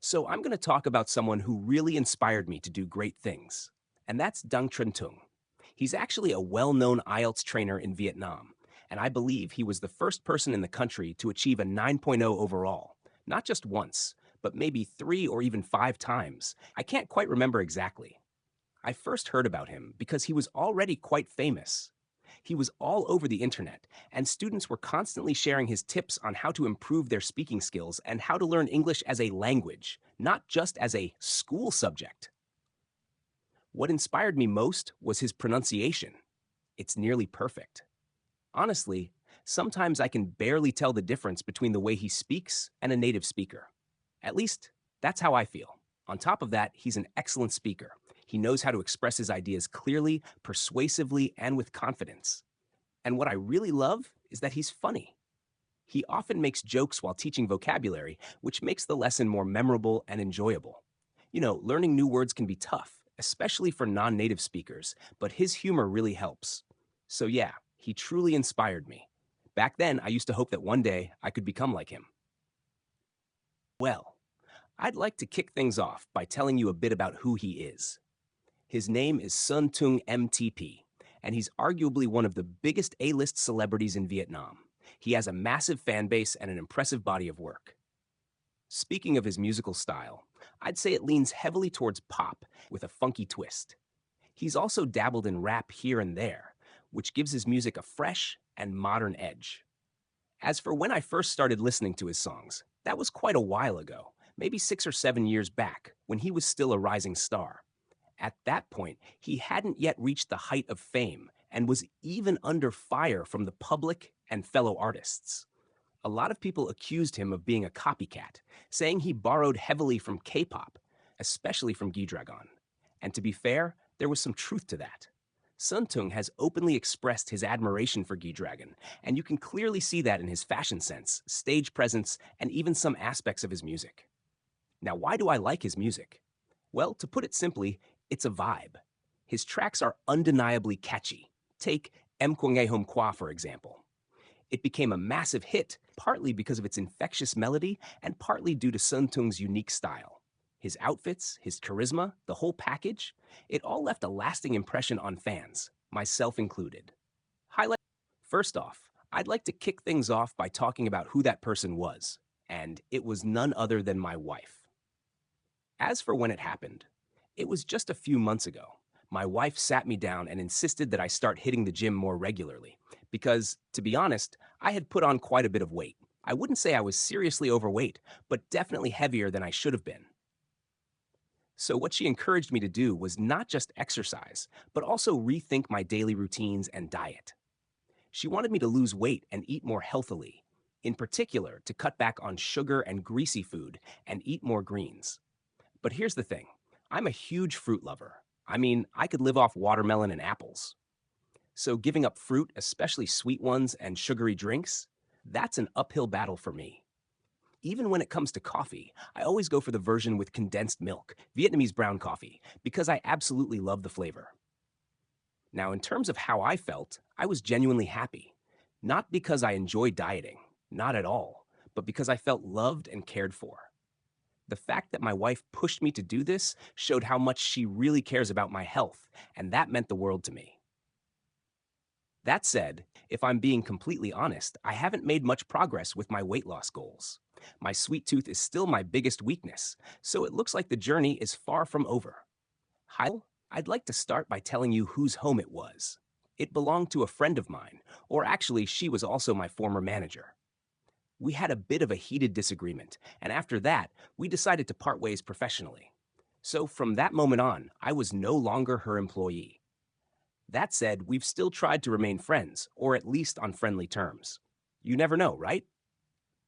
So I'm going to talk about someone who really inspired me to do great things, and that's Dang Trân Tung. He's actually a well-known IELTS trainer in Vietnam, and I believe he was the first person in the country to achieve a 9.0 overall, not just once, but maybe 3 or even 5 times. I can't quite remember exactly. I first heard about him because he was already quite famous. He was all over the internet, and students were constantly sharing his tips on how to improve their speaking skills and how to learn English as a language, not just as a school subject. What inspired me most was his pronunciation. It's nearly perfect. Honestly, sometimes I can barely tell the difference between the way he speaks and a native speaker. At least, that's how I feel. On top of that, he's an excellent speaker. He knows how to express his ideas clearly, persuasively, and with confidence. And what I really love is that he's funny. He often makes jokes while teaching vocabulary, which makes the lesson more memorable and enjoyable. Learning new words can be tough, especially for non native speakers, but his humor really helps. So, yeah, he truly inspired me. Back then, I used to hope that one day I could become like him. Well, I'd like to kick things off by telling you a bit about who he is. His name is Sun Tung MTP, and he's arguably one of the biggest A-list celebrities in Vietnam. He has a massive fan base and an impressive body of work. Speaking of his musical style, I'd say it leans heavily towards pop with a funky twist. He's also dabbled in rap here and there, which gives his music a fresh and modern edge. As for when I first started listening to his songs, that was quite a while ago, maybe 6 or 7 years back, when he was still a rising star. At that point, he hadn't yet reached the height of fame and was even under fire from the public and fellow artists. A lot of people accused him of being a copycat, saying he borrowed heavily from K-pop, especially from G-Dragon. And to be fair, there was some truth to that. Sun Tung has openly expressed his admiration for G-Dragon, and you can clearly see that in his fashion sense, stage presence, and even some aspects of his music. Now, why do I like his music? Well, to put it simply, it's a vibe. His tracks are undeniably catchy. Take Em Ko Nghe Hôm Qua, for example. It became a massive hit, partly because of its infectious melody and partly due to Sun Tung's unique style. His outfits, his charisma, the whole package, it all left a lasting impression on fans, myself included. Highlight First off, I'd like to kick things off by talking about who that person was, and it was none other than my wife. As for when it happened, it was just a few months ago. My wife sat me down and insisted that I start hitting the gym more regularly because, to be honest, I had put on quite a bit of weight. I wouldn't say I was seriously overweight, but definitely heavier than I should have been. So, what she encouraged me to do was not just exercise, but also rethink my daily routines and diet. She wanted me to lose weight and eat more healthily, in particular, to cut back on sugar and greasy food and eat more greens. But here's the thing, I'm a huge fruit lover. I mean, I could live off watermelon and apples. So giving up fruit, especially sweet ones and sugary drinks, that's an uphill battle for me. Even when it comes to coffee, I always go for the version with condensed milk, Vietnamese brown coffee, because I absolutely love the flavor. Now, in terms of how I felt, I was genuinely happy. Not because I enjoyed dieting, not at all, but because I felt loved and cared for. The fact that my wife pushed me to do this showed how much she really cares about my health, and that meant the world to me. That said, if I'm being completely honest, I haven't made much progress with my weight loss goals. My sweet tooth is still my biggest weakness, so it looks like the journey is far from over. I'd like to start by telling you whose home it was. It belonged to a friend of mine, or actually, she was also my former manager. We had a bit of a heated disagreement, and after that, we decided to part ways professionally. So from that moment on, I was no longer her employee. That said, we've still tried to remain friends, or at least on friendly terms. You never know, right?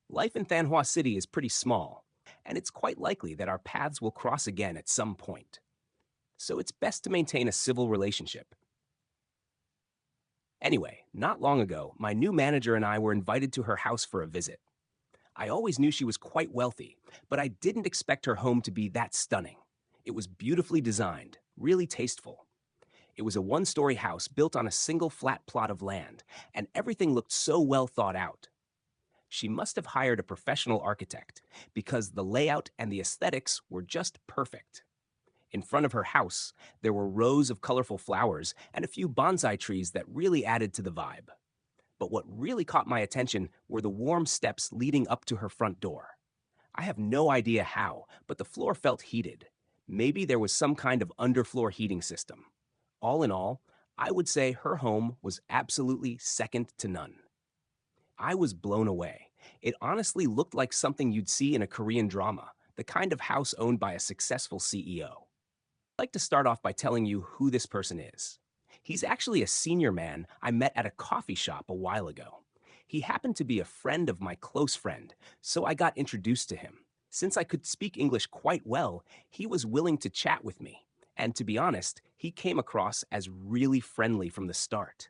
Life in Than Hoa City is pretty small, and it's quite likely that our paths will cross again at some point. So it's best to maintain a civil relationship. Anyway, not long ago, my new manager and I were invited to her house for a visit. I always knew she was quite wealthy, but I didn't expect her home to be that stunning. It was beautifully designed, really tasteful. It was a one-story house built on a single flat plot of land, and everything looked so well thought out. She must have hired a professional architect because the layout and the aesthetics were just perfect. In front of her house, there were rows of colorful flowers and a few bonsai trees that really added to the vibe. But what really caught my attention were the warm steps leading up to her front door. I have no idea how, but the floor felt heated. Maybe there was some kind of underfloor heating system. All in all, I would say her home was absolutely second to none. I was blown away. It honestly looked like something you'd see in a Korean drama, the kind of house owned by a successful CEO. I'd like to start off by telling you who this person is. He's actually a senior man I met at a coffee shop a while ago. He happened to be a friend of my close friend, so I got introduced to him. Since I could speak English quite well, he was willing to chat with me. And to be honest, he came across as really friendly from the start.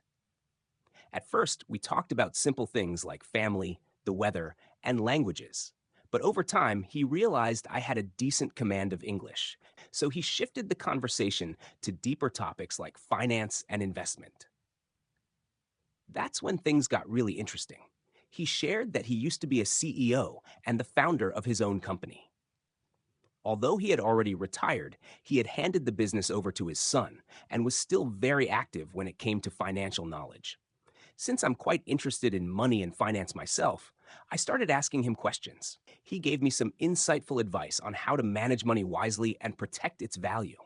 At first, we talked about simple things like family, the weather, and languages. But over time, he realized I had a decent command of English, so he shifted the conversation to deeper topics like finance and investment. That's when things got really interesting. He shared that he used to be a CEO and the founder of his own company. Although he had already retired, he had handed the business over to his son and was still very active when it came to financial knowledge. Since I'm quite interested in money and finance myself, I started asking him questions. He gave me some insightful advice on how to manage money wisely and protect its value.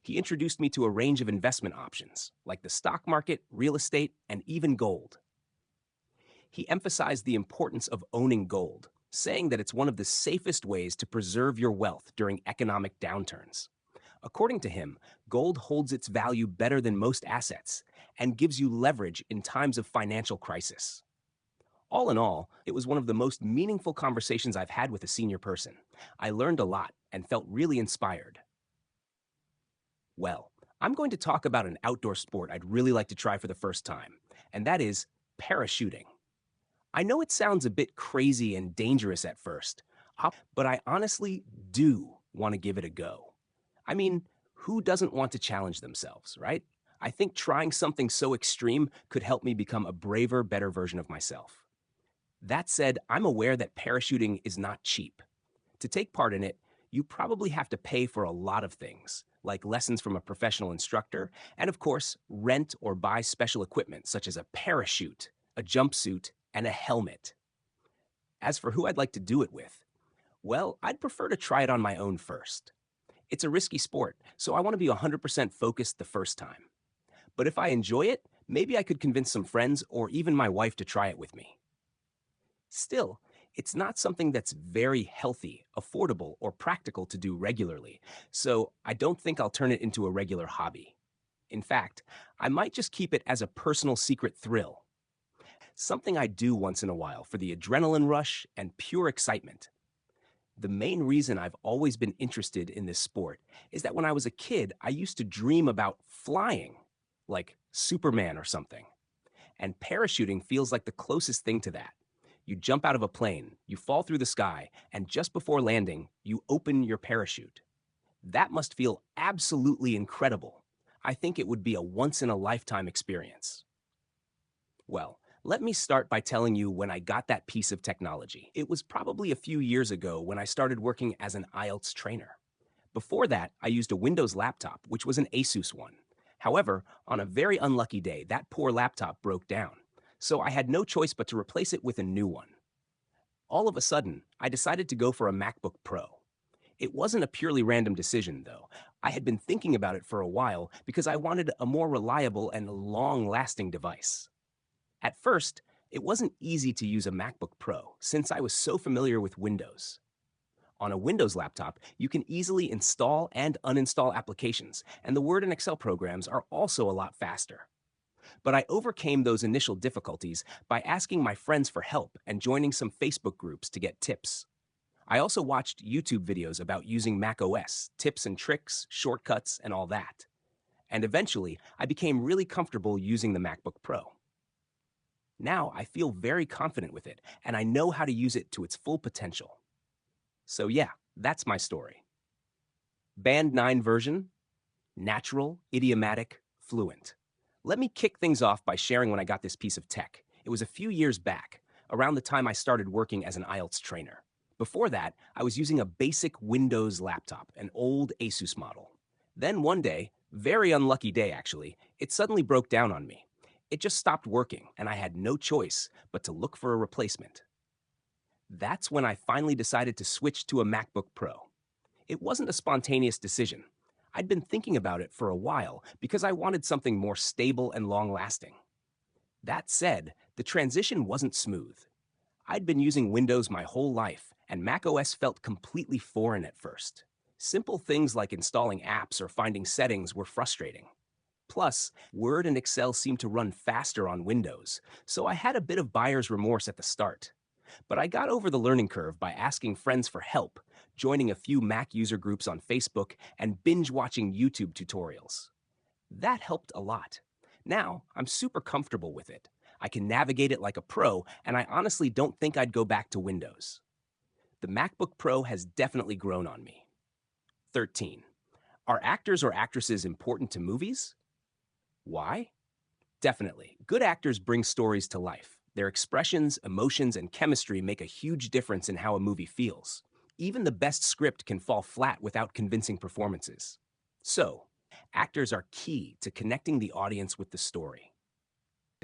He introduced me to a range of investment options, like the stock market, real estate, and even gold. He emphasized the importance of owning gold, saying that it's one of the safest ways to preserve your wealth during economic downturns. According to him, gold holds its value better than most assets and gives you leverage in times of financial crisis. All in all, it was one of the most meaningful conversations I've had with a senior person. I learned a lot and felt really inspired. Well, I'm going to talk about an outdoor sport I'd really like to try for the first time, and that is parachuting. I know it sounds a bit crazy and dangerous at first, but I honestly do want to give it a go. I mean, who doesn't want to challenge themselves, right? I think trying something so extreme could help me become a braver, better version of myself. That said, I'm aware that parachuting is not cheap. To take part in it, you probably have to pay for a lot of things, like lessons from a professional instructor, and of course, rent or buy special equipment such as a parachute, a jumpsuit, and a helmet. As for who I'd like to do it with, well, I'd prefer to try it on my own first. It's a risky sport, so I want to be 100% focused the first time. But if I enjoy it, maybe I could convince some friends or even my wife to try it with me. Still, it's not something that's very healthy, affordable, or practical to do regularly, so I don't think I'll turn it into a regular hobby. In fact, I might just keep it as a personal secret thrill, something I do once in a while for the adrenaline rush and pure excitement. The main reason I've always been interested in this sport is that when I was a kid, I used to dream about flying, like Superman or something. And parachuting feels like the closest thing to that. You jump out of a plane, you fall through the sky, and just before landing, you open your parachute. That must feel absolutely incredible. I think it would be a once in a lifetime experience. Well, let me start by telling you when I got that piece of technology. It was probably a few years ago when I started working as an IELTS trainer. Before that, I used a Windows laptop, which was an Asus one. However, on a very unlucky day, that poor laptop broke down, so I had no choice but to replace it with a new one. All of a sudden, I decided to go for a MacBook Pro. It wasn't a purely random decision, though. I had been thinking about it for a while because I wanted a more reliable and long-lasting device. At first, it wasn't easy to use a MacBook Pro since I was so familiar with Windows. On a Windows laptop, you can easily install and uninstall applications, and the Word and Excel programs are also a lot faster. But I overcame those initial difficulties by asking my friends for help and joining some Facebook groups to get tips. I also watched YouTube videos about using macOS, tips and tricks, shortcuts, and all that. And eventually, I became really comfortable using the MacBook Pro. Now I feel very confident with it, and I know how to use it to its full potential. So yeah, that's my story. Band 9 version, natural, idiomatic, fluent. Let me kick things off by sharing when I got this piece of tech. It was a few years back. around the time I started working as an IELTS trainer. Before that, I was using a basic Windows laptop, an old Asus model. Then one day, very unlucky day actually, it suddenly broke down on me. It just stopped working, and I had no choice but to look for a replacement. That's when I finally decided to switch to a MacBook Pro. It wasn't a spontaneous decision. I'd been thinking about it for a while because I wanted something more stable and long lasting. That said, the transition wasn't smooth. I'd been using Windows my whole life, and macOS felt completely foreign at first. Simple things like installing apps or finding settings were frustrating. Plus, Word and Excel seemed to run faster on Windows, so I had a bit of buyer's remorse at the start. But I got over the learning curve by asking friends for help, joining a few Mac user groups on Facebook, and binge watching YouTube tutorials. That helped a lot. Now, I'm super comfortable with it. I can navigate it like a pro, and I honestly don't think I'd go back to Windows. The MacBook Pro has definitely grown on me. 13. Are actors or actresses important to movies? Why? Definitely. Good actors bring stories to life. Their expressions, emotions, and chemistry make a huge difference in how a movie feels. Even the best script can fall flat without convincing performances. So, actors are key to connecting the audience with the story.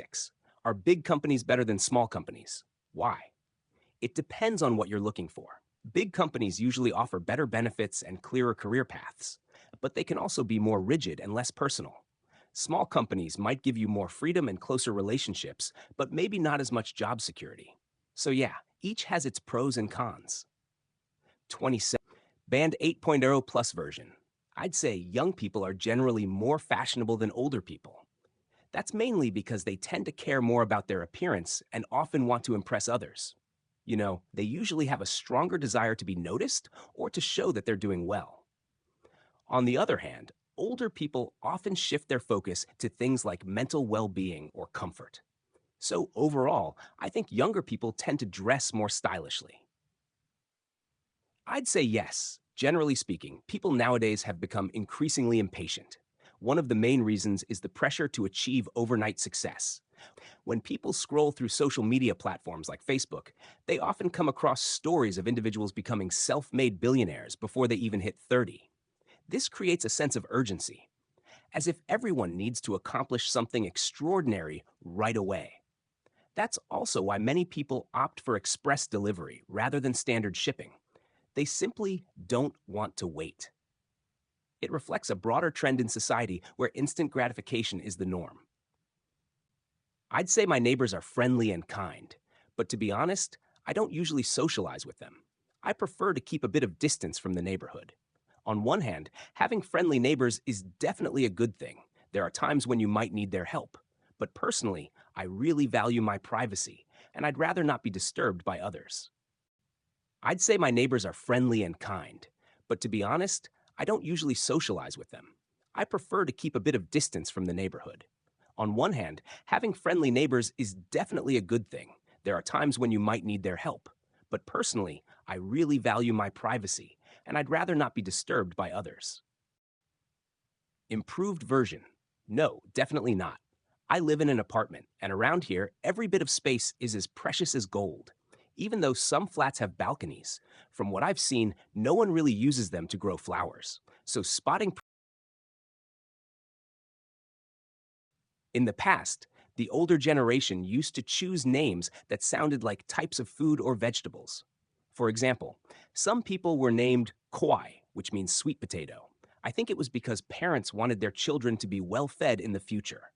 6. Are big companies better than small companies? Why? It depends on what you're looking for. Big companies usually offer better benefits and clearer career paths, but they can also be more rigid and less personal. Small companies might give you more freedom and closer relationships, but maybe not as much job security. So yeah, each has its pros and cons. 27. Band 8.0 Plus version. I'd say young people are generally more fashionable than older people. That's mainly because they tend to care more about their appearance and often want to impress others. They usually have a stronger desire to be noticed or to show that they're doing well. On the other hand, older people often shift their focus to things like mental well-being or comfort. So overall, I think younger people tend to dress more stylishly. I'd say yes. Generally speaking, people nowadays have become increasingly impatient. One of the main reasons is the pressure to achieve overnight success. When people scroll through social media platforms like Facebook, they often come across stories of individuals becoming self-made billionaires before they even hit 30. This creates a sense of urgency, as if everyone needs to accomplish something extraordinary right away. That's also why many people opt for express delivery rather than standard shipping. They simply don't want to wait. It reflects a broader trend in society where instant gratification is the norm. I'd say my neighbors are friendly and kind, but to be honest, I don't usually socialize with them. I prefer to keep a bit of distance from the neighborhood. On one hand, having friendly neighbors is definitely a good thing. There are times when you might need their help. But personally, I really value my privacy, and I'd rather not be disturbed by others. I'd say my neighbors are friendly and kind, but to be honest, I don't usually socialize with them. I prefer to keep a bit of distance from the neighborhood. On one hand, having friendly neighbors is definitely a good thing. There are times when you might need their help. But personally, I really value my privacy, and I'd rather not be disturbed by others. Improved version. No, definitely not. I live in an apartment, and around here, every bit of space is as precious as gold. Even though some flats have balconies, from what I've seen, no one really uses them to grow flowers. So spotting in the past, the older generation used to choose names that sounded like types of food or vegetables. For example, some people were named kwai, which means sweet potato. I think it was because parents wanted their children to be well fed in the future.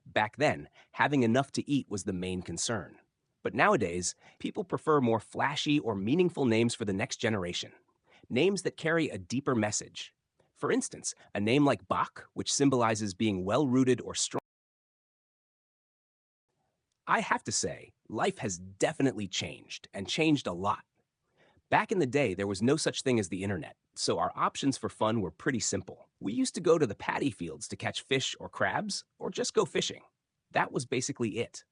Back then, having enough to eat was the main concern. But nowadays, people prefer more flashy or meaningful names for the next generation. Names that carry a deeper message. For instance, a name like Bach, which symbolizes being well-rooted or strong. I have to say, life has definitely changed, and changed a lot. Back in the day, there was no such thing as the internet, so our options for fun were pretty simple. We used to go to the paddy fields to catch fish or crabs, or just go fishing. That was basically it.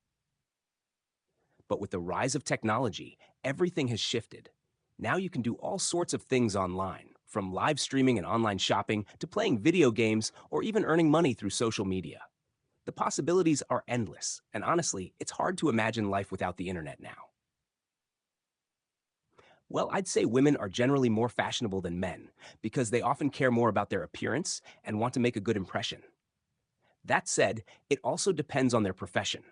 But with the rise of technology, everything has shifted. Now you can do all sorts of things online, from live streaming and online shopping to playing video games or even earning money through social media. The possibilities are endless, and honestly, it's hard to imagine life without the internet now. Well, I'd say women are generally more fashionable than men because they often care more about their appearance and want to make a good impression. That said, it also depends on their profession.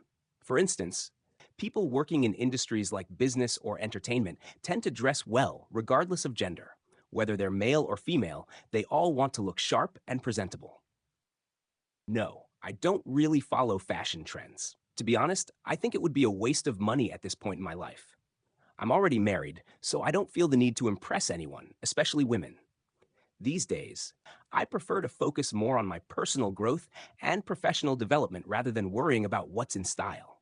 For instance, people working in industries like business or entertainment tend to dress well regardless of gender. Whether they're male or female, they all want to look sharp and presentable. No, I don't really follow fashion trends. To be honest, I think it would be a waste of money at this point in my life. I'm already married, so I don't feel the need to impress anyone, especially women. These days, I prefer to focus more on my personal growth and professional development rather than worrying about what's in style.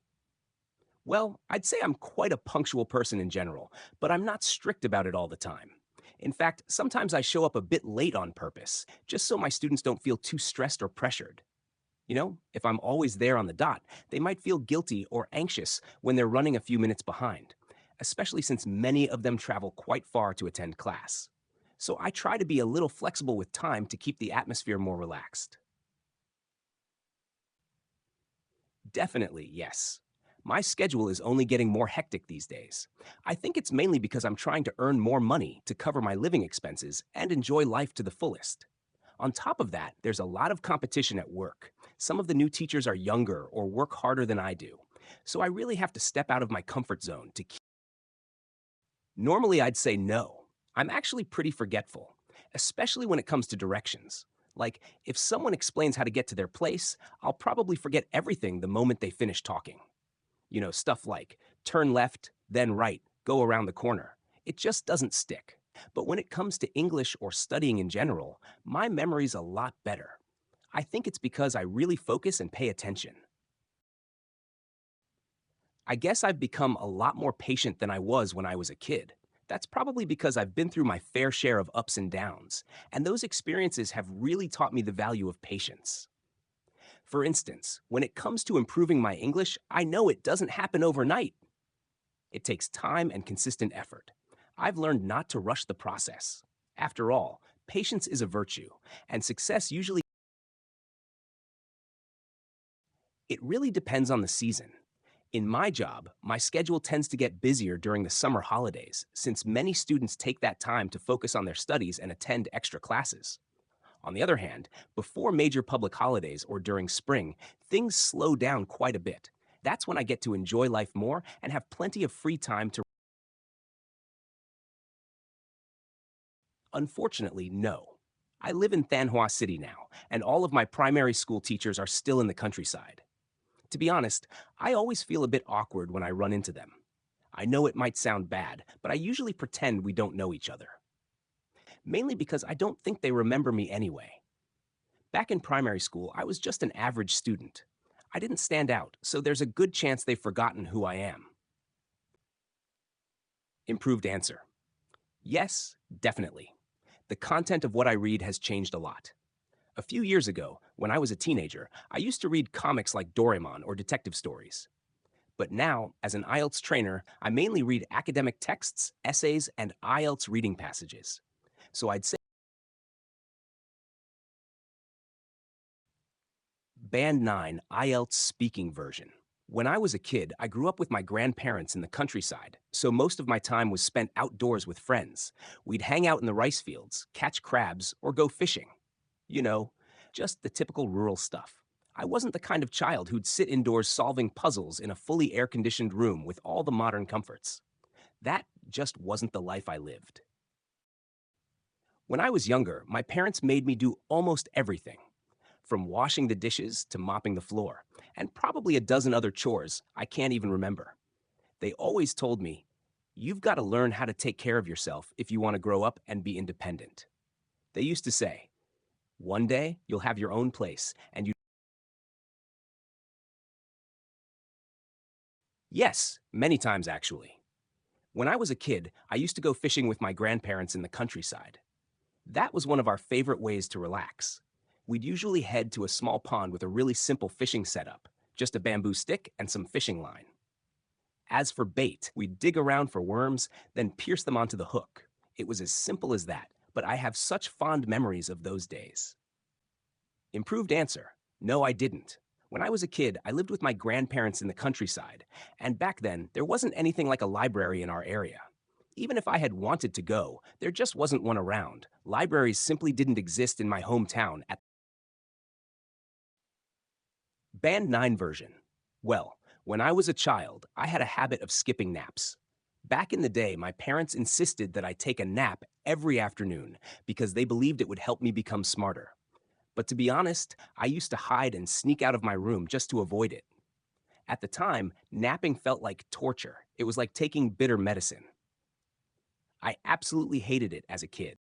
Well, I'd say I'm quite a punctual person in general, but I'm not strict about it all the time. In fact, sometimes I show up a bit late on purpose, just so my students don't feel too stressed or pressured. If I'm always there on the dot, they might feel guilty or anxious when they're running a few minutes behind, especially since many of them travel quite far to attend class. So I try to be a little flexible with time to keep the atmosphere more relaxed. Definitely, yes. My schedule is only getting more hectic these days. I think it's mainly because I'm trying to earn more money to cover my living expenses and enjoy life to the fullest. On top of that, there's a lot of competition at work. Some of the new teachers are younger or work harder than I do. So I really have to step out of my comfort zone to keep. Normally, I'd say no. I'm actually pretty forgetful, especially when it comes to directions. Like, if someone explains how to get to their place, I'll probably forget everything the moment they finish talking. Stuff like turn left, then right, go around the corner. It just doesn't stick. But when it comes to English or studying in general, my memory's a lot better. I think it's because I really focus and pay attention. I guess I've become a lot more patient than I was when I was a kid. That's probably because I've been through my fair share of ups and downs, and those experiences have really taught me the value of patience. For instance, when it comes to improving my English, I know it doesn't happen overnight. It takes time and consistent effort. I've learned not to rush the process. After all, patience is a virtue, and success usually. It really depends on the season. In my job, my schedule tends to get busier during the summer holidays, since many students take that time to focus on their studies and attend extra classes. On the other hand, before major public holidays or during spring, things slow down quite a bit. That's when I get to enjoy life more and have plenty of free time to. Unfortunately, no. I live in Thanhua City now, and all of my primary school teachers are still in the countryside. To be honest, I always feel a bit awkward when I run into them. I know it might sound bad, but I usually pretend we don't know each other. Mainly because I don't think they remember me anyway. Back in primary school, I was just an average student. I didn't stand out, so there's a good chance they've forgotten who I am. Improved answer. Yes, definitely. The content of what I read has changed a lot. A few years ago, when I was a teenager, I used to read comics like Doraemon or detective stories. But now, as an IELTS trainer, I mainly read academic texts, essays, and IELTS reading passages. So I'd say Band 9 IELTS speaking version. When I was a kid, I grew up with my grandparents in the countryside, so most of my time was spent outdoors with friends. We'd hang out in the rice fields, catch crabs, or go fishing. You know, just the typical rural stuff. I wasn't the kind of child who'd sit indoors solving puzzles in a fully air conditioned room with all the modern comforts. That just wasn't the life I lived. When I was younger, my parents made me do almost everything, from washing the dishes to mopping the floor, and probably a dozen other chores I can't even remember. They always told me, "You've got to learn how to take care of yourself if you want to grow up and be independent." They used to say, "One day you'll have your own place, and you." Yes, many times actually. When I was a kid, I used to go fishing with my grandparents in the countryside. That was one of our favorite ways to relax. We'd usually head to a small pond with a really simple fishing setup, just a bamboo stick and some fishing line. As for bait, we'd dig around for worms, then pierce them onto the hook. It was as simple as that, but I have such fond memories of those days. Improved answer. No, I didn't. When I was a kid, I lived with my grandparents in the countryside, and back then, there wasn't anything like a library in our area. Even if I had wanted to go, there just wasn't one around. Libraries simply didn't exist in my hometown at Band 9 version. Well, when I was a child, I had a habit of skipping naps. Back in the day, my parents insisted that I take a nap every afternoon because they believed it would help me become smarter. But to be honest, I used to hide and sneak out of my room just to avoid it. At the time, napping felt like torture. It was like taking bitter medicine. I absolutely hated it as a kid.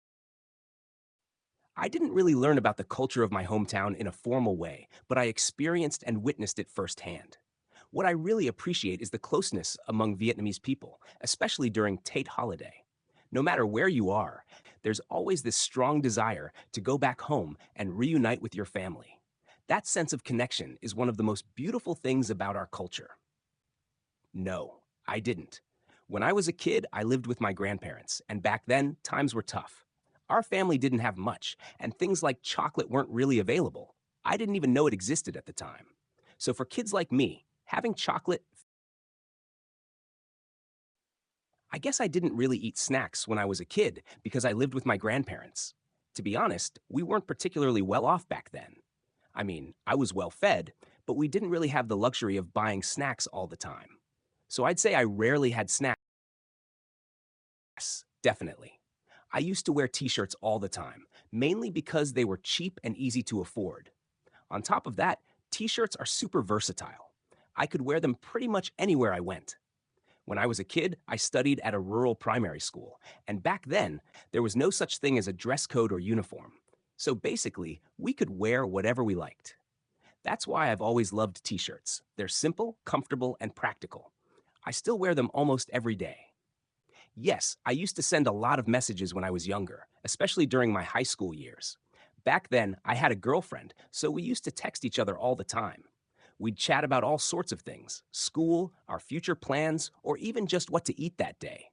I didn't really learn about the culture of my hometown in a formal way, but I experienced and witnessed it firsthand. What I really appreciate is the closeness among Vietnamese people, especially during Tet holiday. No matter where you are, there's always this strong desire to go back home and reunite with your family. That sense of connection is one of the most beautiful things about our culture. No, I didn't. When I was a kid, I lived with my grandparents, and back then, times were tough. Our family didn't have much, and things like chocolate weren't really available. I didn't even know it existed at the time. So for kids like me, having chocolate, I guess I didn't really eat snacks when I was a kid because I lived with my grandparents. To be honest, we weren't particularly well off back then. I mean, I was well fed, but we didn't really have the luxury of buying snacks all the time. So I'd say I rarely had snacks. Yes, definitely. I used to wear t-shirts all the time, mainly because they were cheap and easy to afford. On top of that, t-shirts are super versatile. I could wear them pretty much anywhere I went. When I was a kid, I studied at a rural primary school, and back then, there was no such thing as a dress code or uniform. So basically, we could wear whatever we liked. That's why I've always loved t-shirts. They're simple, comfortable, and practical. I still wear them almost every day. Yes, I used to send a lot of messages when I was younger, especially during my high school years. Back then, I had a girlfriend, so we used to text each other all the time. We'd chat about all sorts of things school, our future plans, or even just what to eat that day.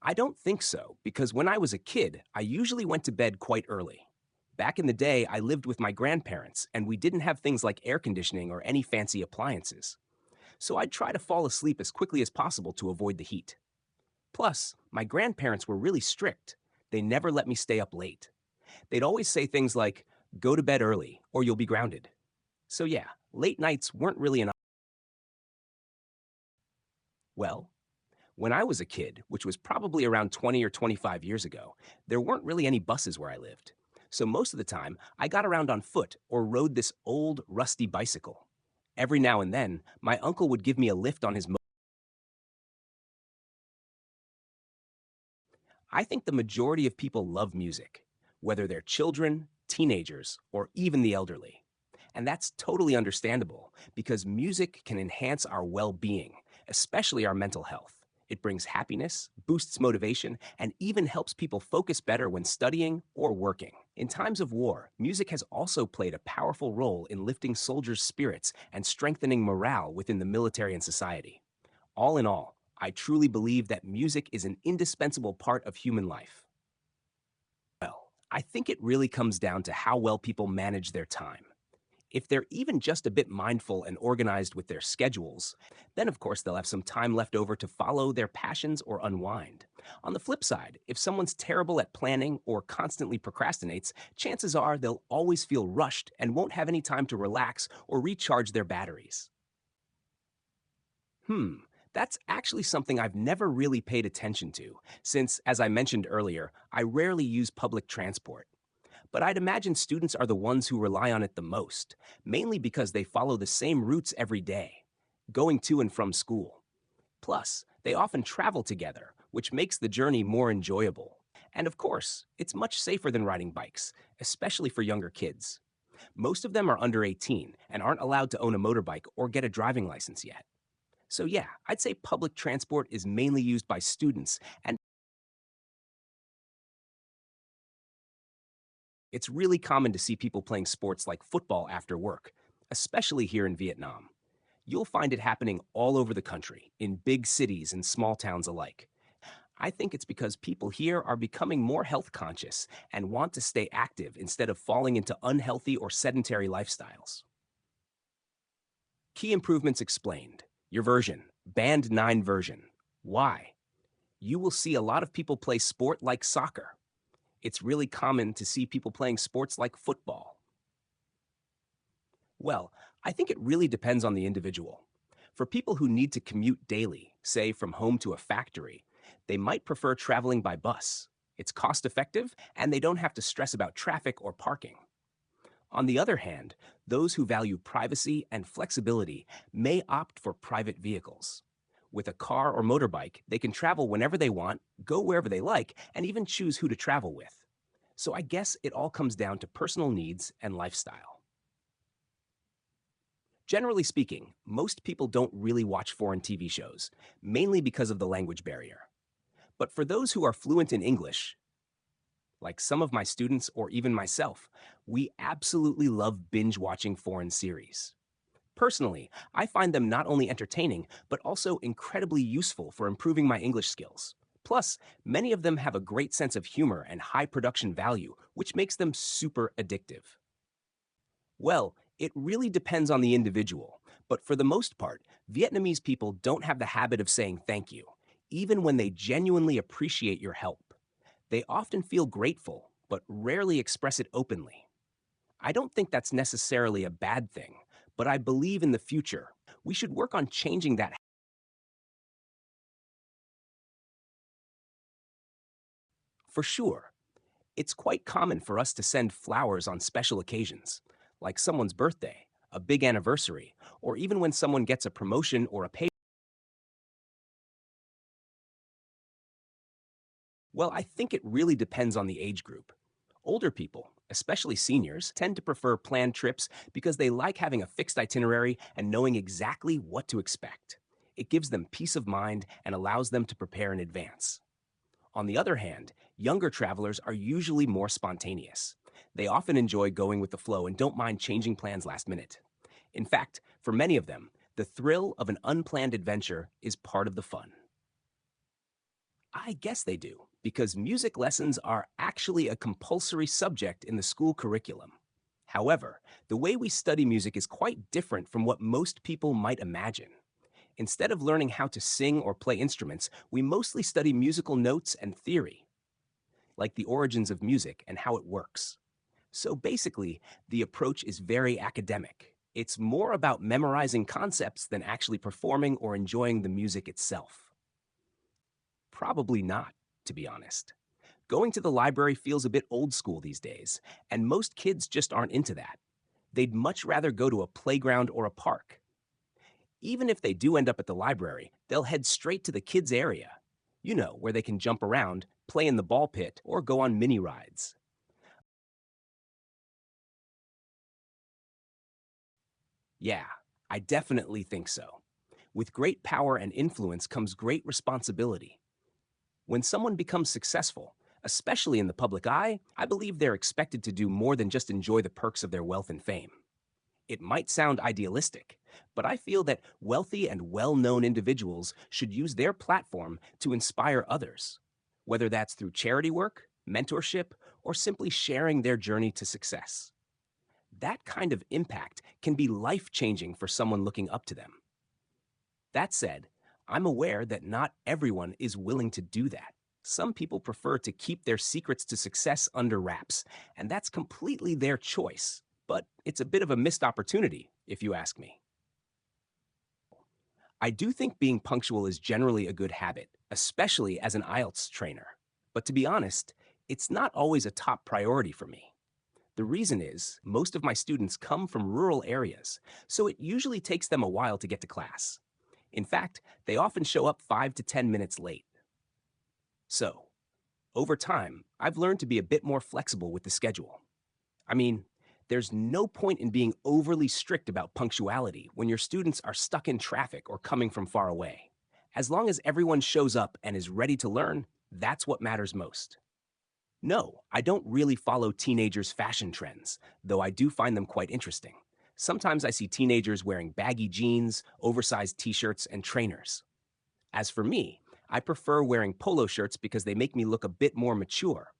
I don't think so, because when I was a kid, I usually went to bed quite early. Back in the day, I lived with my grandparents, and we didn't have things like air conditioning or any fancy appliances. So I'd try to fall asleep as quickly as possible to avoid the heat. Plus, my grandparents were really strict. They never let me stay up late. They'd always say things like, go to bed early or you'll be grounded. So yeah, late nights weren't really an option. Well, when I was a kid, which was probably around 20 or 25 years ago, there weren't really any buses where I lived. So most of the time, I got around on foot or rode this old, rusty bicycle. Every now and then, my uncle would give me a lift on his I think the majority of people love music, whether they're children, teenagers, or even the elderly. And that's totally understandable because music can enhance our well being, especially our mental health. It brings happiness, boosts motivation, and even helps people focus better when studying or working. In times of war, music has also played a powerful role in lifting soldiers' spirits and strengthening morale within the military and society. All in all, I truly believe that music is an indispensable part of human life. Well, I think it really comes down to how well people manage their time. If they're even just a bit mindful and organized with their schedules, then of course they'll have some time left over to follow their passions or unwind. On the flip side, if someone's terrible at planning or constantly procrastinates, chances are they'll always feel rushed and won't have any time to relax or recharge their batteries. Hmm, that's actually something I've never really paid attention to, since, as I mentioned earlier, I rarely use public transport. But I'd imagine students are the ones who rely on it the most, mainly because they follow the same routes every day, going to and from school. Plus, they often travel together, which makes the journey more enjoyable. And of course, it's much safer than riding bikes, especially for younger kids. Most of them are under 18 and aren't allowed to own a motorbike or get a driving license yet. So yeah, I'd say public transport is mainly used by students, and it's really common to see people playing sports like football after work, especially here in Vietnam. You'll find it happening all over the country, in big cities and small towns alike. I think it's because people here are becoming more health conscious and want to stay active instead of falling into unhealthy or sedentary lifestyles. Key improvements explained. Your version, Band 9 version. Why? You will see a lot of people play sport like soccer. It's really common to see people playing sports like football. Well, I think it really depends on the individual. For people who need to commute daily, say from home to a factory, they might prefer traveling by bus. It's cost effective and they don't have to stress about traffic or parking. On the other hand, those who value privacy and flexibility may opt for private vehicles. With a car or motorbike, they can travel whenever they want, go wherever they like, and even choose who to travel with. So I guess it all comes down to personal needs and lifestyle. Generally speaking, most people don't really watch foreign TV shows, mainly because of the language barrier. But for those who are fluent in English, like some of my students or even myself, we absolutely love binge watching foreign series. Personally, I find them not only entertaining, but also incredibly useful for improving my English skills. Plus, many of them have a great sense of humor and high production value, which makes them super addictive. Well, it really depends on the individual, but for the most part, Vietnamese people don't have the habit of saying thank you, even when they genuinely appreciate your help. They often feel grateful, but rarely express it openly. I don't think that's necessarily a bad thing, but I believe in the future, we should work on changing that. For sure, it's quite common for us to send flowers on special occasions, like someone's birthday, a big anniversary, or even when someone gets a promotion or a pay. Well, I think it really depends on the age group. Older people, especially seniors, tend to prefer planned trips because they like having a fixed itinerary and knowing exactly what to expect. It gives them peace of mind and allows them to prepare in advance. On the other hand, younger travelers are usually more spontaneous. They often enjoy going with the flow and don't mind changing plans last minute. In fact, for many of them, the thrill of an unplanned adventure is part of the fun. I guess they do, because music lessons are actually a compulsory subject in the school curriculum. However, the way we study music is quite different from what most people might imagine. Instead of learning how to sing or play instruments, we mostly study musical notes and theory, like the origins of music and how it works. So basically, the approach is very academic. It's more about memorizing concepts than actually performing or enjoying the music itself. Probably not, to be honest. Going to the library feels a bit old school these days, and most kids just aren't into that. They'd much rather go to a playground or a park. Even if they do end up at the library, they'll head straight to the kids' area. You know, where they can jump around, play in the ball pit, or go on mini rides. Yeah, I definitely think so. With great power and influence comes great responsibility. When someone becomes successful, especially in the public eye, I believe they're expected to do more than just enjoy the perks of their wealth and fame. It might sound idealistic, but I feel that wealthy and well known individuals should use their platform to inspire others, whether that's through charity work, mentorship, or simply sharing their journey to success. That kind of impact can be life changing for someone looking up to them. That said, I'm aware that not everyone is willing to do that. Some people prefer to keep their secrets to success under wraps, and that's completely their choice. But it's a bit of a missed opportunity, if you ask me. I do think being punctual is generally a good habit, especially as an IELTS trainer. But to be honest, it's not always a top priority for me. The reason is, most of my students come from rural areas, so it usually takes them a while to get to class. In fact, they often show up 5 to 10 minutes late. So, over time, I've learned to be a bit more flexible with the schedule. I mean, there's no point in being overly strict about punctuality when your students are stuck in traffic or coming from far away. As long as everyone shows up and is ready to learn, that's what matters most. No, I don't really follow teenagers' fashion trends, though I do find them quite interesting. Sometimes I see teenagers wearing baggy jeans, oversized t shirts, and trainers. As for me, I prefer wearing polo shirts because they make me look a bit more mature.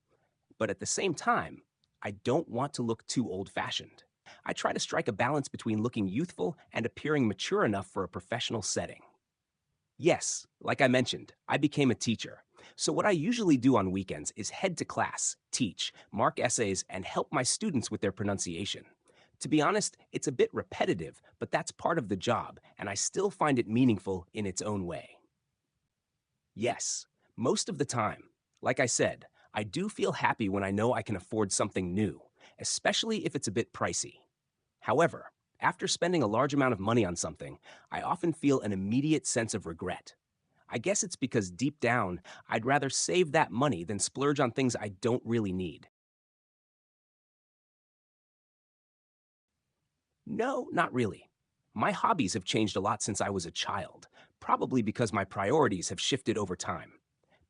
But at the same time, I don't want to look too old fashioned. I try to strike a balance between looking youthful and appearing mature enough for a professional setting. Yes, like I mentioned, I became a teacher. So, what I usually do on weekends is head to class, teach, mark essays, and help my students with their pronunciation. To be honest, it's a bit repetitive, but that's part of the job, and I still find it meaningful in its own way. Yes, most of the time. Like I said, I do feel happy when I know I can afford something new, especially if it's a bit pricey. However, after spending a large amount of money on something, I often feel an immediate sense of regret. I guess it's because deep down, I'd rather save that money than splurge on things I don't really need. No, not really. My hobbies have changed a lot since I was a child, probably because my priorities have shifted over time.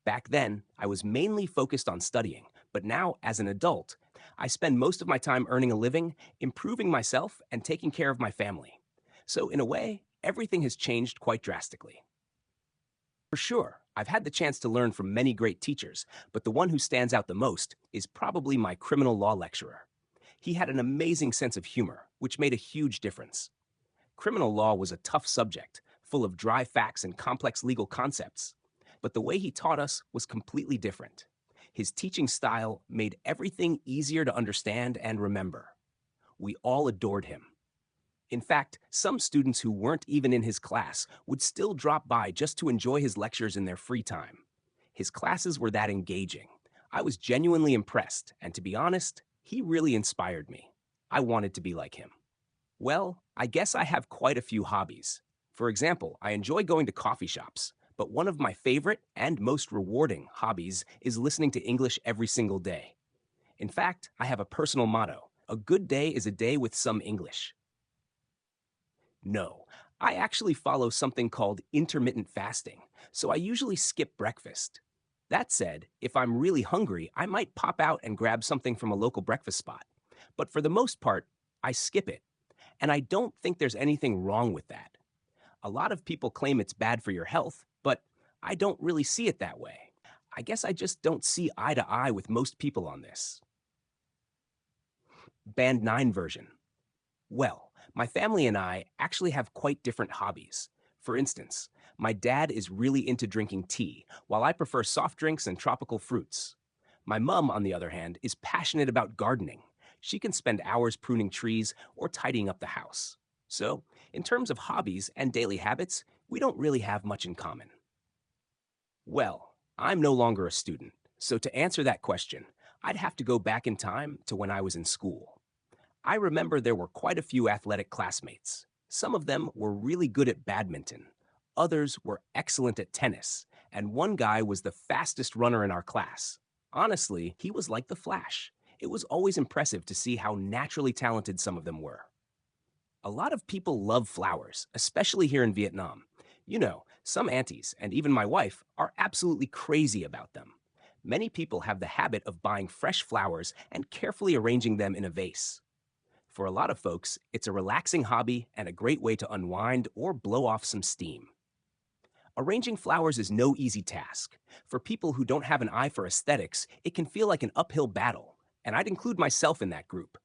Back then, I was mainly focused on studying, but now, as an adult, I spend most of my time earning a living, improving myself, and taking care of my family. So, in a way, everything has changed quite drastically. For sure, I've had the chance to learn from many great teachers, but the one who stands out the most is probably my criminal law lecturer. He had an amazing sense of humor, which made a huge difference. Criminal law was a tough subject, full of dry facts and complex legal concepts. But the way he taught us was completely different. His teaching style made everything easier to understand and remember. We all adored him. In fact, some students who weren't even in his class would still drop by just to enjoy his lectures in their free time. His classes were that engaging. I was genuinely impressed, and to be honest, he really inspired me. I wanted to be like him. Well, I guess I have quite a few hobbies. For example, I enjoy going to coffee shops, but one of my favorite and most rewarding hobbies is listening to English every single day. In fact, I have a personal motto: a good day is a day with some English. No, I actually follow something called intermittent fasting, so I usually skip breakfast. That said, if I'm really hungry, I might pop out and grab something from a local breakfast spot. But for the most part, I skip it. And I don't think there's anything wrong with that. A lot of people claim it's bad for your health, but I don't really see it that way. I guess I just don't see eye to eye with most people on this. Band 9 version. Well, my family and I actually have quite different hobbies. For instance, my dad is really into drinking tea, while I prefer soft drinks and tropical fruits. My mum, on the other hand, is passionate about gardening. She can spend hours pruning trees or tidying up the house. So, in terms of hobbies and daily habits, we don't really have much in common. Well, I'm no longer a student, so to answer that question, I'd have to go back in time to when I was in school. I remember there were quite a few athletic classmates. Some of them were really good at badminton, others were excellent at tennis, and one guy was the fastest runner in our class. Honestly, he was like the Flash. It was always impressive to see how naturally talented some of them were. A lot of people love flowers, especially here in Vietnam. Some aunties, and even my wife, are absolutely crazy about them. Many people have the habit of buying fresh flowers and carefully arranging them in a vase. For a lot of folks, it's a relaxing hobby and a great way to unwind or blow off some steam. Arranging flowers is no easy task. For people who don't have an eye for aesthetics, it can feel like an uphill battle, and I'd include myself in that group.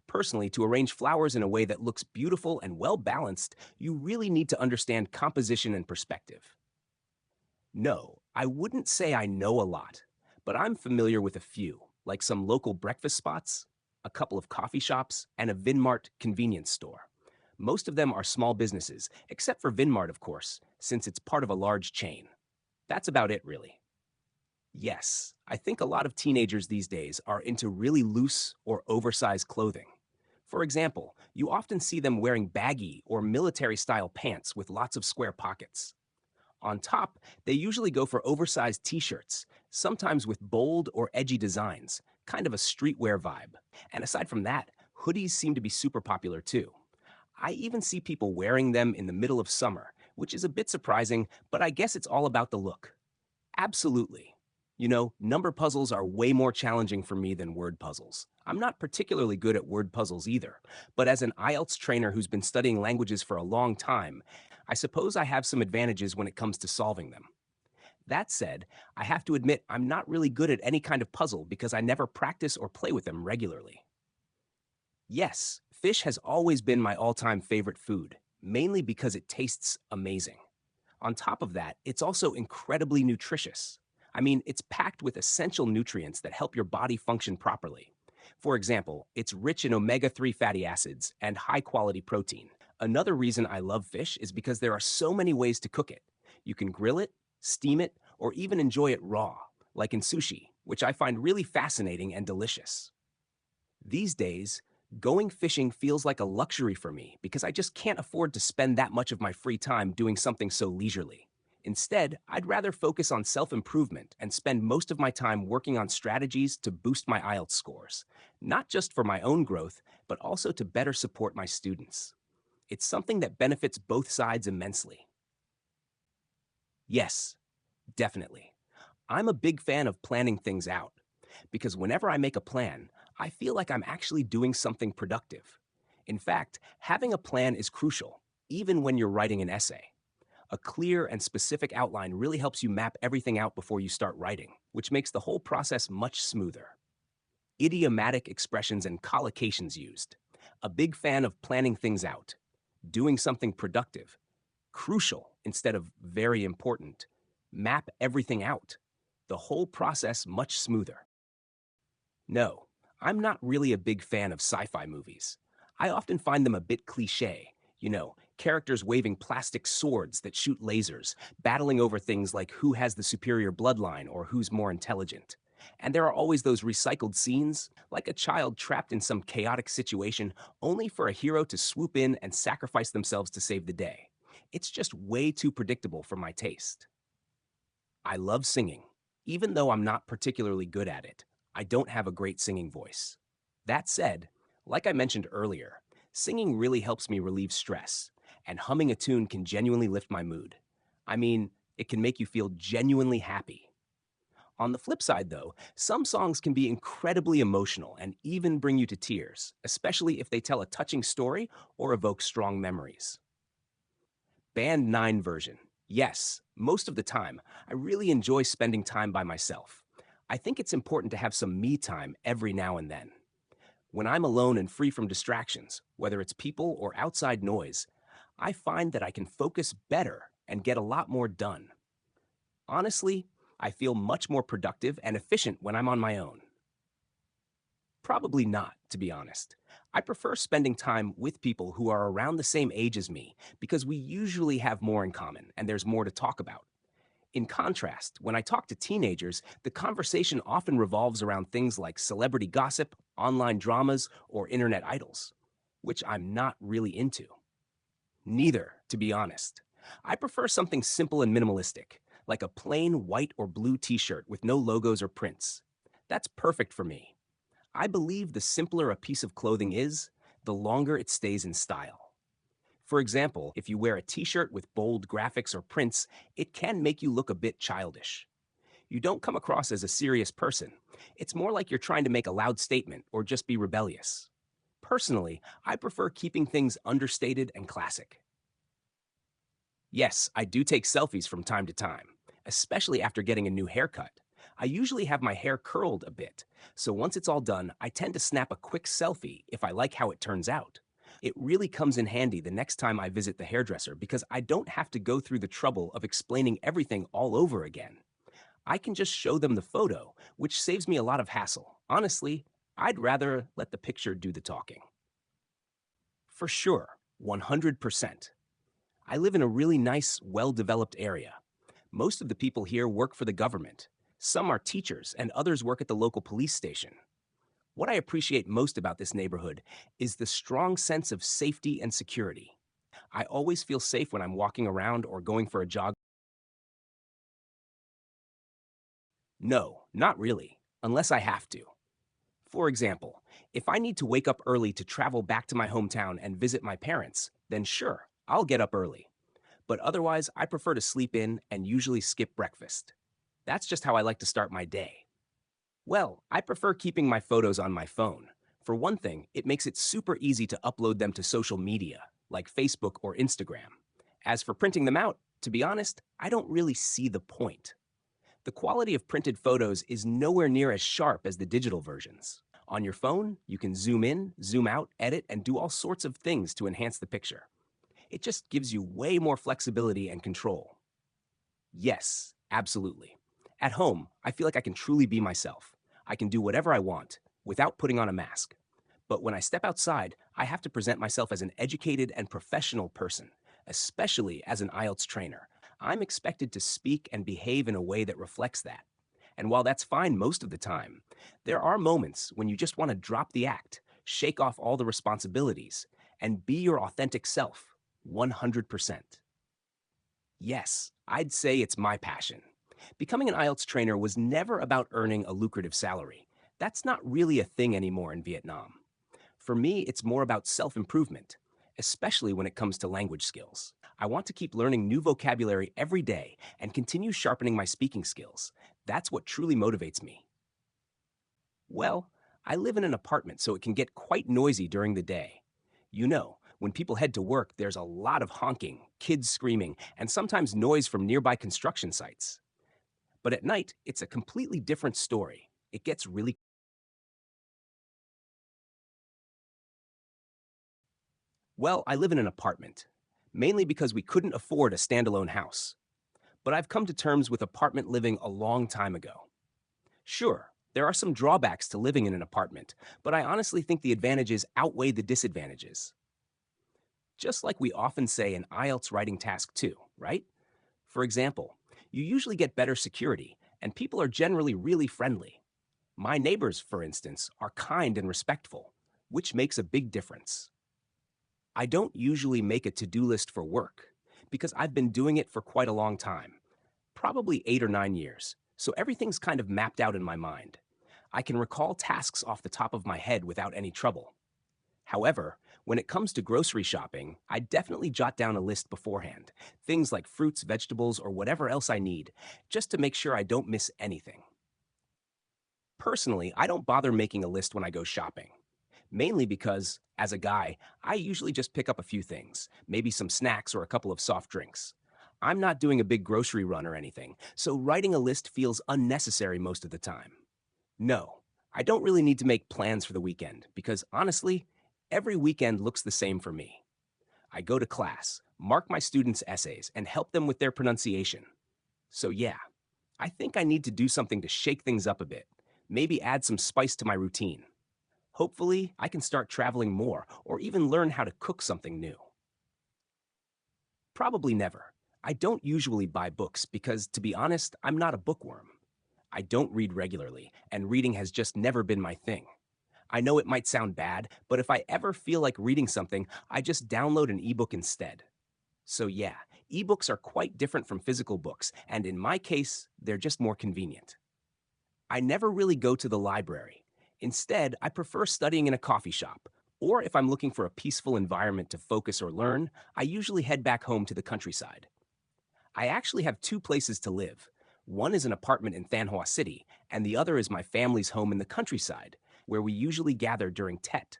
Personally, to arrange flowers in a way that looks beautiful and well balanced, you really need to understand composition and perspective. No, I wouldn't say I know a lot, but I'm familiar with a few, like some local breakfast spots, a couple of coffee shops, and a Vinmart convenience store. Most of them are small businesses, except for Vinmart, of course, since it's part of a large chain. That's about it, really. Yes, I think a lot of teenagers these days are into really loose or oversized clothing. For example, you often see them wearing baggy or military style pants with lots of square pockets. On top, they usually go for oversized t shirts, sometimes with bold or edgy designs, kind of a streetwear vibe. And aside from that, hoodies seem to be super popular too. I even see people wearing them in the middle of summer, which is a bit surprising, but I guess it's all about the look. Absolutely. Number puzzles are way more challenging for me than word puzzles. I'm not particularly good at word puzzles either, but as an IELTS trainer who's been studying languages for a long time, I suppose I have some advantages when it comes to solving them. That said, I have to admit I'm not really good at any kind of puzzle because I never practice or play with them regularly. Yes, fish has always been my all time favorite food, mainly because it tastes amazing. On top of that, it's also incredibly nutritious. I mean, it's packed with essential nutrients that help your body function properly. For example, it's rich in omega 3 fatty acids and high quality protein. Another reason I love fish is because there are so many ways to cook it. You can grill it, steam it, or even enjoy it raw, like in sushi, which I find really fascinating and delicious. These days, going fishing feels like a luxury for me because I just can't afford to spend that much of my free time doing something so leisurely. Instead, I'd rather focus on self improvement and spend most of my time working on strategies to boost my IELTS scores, not just for my own growth, but also to better support my students. It's something that benefits both sides immensely. Yes, definitely. I'm a big fan of planning things out because whenever I make a plan, I feel like I'm actually doing something productive. In fact, having a plan is crucial, even when you're writing an essay. A clear and specific outline really helps you map everything out before you start writing, which makes the whole process much smoother. Idiomatic expressions and collocations used. A big fan of planning things out, doing something productive, crucial instead of very important. Map everything out. The whole process much smoother. No, I'm not really a big fan of sci fi movies. I often find them a bit cliche. Characters waving plastic swords that shoot lasers, battling over things like who has the superior bloodline or who's more intelligent. And there are always those recycled scenes, like a child trapped in some chaotic situation, only for a hero to swoop in and sacrifice themselves to save the day. It's just way too predictable for my taste. I love singing. Even though I'm not particularly good at it, I don't have a great singing voice. That said, like I mentioned earlier, singing really helps me relieve stress, and humming a tune can genuinely lift my mood. I mean, it can make you feel genuinely happy. On the flip side, though, some songs can be incredibly emotional and even bring you to tears, especially if they tell a touching story or evoke strong memories. Band 9 version. Yes, most of the time, I really enjoy spending time by myself. I think it's important to have some me time every now and then. When I'm alone and free from distractions, whether it's people or outside noise, I find that I can focus better and get a lot more done. Honestly, I feel much more productive and efficient when I'm on my own. Probably not, to be honest. I prefer spending time with people who are around the same age as me because we usually have more in common and there's more to talk about. In contrast, when I talk to teenagers, the conversation often revolves around things like celebrity gossip, online dramas, or internet idols, which I'm not really into. Neither, to be honest. I prefer something simple and minimalistic, like a plain white or blue t shirt with no logos or prints. That's perfect for me. I believe the simpler a piece of clothing is, the longer it stays in style. For example, if you wear a t shirt with bold graphics or prints, it can make you look a bit childish. You don't come across as a serious person. It's more like you're trying to make a loud statement or just be rebellious. Personally, I prefer keeping things understated and classic. Yes, I do take selfies from time to time, especially after getting a new haircut. I usually have my hair curled a bit, so once it's all done, I tend to snap a quick selfie if I like how it turns out. It really comes in handy the next time I visit the hairdresser because I don't have to go through the trouble of explaining everything all over again. I can just show them the photo, which saves me a lot of hassle. Honestly, I'd rather let the picture do the talking. For sure, 100%. I live in a really nice, well developed area. Most of the people here work for the government. Some are teachers, and others work at the local police station. What I appreciate most about this neighborhood is the strong sense of safety and security. I always feel safe when I'm walking around or going for a jog. No, not really, unless I have to. For example, if I need to wake up early to travel back to my hometown and visit my parents, then sure, I'll get up early. But otherwise, I prefer to sleep in and usually skip breakfast. That's just how I like to start my day. Well, I prefer keeping my photos on my phone. For one thing, it makes it super easy to upload them to social media, like Facebook or Instagram. As for printing them out, to be honest, I don't really see the point. The quality of printed photos is nowhere near as sharp as the digital versions. On your phone, you can zoom in, zoom out, edit, and do all sorts of things to enhance the picture. It just gives you way more flexibility and control. Yes, absolutely. At home, I feel like I can truly be myself. I can do whatever I want without putting on a mask. But when I step outside, I have to present myself as an educated and professional person, especially as an IELTS trainer. I'm expected to speak and behave in a way that reflects that. And while that's fine most of the time, there are moments when you just want to drop the act, shake off all the responsibilities, and be your authentic self 100%. Yes, I'd say it's my passion. Becoming an IELTS trainer was never about earning a lucrative salary. That's not really a thing anymore in Vietnam. For me, it's more about self improvement, especially when it comes to language skills. I want to keep learning new vocabulary every day and continue sharpening my speaking skills. That's what truly motivates me. Well, I live in an apartment, so it can get quite noisy during the day. When people head to work, there's a lot of honking, kids screaming, and sometimes noise from nearby construction sites. But at night, it's a completely different story. It gets really well. I live in an apartment, mainly because we couldn't afford a standalone house. But I've come to terms with apartment living a long time ago. Sure, there are some drawbacks to living in an apartment, but I honestly think the advantages outweigh the disadvantages. Just like we often say in IELTS writing task 2, right? For example, you usually get better security, and people are generally really friendly. My neighbors, for instance, are kind and respectful, which makes a big difference. I don't usually make a to do list for work because I've been doing it for quite a long time, probably 8 or 9 years, so everything's kind of mapped out in my mind. I can recall tasks off the top of my head without any trouble. However, when it comes to grocery shopping, I definitely jot down a list beforehand, things like fruits, vegetables, or whatever else I need, just to make sure I don't miss anything. Personally, I don't bother making a list when I go shopping, mainly because, as a guy, I usually just pick up a few things, maybe some snacks or a couple of soft drinks. I'm not doing a big grocery run or anything, so writing a list feels unnecessary most of the time. No, I don't really need to make plans for the weekend because honestly, every weekend looks the same for me. I go to class, mark my students' essays, and help them with their pronunciation. So, yeah, I think I need to do something to shake things up a bit, maybe add some spice to my routine. Hopefully, I can start traveling more or even learn how to cook something new. Probably never. I don't usually buy books because, to be honest, I'm not a bookworm. I don't read regularly, and reading has just never been my thing. I know it might sound bad, but if I ever feel like reading something, I just download an ebook instead. So, yeah, ebooks are quite different from physical books, and in my case, they're just more convenient. I never really go to the library. Instead, I prefer studying in a coffee shop, or if I'm looking for a peaceful environment to focus or learn, I usually head back home to the countryside. I actually have two places to live. One is an apartment in Than Hoa City, and the other is my family's home in the countryside, where we usually gather during Tet.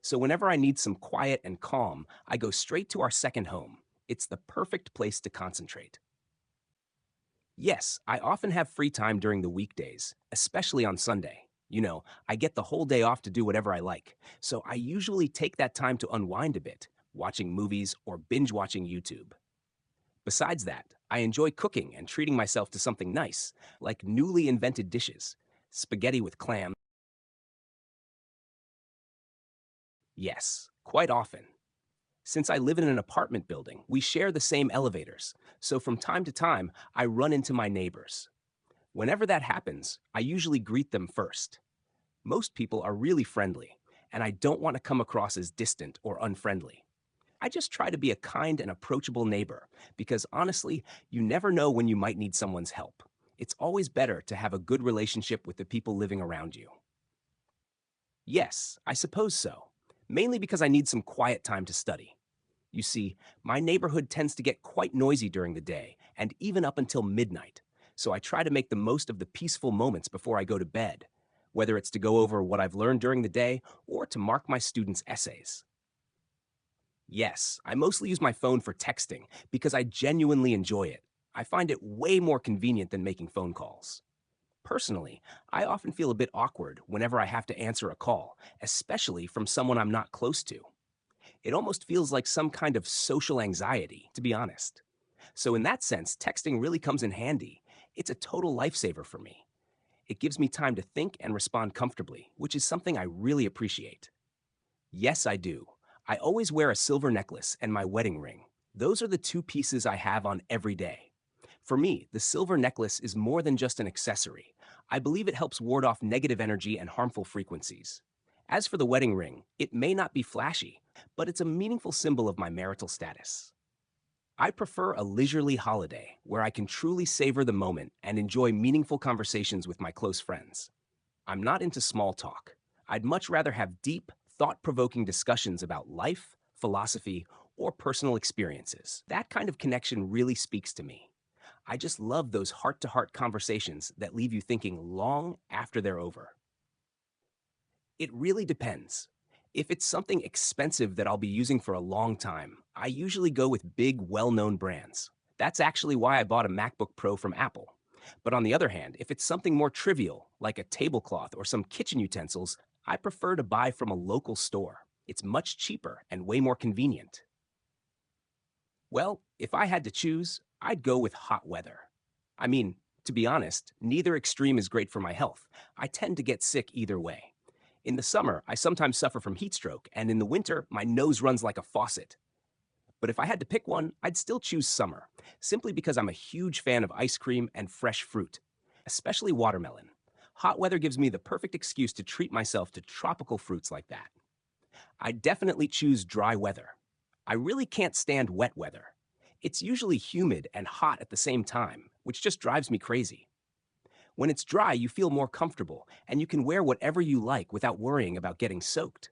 So whenever I need some quiet and calm, I go straight to our second home. It's the perfect place to concentrate. Yes, I often have free time during the weekdays, especially on Sunday. I get the whole day off to do whatever I like, so I usually take that time to unwind a bit, watching movies or binge watching YouTube. Besides that, I enjoy cooking and treating myself to something nice, like newly invented dishes, spaghetti with clams. Yes, quite often. Since I live in an apartment building, we share the same elevators, so from time to time, I run into my neighbors. Whenever that happens, I usually greet them first. Most people are really friendly, and I don't want to come across as distant or unfriendly. I just try to be a kind and approachable neighbor because honestly, you never know when you might need someone's help. It's always better to have a good relationship with the people living around you. Yes, I suppose so. Mainly because I need some quiet time to study. You see, my neighborhood tends to get quite noisy during the day and even up until midnight, so I try to make the most of the peaceful moments before I go to bed, whether it's to go over what I've learned during the day or to mark my students' essays. Yes, I mostly use my phone for texting because I genuinely enjoy it. I find it way more convenient than making phone calls. Personally, I often feel a bit awkward whenever I have to answer a call, especially from someone I'm not close to. It almost feels like some kind of social anxiety, to be honest. So, in that sense, texting really comes in handy. It's a total lifesaver for me. It gives me time to think and respond comfortably, which is something I really appreciate. Yes, I do. I always wear a silver necklace and my wedding ring. Those are the two pieces I have on every day. For me, the silver necklace is more than just an accessory. I believe it helps ward off negative energy and harmful frequencies. As for the wedding ring, it may not be flashy, but it's a meaningful symbol of my marital status. I prefer a leisurely holiday where I can truly savor the moment and enjoy meaningful conversations with my close friends. I'm not into small talk. I'd much rather have deep, thought provoking discussions about life, philosophy, or personal experiences. That kind of connection really speaks to me. I just love those heart to heart conversations that leave you thinking long after they're over. It really depends. If it's something expensive that I'll be using for a long time, I usually go with big, well known brands. That's actually why I bought a MacBook Pro from Apple. But on the other hand, if it's something more trivial, like a tablecloth or some kitchen utensils, I prefer to buy from a local store. It's much cheaper and way more convenient. Well, if I had to choose, I'd go with hot weather. I mean, to be honest, neither extreme is great for my health. I tend to get sick either way. In the summer, I sometimes suffer from heat stroke, and in the winter, my nose runs like a faucet. But if I had to pick one, I'd still choose summer, simply because I'm a huge fan of ice cream and fresh fruit, especially watermelon. Hot weather gives me the perfect excuse to treat myself to tropical fruits like that. I definitely choose dry weather. I really can't stand wet weather. It's usually humid and hot at the same time, which just drives me crazy. When it's dry, you feel more comfortable, and you can wear whatever you like without worrying about getting soaked.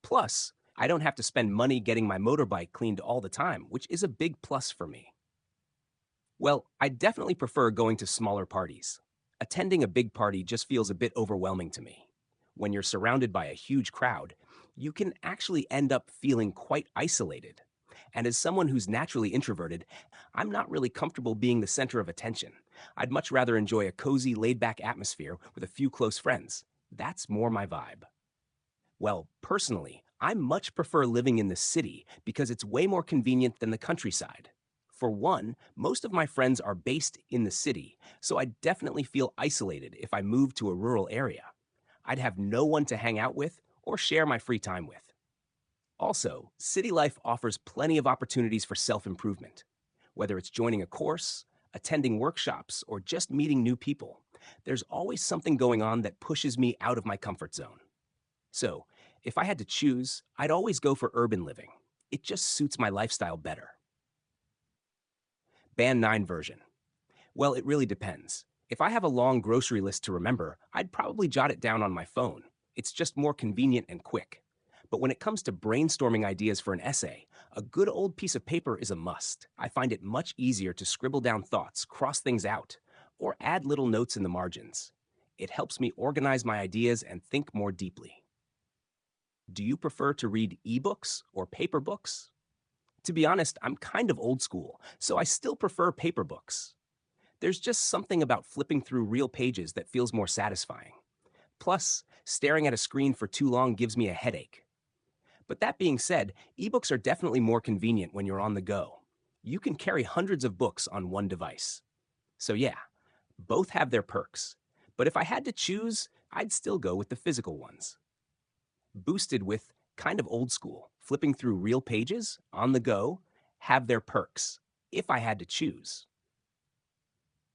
Plus, I don't have to spend money getting my motorbike cleaned all the time, which is a big plus for me. Well, I definitely prefer going to smaller parties. Attending a big party just feels a bit overwhelming to me. When you're surrounded by a huge crowd, you can actually end up feeling quite isolated. And as someone who's naturally introverted, I'm not really comfortable being the center of attention. I'd much rather enjoy a cozy, laid back atmosphere with a few close friends. That's more my vibe. Well, personally, I much prefer living in the city because it's way more convenient than the countryside. For one, most of my friends are based in the city, so I definitely feel isolated if I move to a rural area. I'd have no one to hang out with or share my free time with. Also, city life offers plenty of opportunities for self improvement. Whether it's joining a course, attending workshops, or just meeting new people, there's always something going on that pushes me out of my comfort zone. So, if I had to choose, I'd always go for urban living. It just suits my lifestyle better. Band 9 version. Well, it really depends. If I have a long grocery list to remember, I'd probably jot it down on my phone. It's just more convenient and quick. But when it comes to brainstorming ideas for an essay, a good old piece of paper is a must. I find it much easier to scribble down thoughts, cross things out, or add little notes in the margins. It helps me organize my ideas and think more deeply. Do you prefer to read ebooks or paper books? To be honest, I'm kind of old school, so I still prefer paper books. There's just something about flipping through real pages that feels more satisfying. Plus, staring at a screen for too long gives me a headache. But that being said, ebooks are definitely more convenient when you're on the go. You can carry hundreds of books on one device. So, yeah, both have their perks. But if I had to choose, I'd still go with the physical ones. Boosted with kind of old school, flipping through real pages on the go have their perks, if I had to choose.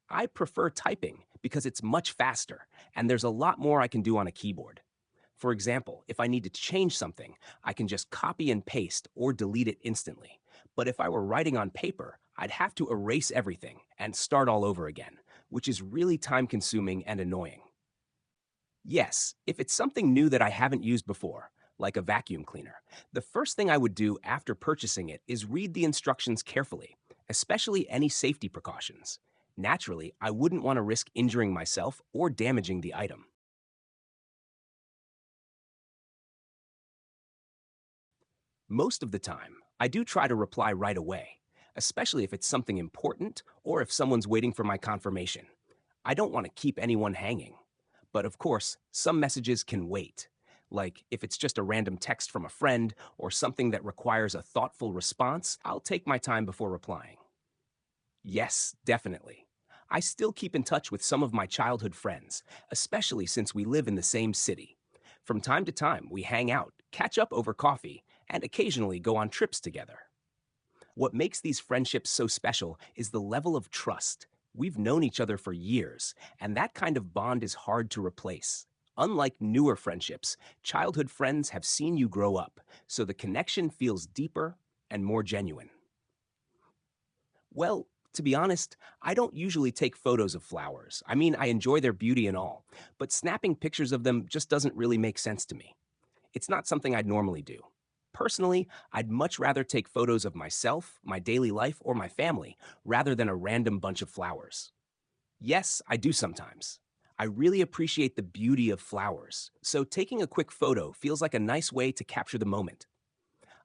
I prefer typing because it's much faster and there's a lot more I can do on a keyboard. For example, if I need to change something, I can just copy and paste or delete it instantly. But if I were writing on paper, I'd have to erase everything and start all over again, which is really time consuming and annoying. Yes, if it's something new that I haven't used before, like a vacuum cleaner, the first thing I would do after purchasing it is read the instructions carefully, especially any safety precautions. Naturally, I wouldn't want to risk injuring myself or damaging the item. Most of the time, I do try to reply right away, especially if it's something important or if someone's waiting for my confirmation. I don't want to keep anyone hanging. But of course, some messages can wait. Like if it's just a random text from a friend or something that requires a thoughtful response, I'll take my time before replying. Yes, definitely. I still keep in touch with some of my childhood friends, especially since we live in the same city. From time to time, we hang out, catch up over coffee, and occasionally go on trips together. What makes these friendships so special is the level of trust. We've known each other for years, and that kind of bond is hard to replace. Unlike newer friendships, childhood friends have seen you grow up, so the connection feels deeper and more genuine. Well, to be honest, I don't usually take photos of flowers. I mean, I enjoy their beauty and all, but snapping pictures of them just doesn't really make sense to me. It's not something I'd normally do. Personally, I'd much rather take photos of myself, my daily life, or my family rather than a random bunch of flowers. Yes, I do sometimes. I really appreciate the beauty of flowers, so taking a quick photo feels like a nice way to capture the moment.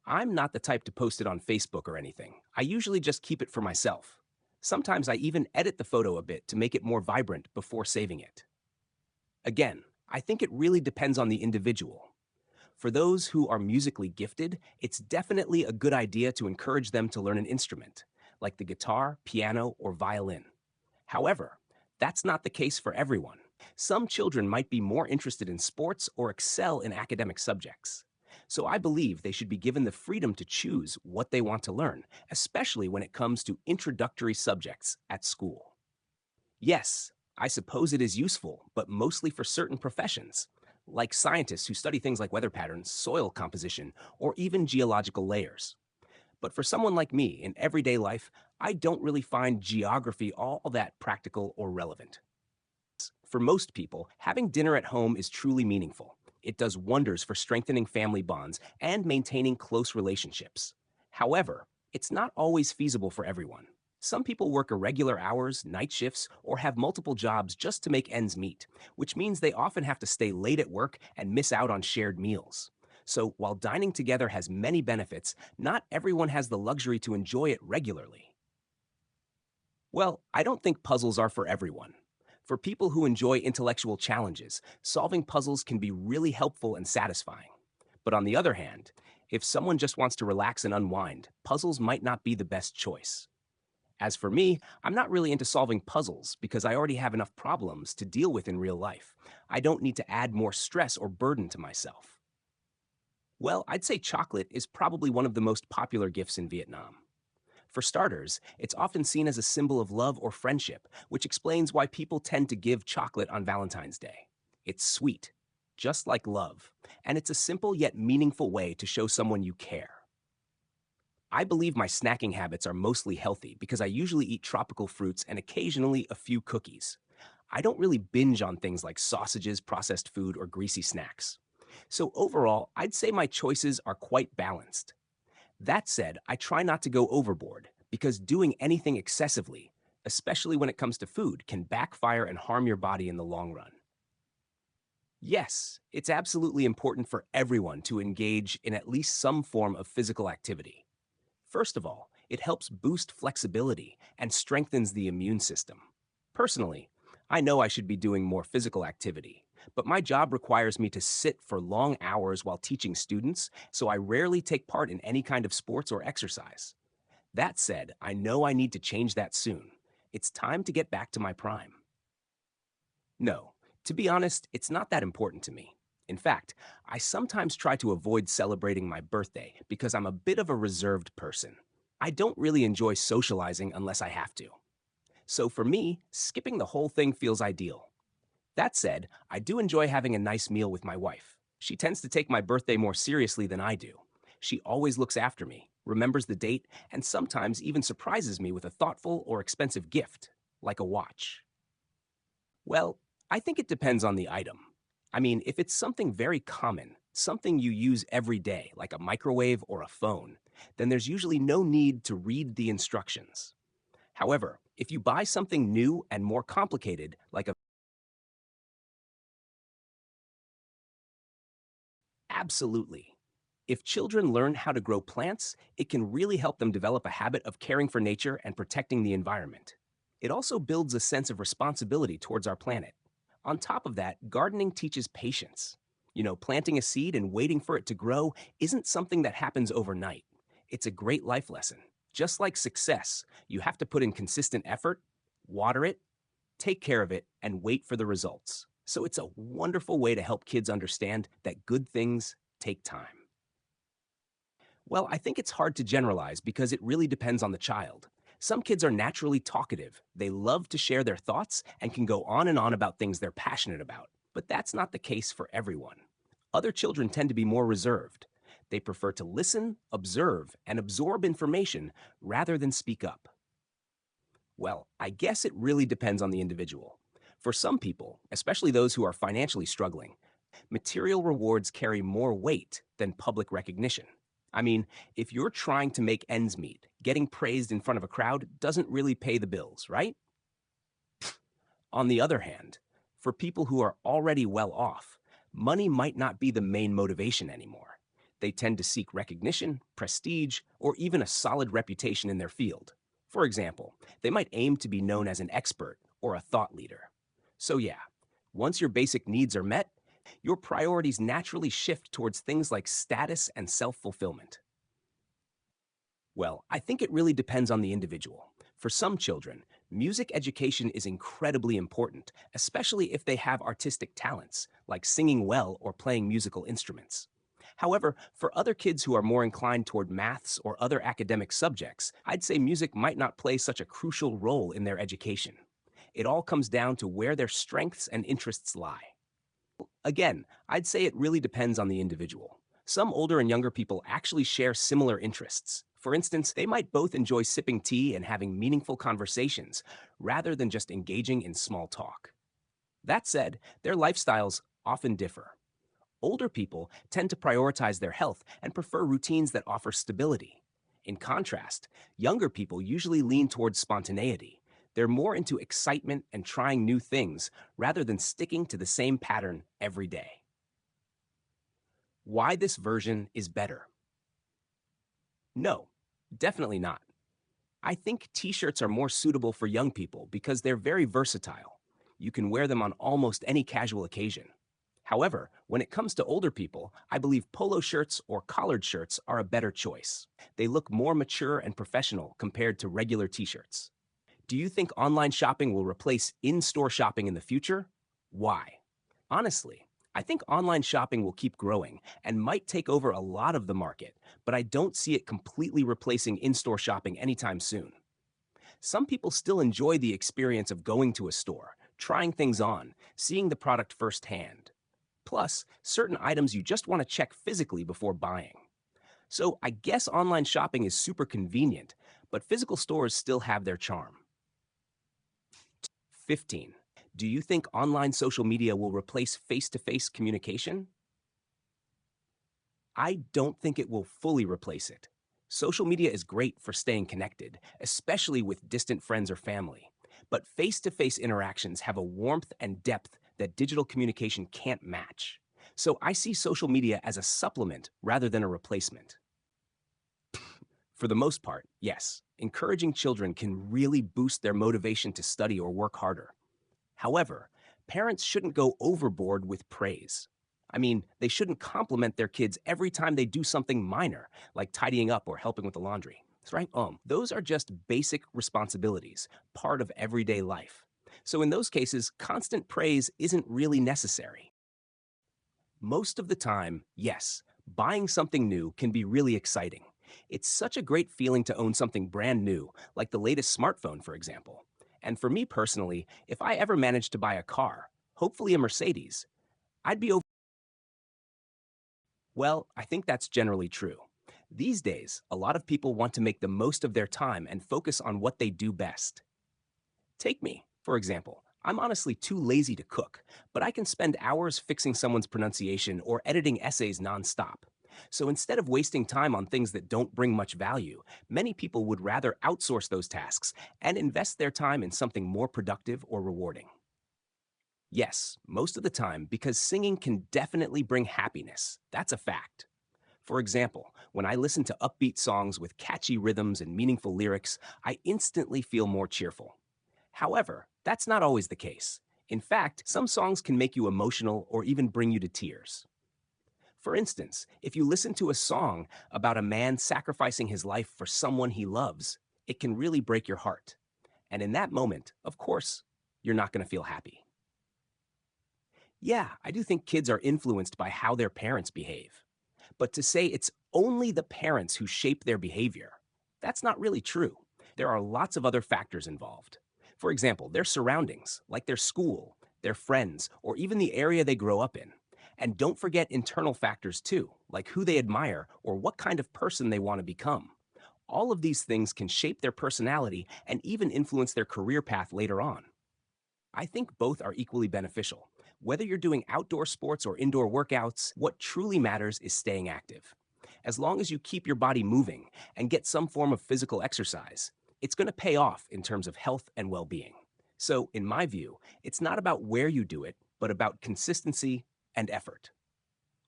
I'm not the type to post it on Facebook or anything. I usually just keep it for myself. Sometimes I even edit the photo a bit to make it more vibrant before saving it. Again, I think it really depends on the individual. For those who are musically gifted, it's definitely a good idea to encourage them to learn an instrument, like the guitar, piano, or violin. However, that's not the case for everyone. Some children might be more interested in sports or excel in academic subjects. So I believe they should be given the freedom to choose what they want to learn, especially when it comes to introductory subjects at school. Yes, I suppose it is useful, but mostly for certain professions, like scientists who study things like weather patterns, soil composition, or even geological layers. But for someone like me in everyday life, I don't really find geography all that practical or relevant. For most people, having dinner at home is truly meaningful. It does wonders for strengthening family bonds and maintaining close relationships. However, it's not always feasible for everyone. Some people work irregular hours, night shifts, or have multiple jobs just to make ends meet, which means they often have to stay late at work and miss out on shared meals. So, while dining together has many benefits, not everyone has the luxury to enjoy it regularly. Well, I don't think puzzles are for everyone. For people who enjoy intellectual challenges, solving puzzles can be really helpful and satisfying. But on the other hand, if someone just wants to relax and unwind, puzzles might not be the best choice. As for me, I'm not really into solving puzzles because I already have enough problems to deal with in real life. I don't need to add more stress or burden to myself. Well, I'd say chocolate is probably one of the most popular gifts in Vietnam. For starters, it's often seen as a symbol of love or friendship, which explains why people tend to give chocolate on Valentine's Day. It's sweet, just like love, and it's a simple yet meaningful way to show someone you care. I believe my snacking habits are mostly healthy because I usually eat tropical fruits and occasionally a few cookies. I don't really binge on things like sausages, processed food, or greasy snacks. So overall, I'd say my choices are quite balanced. That said, I try not to go overboard because doing anything excessively, especially when it comes to food, can backfire and harm your body in the long run. Yes, it's absolutely important for everyone to engage in at least some form of physical activity. First of all, it helps boost flexibility and strengthens the immune system. Personally, I know I should be doing more physical activity, but my job requires me to sit for long hours while teaching students, so I rarely take part in any kind of sports or exercise. That said, I know I need to change that soon. It's time to get back to my prime. No, to be honest, it's not that important to me. In fact, I sometimes try to avoid celebrating my birthday because I'm a bit of a reserved person. I don't really enjoy socializing unless I have to. So for me, skipping the whole thing feels ideal. That said, I do enjoy having a nice meal with my wife. She tends to take my birthday more seriously than I do. She always looks after me, remembers the date, and sometimes even surprises me with a thoughtful or expensive gift, like a watch. Well, I think it depends on the item. I mean, if it's something very common, something you use every day, like a microwave or a phone, then there's usually no need to read the instructions. However, if you buy something new and more complicated, like a absolutely. If children learn how to grow plants, it can really help them develop a habit of caring for nature and protecting the environment. It also builds a sense of responsibility towards our planet. On top of that, gardening teaches patience. Planting a seed and waiting for it to grow isn't something that happens overnight. It's a great life lesson. Just like success, you have to put in consistent effort, water it, take care of it, and wait for the results. So it's a wonderful way to help kids understand that good things take time. Well, I think it's hard to generalize because it really depends on the child. Some kids are naturally talkative. They love to share their thoughts and can go on and on about things they're passionate about. But that's not the case for everyone. Other children tend to be more reserved. They prefer to listen, observe, and absorb information rather than speak up. Well, I guess it really depends on the individual. For some people, especially those who are financially struggling, material rewards carry more weight than public recognition. I mean, if you're trying to make ends meet, getting praised in front of a crowd doesn't really pay the bills, right? On the other hand, for people who are already well off, money might not be the main motivation anymore. They tend to seek recognition, prestige, or even a solid reputation in their field. For example, they might aim to be known as an expert or a thought leader. So, yeah, once your basic needs are met, your priorities naturally shift towards things like status and self fulfillment. Well, I think it really depends on the individual. For some children, music education is incredibly important, especially if they have artistic talents, like singing well or playing musical instruments. However, for other kids who are more inclined toward maths or other academic subjects, I'd say music might not play such a crucial role in their education. It all comes down to where their strengths and interests lie. Again, I'd say it really depends on the individual. Some older and younger people actually share similar interests. For instance, they might both enjoy sipping tea and having meaningful conversations, rather than just engaging in small talk. That said, their lifestyles often differ. Older people tend to prioritize their health and prefer routines that offer stability. In contrast, younger people usually lean towards spontaneity. They're more into excitement and trying new things rather than sticking to the same pattern every day. Why this version is better? No, definitely not. I think t shirts are more suitable for young people because they're very versatile. You can wear them on almost any casual occasion. However, when it comes to older people, I believe polo shirts or collared shirts are a better choice. They look more mature and professional compared to regular t shirts. Do you think online shopping will replace in store shopping in the future? Why? Honestly, I think online shopping will keep growing and might take over a lot of the market, but I don't see it completely replacing in store shopping anytime soon. Some people still enjoy the experience of going to a store, trying things on, seeing the product firsthand. Plus, certain items you just want to check physically before buying. So I guess online shopping is super convenient, but physical stores still have their charm. 15. Do you think online social media will replace face to face communication? I don't think it will fully replace it. Social media is great for staying connected, especially with distant friends or family. But face to face interactions have a warmth and depth that digital communication can't match. So I see social media as a supplement rather than a replacement. For the most part, yes, encouraging children can really boost their motivation to study or work harder. However, parents shouldn't go overboard with praise. I mean, they shouldn't compliment their kids every time they do something minor, like tidying up or helping with the laundry. That's right. Those are just basic responsibilities, part of everyday life. So in those cases, constant praise isn't really necessary. Most of the time, yes, buying something new can be really exciting. It's such a great feeling to own something brand new, like the latest smartphone, for example. And for me personally, if I ever managed to buy a car, hopefully a Mercedes, I'd be over. Well, I think that's generally true. These days, a lot of people want to make the most of their time and focus on what they do best. Take me, for example. I'm honestly too lazy to cook, but I can spend hours fixing someone's pronunciation or editing essays nonstop. So instead of wasting time on things that don't bring much value, many people would rather outsource those tasks and invest their time in something more productive or rewarding. Yes, most of the time, because singing can definitely bring happiness. That's a fact. For example, when I listen to upbeat songs with catchy rhythms and meaningful lyrics, I instantly feel more cheerful. However, that's not always the case. In fact, some songs can make you emotional or even bring you to tears. For instance, if you listen to a song about a man sacrificing his life for someone he loves, it can really break your heart. And in that moment, of course, you're not going to feel happy. Yeah, I do think kids are influenced by how their parents behave. But to say it's only the parents who shape their behavior, that's not really true. There are lots of other factors involved. For example, their surroundings, like their school, their friends, or even the area they grow up in. And don't forget internal factors too, like who they admire or what kind of person they want to become. All of these things can shape their personality and even influence their career path later on. I think both are equally beneficial. Whether you're doing outdoor sports or indoor workouts, what truly matters is staying active. As long as you keep your body moving and get some form of physical exercise, it's going to pay off in terms of health and well being. So, in my view, it's not about where you do it, but about consistency and effort.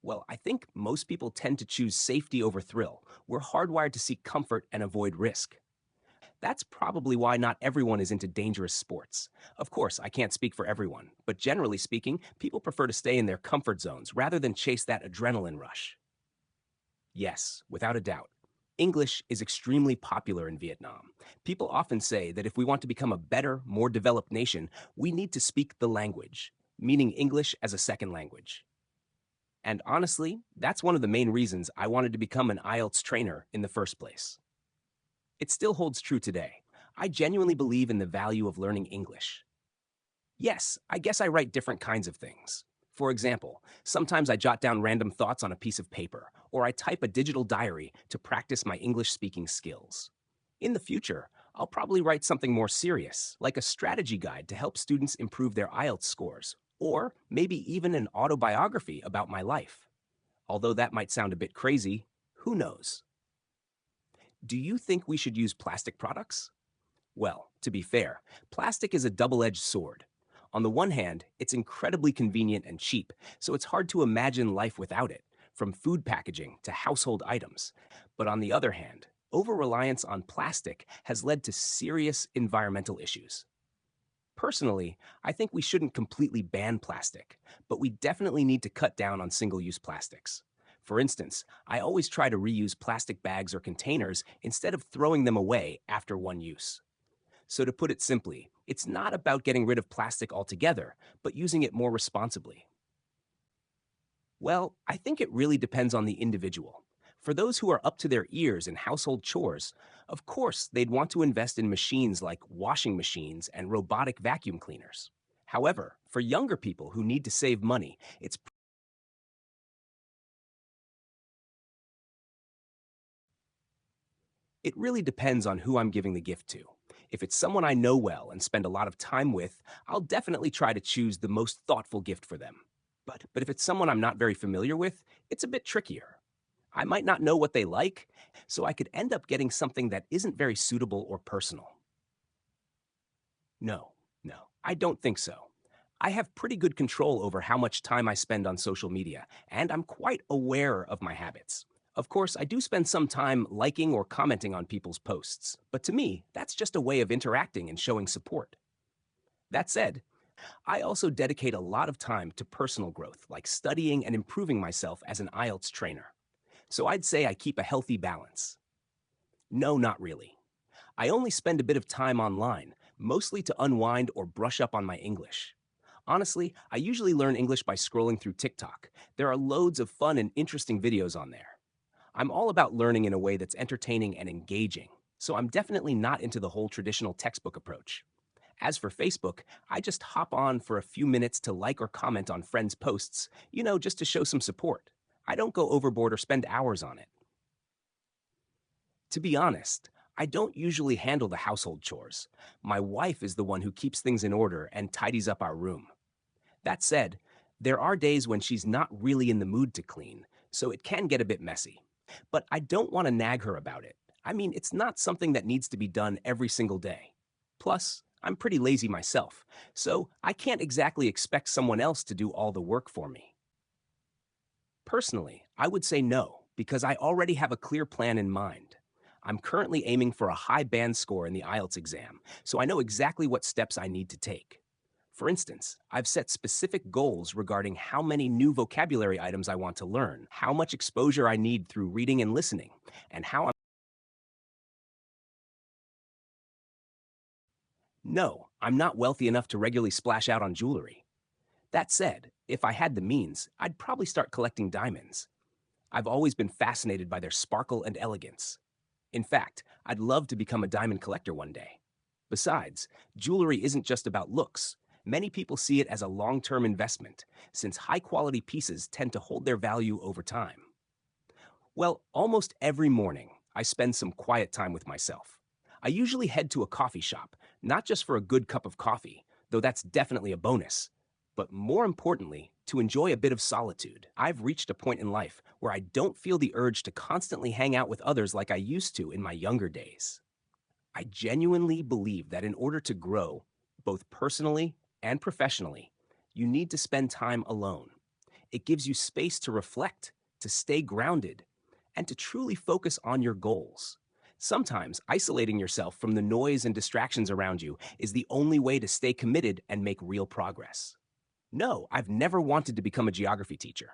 Well, I think most people tend to choose safety over thrill. We're hardwired to seek comfort and avoid risk. That's probably why not everyone is into dangerous sports. Of course, I can't speak for everyone, but generally speaking, people prefer to stay in their comfort zones rather than chase that adrenaline rush. Yes, without a doubt. English is extremely popular in Vietnam. People often say that if we want to become a better, more developed nation, we need to speak the language, meaning English as a second language. And honestly, that's one of the main reasons I wanted to become an IELTS trainer in the first place. It still holds true today. I genuinely believe in the value of learning English. Yes, I guess I write different kinds of things. For example, sometimes I jot down random thoughts on a piece of paper, or I type a digital diary to practice my English speaking skills. In the future, I'll probably write something more serious, like a strategy guide to help students improve their IELTS scores, or maybe even an autobiography about my life. Although that might sound a bit crazy, who knows? Do you think we should use plastic products? Well, to be fair, plastic is a double edged sword. On the one hand, it's incredibly convenient and cheap, so it's hard to imagine life without it, from food packaging to household items. But on the other hand, over reliance on plastic has led to serious environmental issues. Personally, I think we shouldn't completely ban plastic, but we definitely need to cut down on single use plastics. For instance, I always try to reuse plastic bags or containers instead of throwing them away after one use. So, to put it simply, it's not about getting rid of plastic altogether, but using it more responsibly. Well, I think it really depends on the individual. For those who are up to their ears in household chores, of course, they'd want to invest in machines like washing machines and robotic vacuum cleaners. However, for younger people who need to save money, it really depends on who I'm giving the gift to. If it's someone I know well and spend a lot of time with, I'll definitely try to choose the most thoughtful gift for them. But if it's someone I'm not very familiar with, it's a bit trickier. I might not know what they like, so I could end up getting something that isn't very suitable or personal. No, no, I don't think so. I have pretty good control over how much time I spend on social media, and I'm quite aware of my habits. Of course, I do spend some time liking or commenting on people's posts, but to me, that's just a way of interacting and showing support. That said, I also dedicate a lot of time to personal growth, like studying and improving myself as an IELTS trainer. So I'd say I keep a healthy balance. No, not really. I only spend a bit of time online, mostly to unwind or brush up on my English. Honestly, I usually learn English by scrolling through TikTok. There are loads of fun and interesting videos on there. I'm all about learning in a way that's entertaining and engaging, so I'm definitely not into the whole traditional textbook approach. As for Facebook, I just hop on for a few minutes to like or comment on friends' posts, just to show some support. I don't go overboard or spend hours on it. To be honest, I don't usually handle the household chores. My wife is the one who keeps things in order and tidies up our room. That said, there are days when she's not really in the mood to clean, so it can get a bit messy. But I don't want to nag her about it. I mean, it's not something that needs to be done every single day. Plus, I'm pretty lazy myself, so I can't exactly expect someone else to do all the work for me. Personally, I would say no, because I already have a clear plan in mind. I'm currently aiming for a high band score in the IELTS exam, so I know exactly what steps I need to take. For instance, I've set specific goals regarding how many new vocabulary items I want to learn, how much exposure I need through reading and listening, and how I'm. No, I'm not wealthy enough to regularly splash out on jewelry. That said, if I had the means, I'd probably start collecting diamonds. I've always been fascinated by their sparkle and elegance. In fact, I'd love to become a diamond collector one day. Besides, jewelry isn't just about looks. Many people see it as a long term investment, since high quality pieces tend to hold their value over time. Well, almost every morning, I spend some quiet time with myself. I usually head to a coffee shop, not just for a good cup of coffee, though that's definitely a bonus, but more importantly, to enjoy a bit of solitude. I've reached a point in life where I don't feel the urge to constantly hang out with others like I used to in my younger days. I genuinely believe that in order to grow, both personally and professionally, you need to spend time alone. It gives you space to reflect, to stay grounded, and to truly focus on your goals. Sometimes isolating yourself from the noise and distractions around you is the only way to stay committed and make real progress. No, I've never wanted to become a geography teacher.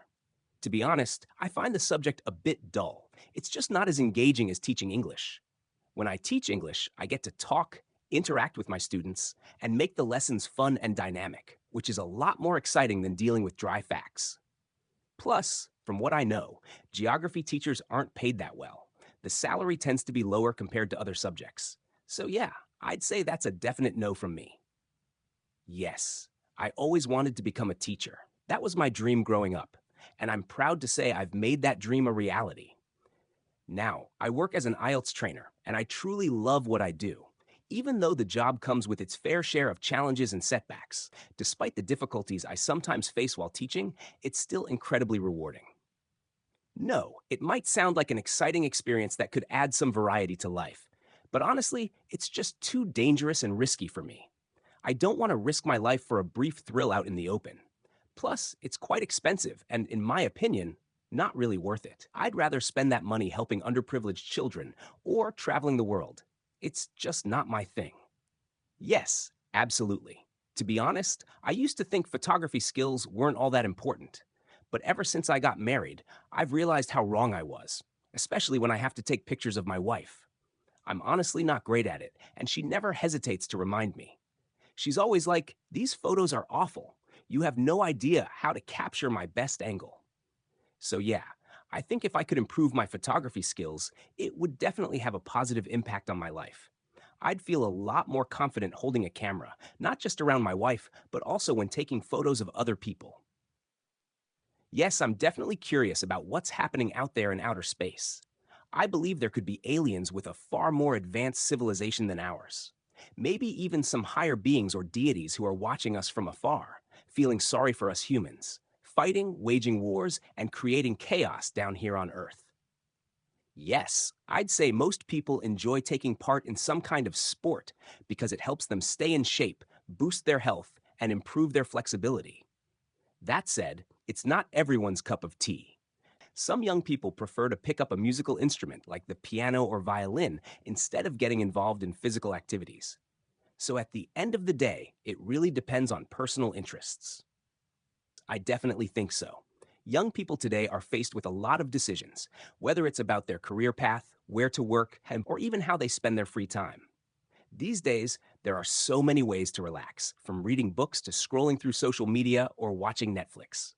To be honest, I find the subject a bit dull. It's just not as engaging as teaching English. When I teach English, I get to talk, interact with my students, and make the lessons fun and dynamic, which is a lot more exciting than dealing with dry facts. Plus, from what I know, geography teachers aren't paid that well. The salary tends to be lower compared to other subjects. So, yeah, I'd say that's a definite no from me. Yes, I always wanted to become a teacher. That was my dream growing up, and I'm proud to say I've made that dream a reality. Now, I work as an IELTS trainer, and I truly love what I do. Even though the job comes with its fair share of challenges and setbacks, despite the difficulties I sometimes face while teaching, it's still incredibly rewarding. No, it might sound like an exciting experience that could add some variety to life, but honestly, it's just too dangerous and risky for me. I don't want to risk my life for a brief thrill out in the open. Plus, it's quite expensive and, in my opinion, not really worth it. I'd rather spend that money helping underprivileged children or traveling the world. It's just not my thing. Yes, absolutely. To be honest, I used to think photography skills weren't all that important. But ever since I got married, I've realized how wrong I was, especially when I have to take pictures of my wife. I'm honestly not great at it, and she never hesitates to remind me. She's always like, "These photos are awful. You have no idea how to capture my best angle." So, yeah, I think if I could improve my photography skills, it would definitely have a positive impact on my life. I'd feel a lot more confident holding a camera, not just around my wife, but also when taking photos of other people. Yes, I'm definitely curious about what's happening out there in outer space. I believe there could be aliens with a far more advanced civilization than ours. Maybe even some higher beings or deities who are watching us from afar, feeling sorry for us humans, fighting, waging wars, and creating chaos down here on Earth. Yes, I'd say most people enjoy taking part in some kind of sport because it helps them stay in shape, boost their health, and improve their flexibility. That said, it's not everyone's cup of tea. Some young people prefer to pick up a musical instrument like the piano or violin instead of getting involved in physical activities. So at the end of the day, it really depends on personal interests. I definitely think so. Young people today are faced with a lot of decisions, whether it's about their career path, where to work, or even how they spend their free time. These days, there are so many ways to relax, from reading books to scrolling through social media or watching Netflix.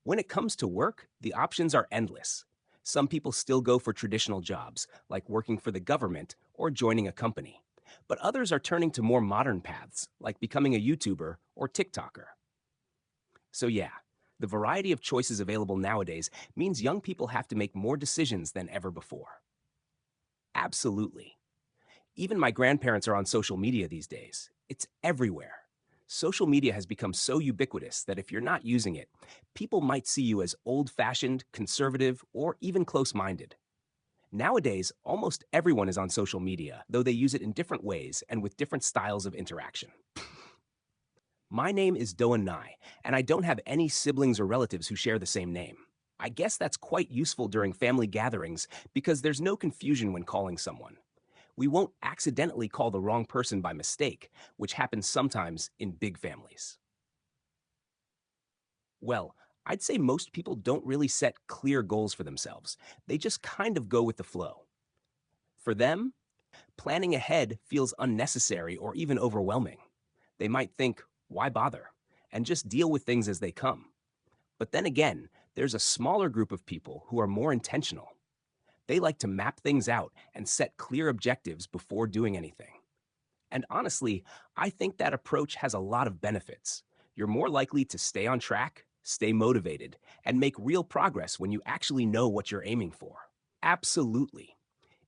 When it comes to work, the options are endless. Some people still go for traditional jobs, like working for the government or joining a company. But others are turning to more modern paths, like becoming a YouTuber or TikToker. So, yeah, the variety of choices available nowadays means young people have to make more decisions than ever before. Absolutely. Even my grandparents are on social media these days. It's everywhere. Social media has become so ubiquitous that if you're not using it, people might see you as old fashioned, conservative, or even close minded. Nowadays, almost everyone is on social media, though they use it in different ways and with different styles of interaction. My name is Doan Nai, and I don't have any siblings or relatives who share the same name. I guess that's quite useful during family gatherings because there's no confusion when calling someone. We won't accidentally call the wrong person by mistake, which happens sometimes in big families. Well, I'd say most people don't really set clear goals for themselves. They just kind of go with the flow. For them, planning ahead feels unnecessary or even overwhelming. They might think, why bother? And just deal with things as they come. But then again, there's a smaller group of people who are more intentional. They like to map things out and set clear objectives before doing anything. And honestly, I think that approach has a lot of benefits. You're more likely to stay on track, stay motivated, and make real progress when you actually know what you're aiming for. Absolutely.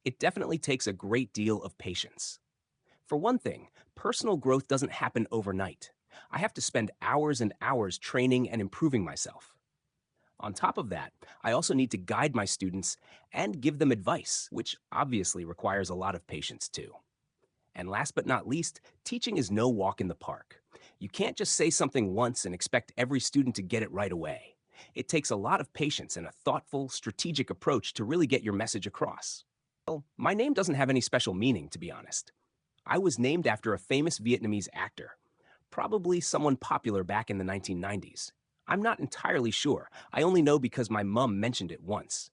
It definitely takes a great deal of patience. For one thing, personal growth doesn't happen overnight. I have to spend hours and hours training and improving myself. On top of that, I also need to guide my students and give them advice, which obviously requires a lot of patience too. And last but not least, teaching is no walk in the park. You can't just say something once and expect every student to get it right away. It takes a lot of patience and a thoughtful, strategic approach to really get your message across. Well, my name doesn't have any special meaning, to be honest. I was named after a famous Vietnamese actor, probably someone popular back in the 1990s. I'm not entirely sure. I only know because my mum mentioned it once.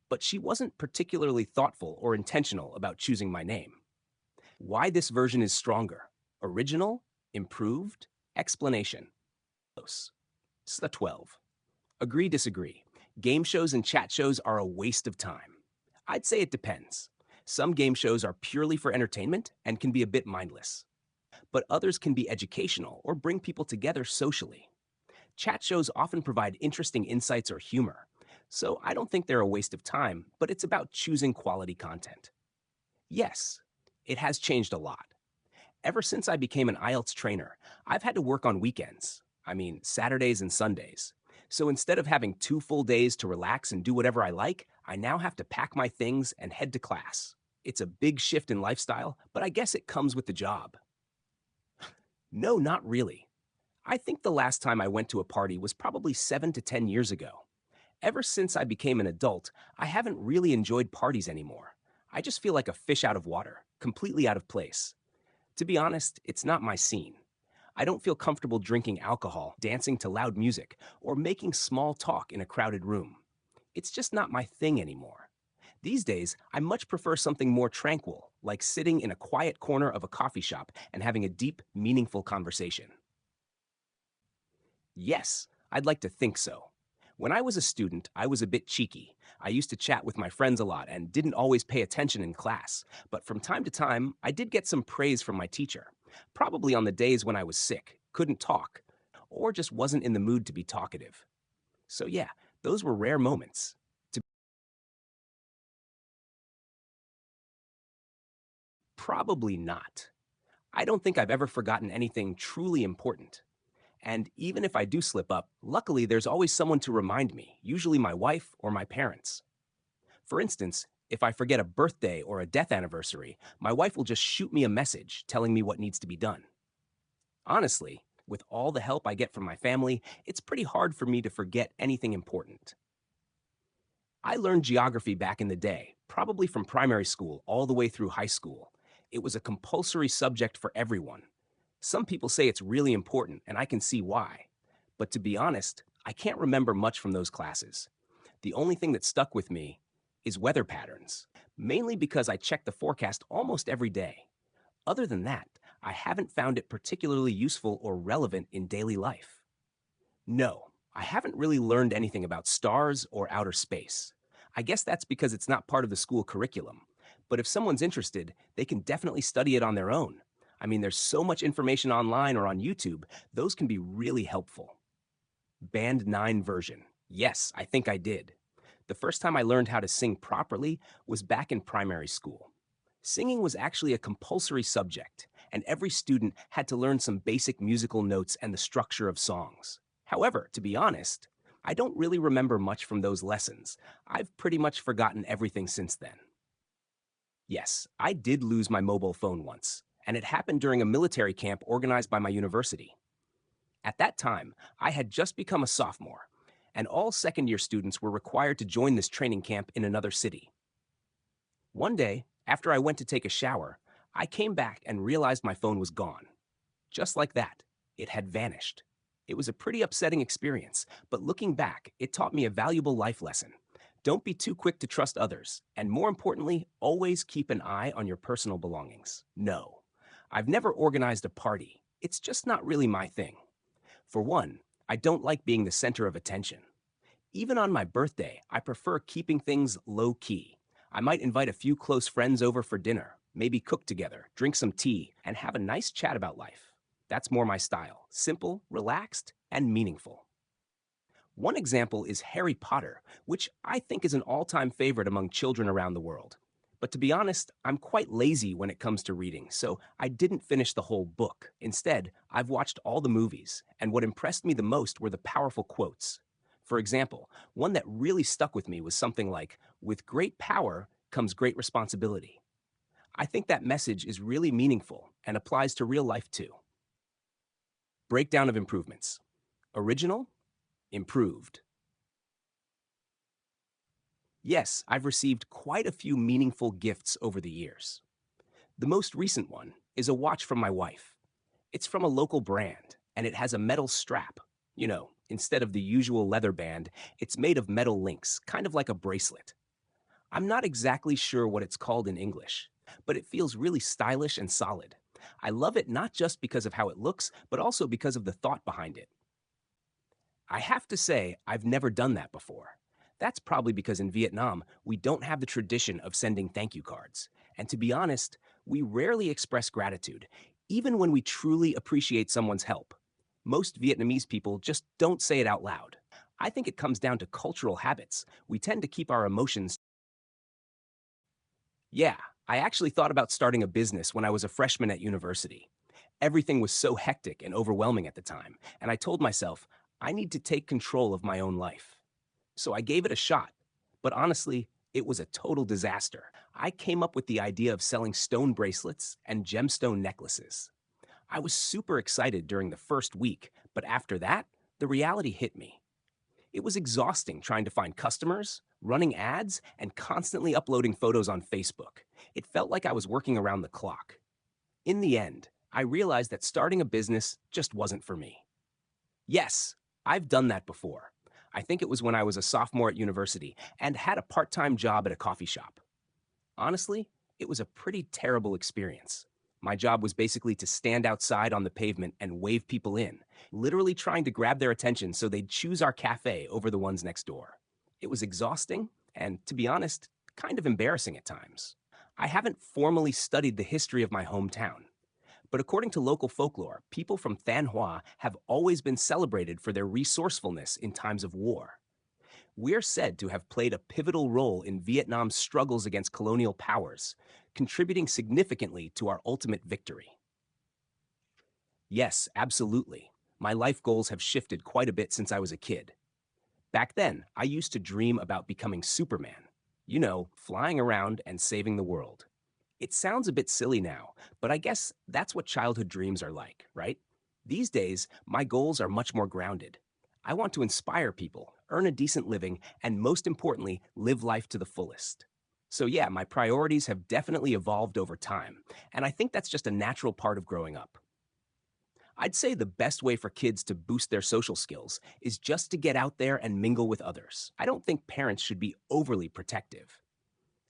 But she wasn't particularly thoughtful or intentional about choosing my name. Why this version is stronger? Original? Improved? Explanation. Close. Sla 12. Agree, disagree. Game shows and chat shows are a waste of time. I'd say it depends. Some game shows are purely for entertainment and can be a bit mindless, but others can be educational or bring people together socially. Chat shows often provide interesting insights or humor, so I don't think they're a waste of time, but it's about choosing quality content. Yes, it has changed a lot. Ever since I became an IELTS trainer, I've had to work on weekends. I mean, Saturdays and Sundays. So instead of having 2 full days to relax and do whatever I like, I now have to pack my things and head to class. It's a big shift in lifestyle, but I guess it comes with the job. No, not really. I think the last time I went to a party was probably 7 to 10 years ago. Ever since I became an adult, I haven't really enjoyed parties anymore. I just feel like a fish out of water, completely out of place. To be honest, it's not my scene. I don't feel comfortable drinking alcohol, dancing to loud music, or making small talk in a crowded room. It's just not my thing anymore. These days, I much prefer something more tranquil, like sitting in a quiet corner of a coffee shop and having a deep, meaningful conversation. Yes, I'd like to think so. When I was a student, I was a bit cheeky. I used to chat with my friends a lot and didn't always pay attention in class, but from time to time, I did get some praise from my teacher. Probably on the days when I was sick, couldn't talk, or just wasn't in the mood to be talkative. So yeah, those were rare moments. To Probably not. I don't think I've ever forgotten anything truly important. And even if I do slip up, luckily there's always someone to remind me, usually my wife or my parents. For instance, if I forget a birthday or a death anniversary, my wife will just shoot me a message telling me what needs to be done. Honestly, with all the help I get from my family, it's pretty hard for me to forget anything important. I learned geography back in the day, probably from primary school all the way through high school. It was a compulsory subject for everyone. Some people say it's really important, and I can see why. But to be honest, I can't remember much from those classes. The only thing that stuck with me is weather patterns, mainly because I check the forecast almost every day. Other than that, I haven't found it particularly useful or relevant in daily life. No, I haven't really learned anything about stars or outer space. I guess that's because it's not part of the school curriculum. But if someone's interested, they can definitely study it on their own. I mean, there's so much information online or on YouTube, those can be really helpful. Band 9 version. Yes, I think I did. The first time I learned how to sing properly was back in primary school. Singing was actually a compulsory subject, and every student had to learn some basic musical notes and the structure of songs. However, to be honest, I don't really remember much from those lessons. I've pretty much forgotten everything since then. Yes, I did lose my mobile phone once, and it happened during a military camp organized by my university. At that time, I had just become a sophomore, and all second year students were required to join this training camp in another city. One day, After I went to take a shower, I came back and realized my phone was gone. Just like that, it had vanished. It was a pretty upsetting experience, but looking back, it taught me a valuable life lesson. Don't be too quick to trust others, and more importantly, always keep an eye on your personal belongings. No, I've never organized a party. It's just not really my thing. For one, I don't like being the center of attention. Even on my birthday, I prefer keeping things low key. I might invite a few close friends over for dinner, maybe cook together, drink some tea, and have a nice chat about life. That's more my style: simple, relaxed, and meaningful. One example is Harry Potter, which I think is an all time favorite among children around the world. But to be honest, I'm quite lazy when it comes to reading, so I didn't finish the whole book. Instead, I've watched all the movies, and what impressed me the most were the powerful quotes. For example, one that really stuck with me was something like, "With great power comes great responsibility." I think that message is really meaningful and applies to real life too. Breakdown of improvements: original, improved. Yes, I've received quite a few meaningful gifts over the years. The most recent one is a watch from my wife. It's from a local brand, and it has a metal strap. Instead of the usual leather band, it's made of metal links, kind of like a bracelet. I'm not exactly sure what it's called in English, but it feels really stylish and solid. I love it not just because of how it looks, but also because of the thought behind it. I have to say, I've never done that before. That's probably because in Vietnam, we don't have the tradition of sending thank you cards. And to be honest, we rarely express gratitude, even when we truly appreciate someone's help. Most Vietnamese people just don't say it out loud. I think it comes down to cultural habits. We tend to keep our emotions. Yeah, I actually thought about starting a business when I was a freshman at university. Everything was so hectic and overwhelming at the time, and I told myself, I need to take control of my own life. So I gave it a shot. But honestly, it was a total disaster. I came up with the idea of selling stone bracelets and gemstone necklaces. I was super excited during the first week, but after that, the reality hit me. It was exhausting trying to find customers, running ads, and constantly uploading photos on Facebook. It felt like I was working around the clock. In the end, I realized that starting a business just wasn't for me. Yes, I've done that before. I think it was when I was a sophomore at university and had a part time job at a coffee shop. Honestly, it was a pretty terrible experience. My job was basically to stand outside on the pavement and wave people in, literally trying to grab their attention so they'd choose our cafe over the ones next door. It was exhausting and, to be honest, kind of embarrassing at times. I haven't formally studied the history of my hometown, but according to local folklore, people from Than Hoa have always been celebrated for their resourcefulness in times of war. We're said to have played a pivotal role in Vietnam's struggles against colonial powers, contributing significantly to our ultimate victory. Yes, absolutely. My life goals have shifted quite a bit since I was a kid. Back then, I used to dream about becoming Superman. Flying around and saving the world. It sounds a bit silly now, but I guess that's what childhood dreams are like, right? These days, my goals are much more grounded. I want to inspire people, earn a decent living, and most importantly, live life to the fullest. So, yeah, my priorities have definitely evolved over time, and I think that's just a natural part of growing up. I'd say the best way for kids to boost their social skills is just to get out there and mingle with others. I don't think parents should be overly protective.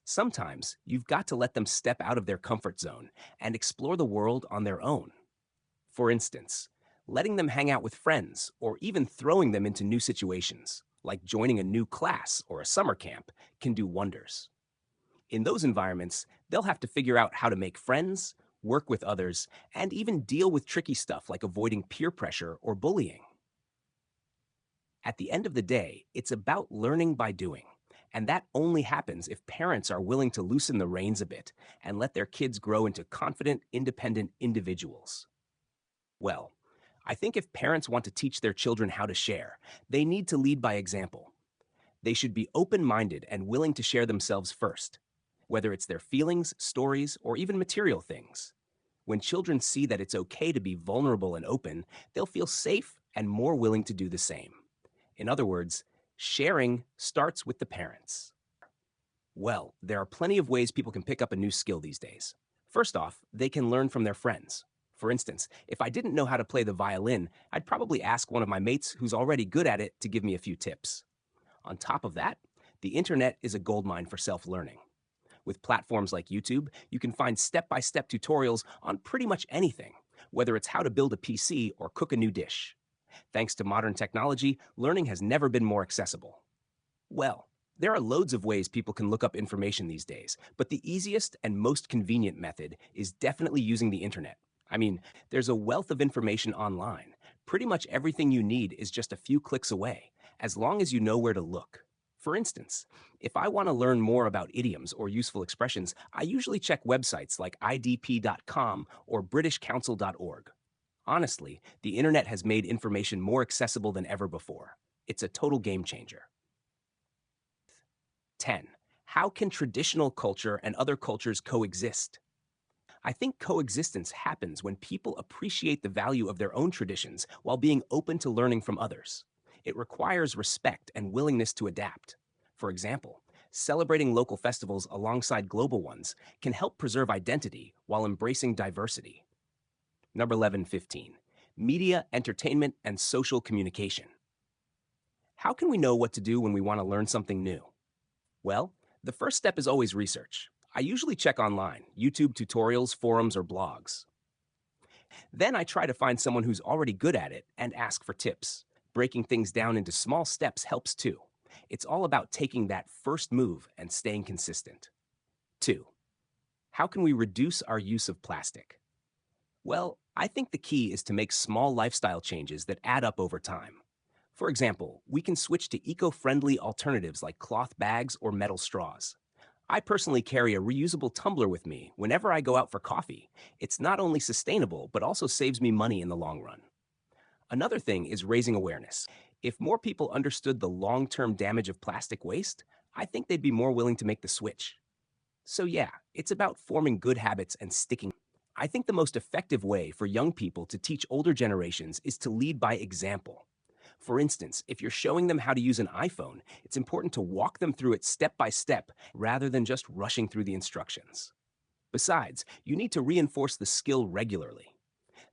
Sometimes you've got to let them step out of their comfort zone and explore the world on their own. For instance, letting them hang out with friends or even throwing them into new situations, like joining a new class or a summer camp, can do wonders. In those environments, they'll have to figure out how to make friends, work with others, and even deal with tricky stuff like avoiding peer pressure or bullying. At the end of the day, it's about learning by doing. And that only happens if parents are willing to loosen the reins a bit and let their kids grow into confident, independent individuals. Well, I think if parents want to teach their children how to share, they need to lead by example. They should be open minded and willing to share themselves first, whether it's their feelings, stories, or even material things. When children see that it's okay to be vulnerable and open, they'll feel safe and more willing to do the same. In other words, sharing starts with the parents. Well, there are plenty of ways people can pick up a new skill these days. First off, they can learn from their friends. For instance, if I didn't know how to play the violin, I'd probably ask one of my mates who's already good at it to give me a few tips. On top of that, the internet is a goldmine for self learning. With platforms like YouTube, you can find step by step tutorials on pretty much anything, whether it's how to build a PC or cook a new dish. Thanks to modern technology, learning has never been more accessible. Well, there are loads of ways people can look up information these days, but the easiest and most convenient method is definitely using the internet. I mean, there's a wealth of information online. Pretty much everything you need is just a few clicks away, as long as you know where to look. For instance, if I want to learn more about idioms or useful expressions, I usually check websites like idp.com or britishcouncil.org. Honestly, the internet has made information more accessible than ever before. It's a total game changer. 10. How can traditional culture and other cultures coexist? I think coexistence happens when people appreciate the value of their own traditions while being open to learning from others. It requires respect and willingness to adapt. For example, celebrating local festivals alongside global ones can help preserve identity while embracing diversity. Number 1115. Media, entertainment, and social communication. How can we know what to do when we want to learn something new? Well, the first step is always research. I usually check online, YouTube tutorials, forums, or blogs. Then I try to find someone who's already good at it and ask for tips. Breaking things down into small steps helps too. It's all about taking that first move and staying consistent. 2. How can we reduce our use of plastic? Well, I think the key is to make small lifestyle changes that add up over time. For example, we can switch to eco-friendly alternatives like cloth bags or metal straws. I personally carry a reusable tumbler with me whenever I go out for coffee. It's not only sustainable, but also saves me money in the long run. Another thing is raising awareness. If more people understood the long-term damage of plastic waste, I think they'd be more willing to make the switch. So yeah, it's about forming good habits and sticking. I think the most effective way for young people to teach older generations is to lead by example. For instance, if you're showing them how to use an iPhone, it's important to walk them through it step by step rather than just rushing through the instructions. Besides, you need to reinforce the skill regularly.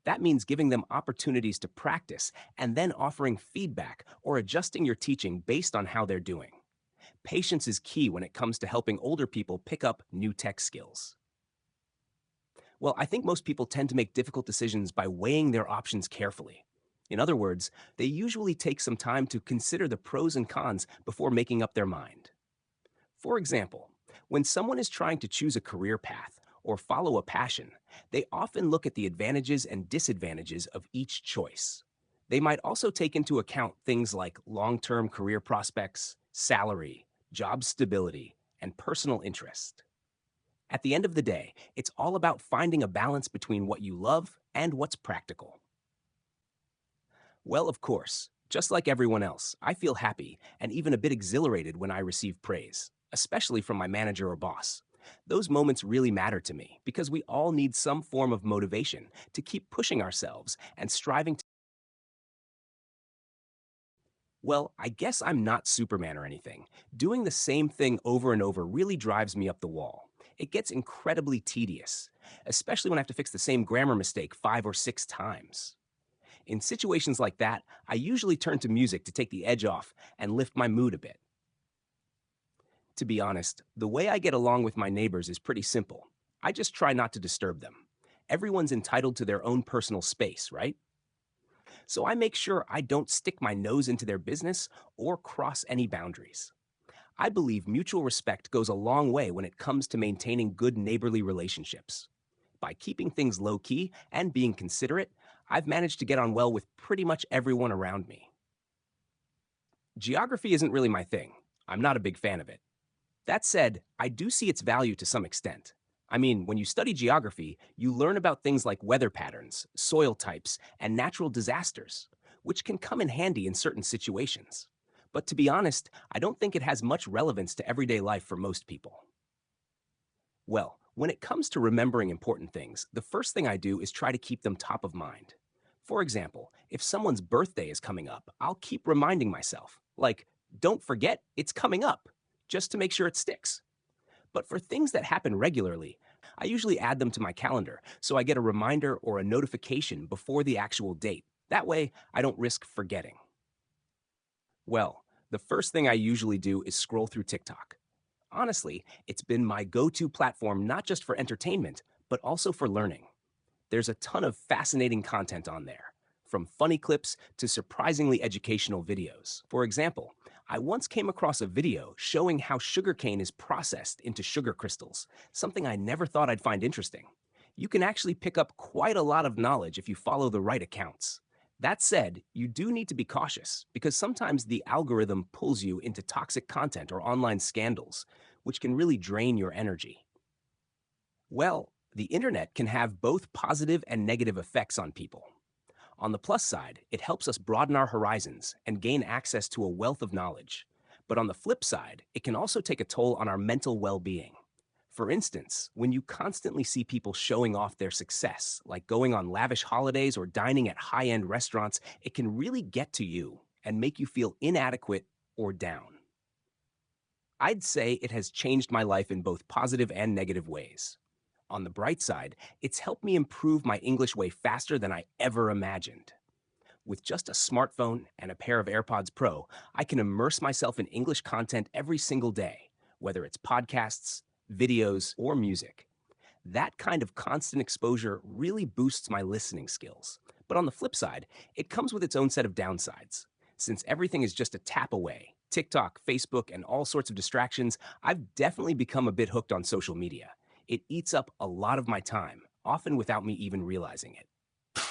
That means giving them opportunities to practice and then offering feedback or adjusting your teaching based on how they're doing. Patience is key when it comes to helping older people pick up new tech skills. Well, I think most people tend to make difficult decisions by weighing their options carefully. In other words, they usually take some time to consider the pros and cons before making up their mind. For example, when someone is trying to choose a career path or follow a passion, they often look at the advantages and disadvantages of each choice. They might also take into account things like long-term career prospects, salary, job stability, and personal interest. At the end of the day, it's all about finding a balance between what you love and what's practical. Well, of course, just like everyone else, I feel happy and even a bit exhilarated when I receive praise, especially from my manager or boss. Those moments really matter to me because we all need some form of motivation to keep pushing ourselves and striving to. Well, I guess I'm not Superman or anything. Doing the same thing over and over really drives me up the wall. It gets incredibly tedious, especially when I have to fix the same grammar mistake 5 or 6 times. In situations like that, I usually turn to music to take the edge off and lift my mood a bit. To be honest, the way I get along with my neighbors is pretty simple. I just try not to disturb them. Everyone's entitled to their own personal space, right? So I make sure I don't stick my nose into their business or cross any boundaries. I believe mutual respect goes a long way when it comes to maintaining good neighborly relationships. By keeping things low key and being considerate, I've managed to get on well with pretty much everyone around me. Geography isn't really my thing. I'm not a big fan of it. That said, I do see its value to some extent. I mean, when you study geography, you learn about things like weather patterns, soil types, and natural disasters, which can come in handy in certain situations. But to be honest, I don't think it has much relevance to everyday life for most people. Well, when it comes to remembering important things, the first thing I do is try to keep them top of mind. For example, if someone's birthday is coming up, I'll keep reminding myself, like, don't forget, it's coming up, just to make sure it sticks. But for things that happen regularly, I usually add them to my calendar so I get a reminder or a notification before the actual date. That way, I don't risk forgetting. Well, the first thing I usually do is scroll through TikTok. Honestly, it's been my go to platform not just for entertainment, but also for learning. There's a ton of fascinating content on there, from funny clips to surprisingly educational videos. For example, I once came across a video showing how sugarcane is processed into sugar crystals, something I never thought I'd find interesting. You can actually pick up quite a lot of knowledge if you follow the right accounts. That said, you do need to be cautious because sometimes the algorithm pulls you into toxic content or online scandals, which can really drain your energy. Well, the internet can have both positive and negative effects on people. On the plus side, it helps us broaden our horizons and gain access to a wealth of knowledge. But on the flip side, it can also take a toll on our mental well being. For instance, when you constantly see people showing off their success, like going on lavish holidays or dining at high end restaurants, it can really get to you and make you feel inadequate or down. I'd say it has changed my life in both positive and negative ways. On the bright side, it's helped me improve my English way faster than I ever imagined. With just a smartphone and a pair of AirPods Pro, I can immerse myself in English content every single day, whether it's podcasts, videos, or music. That kind of constant exposure really boosts my listening skills. But on the flip side, it comes with its own set of downsides. Since everything is just a tap away, TikTok, Facebook, and all sorts of distractions, I've definitely become a bit hooked on social media. It eats up a lot of my time, often without me even realizing it.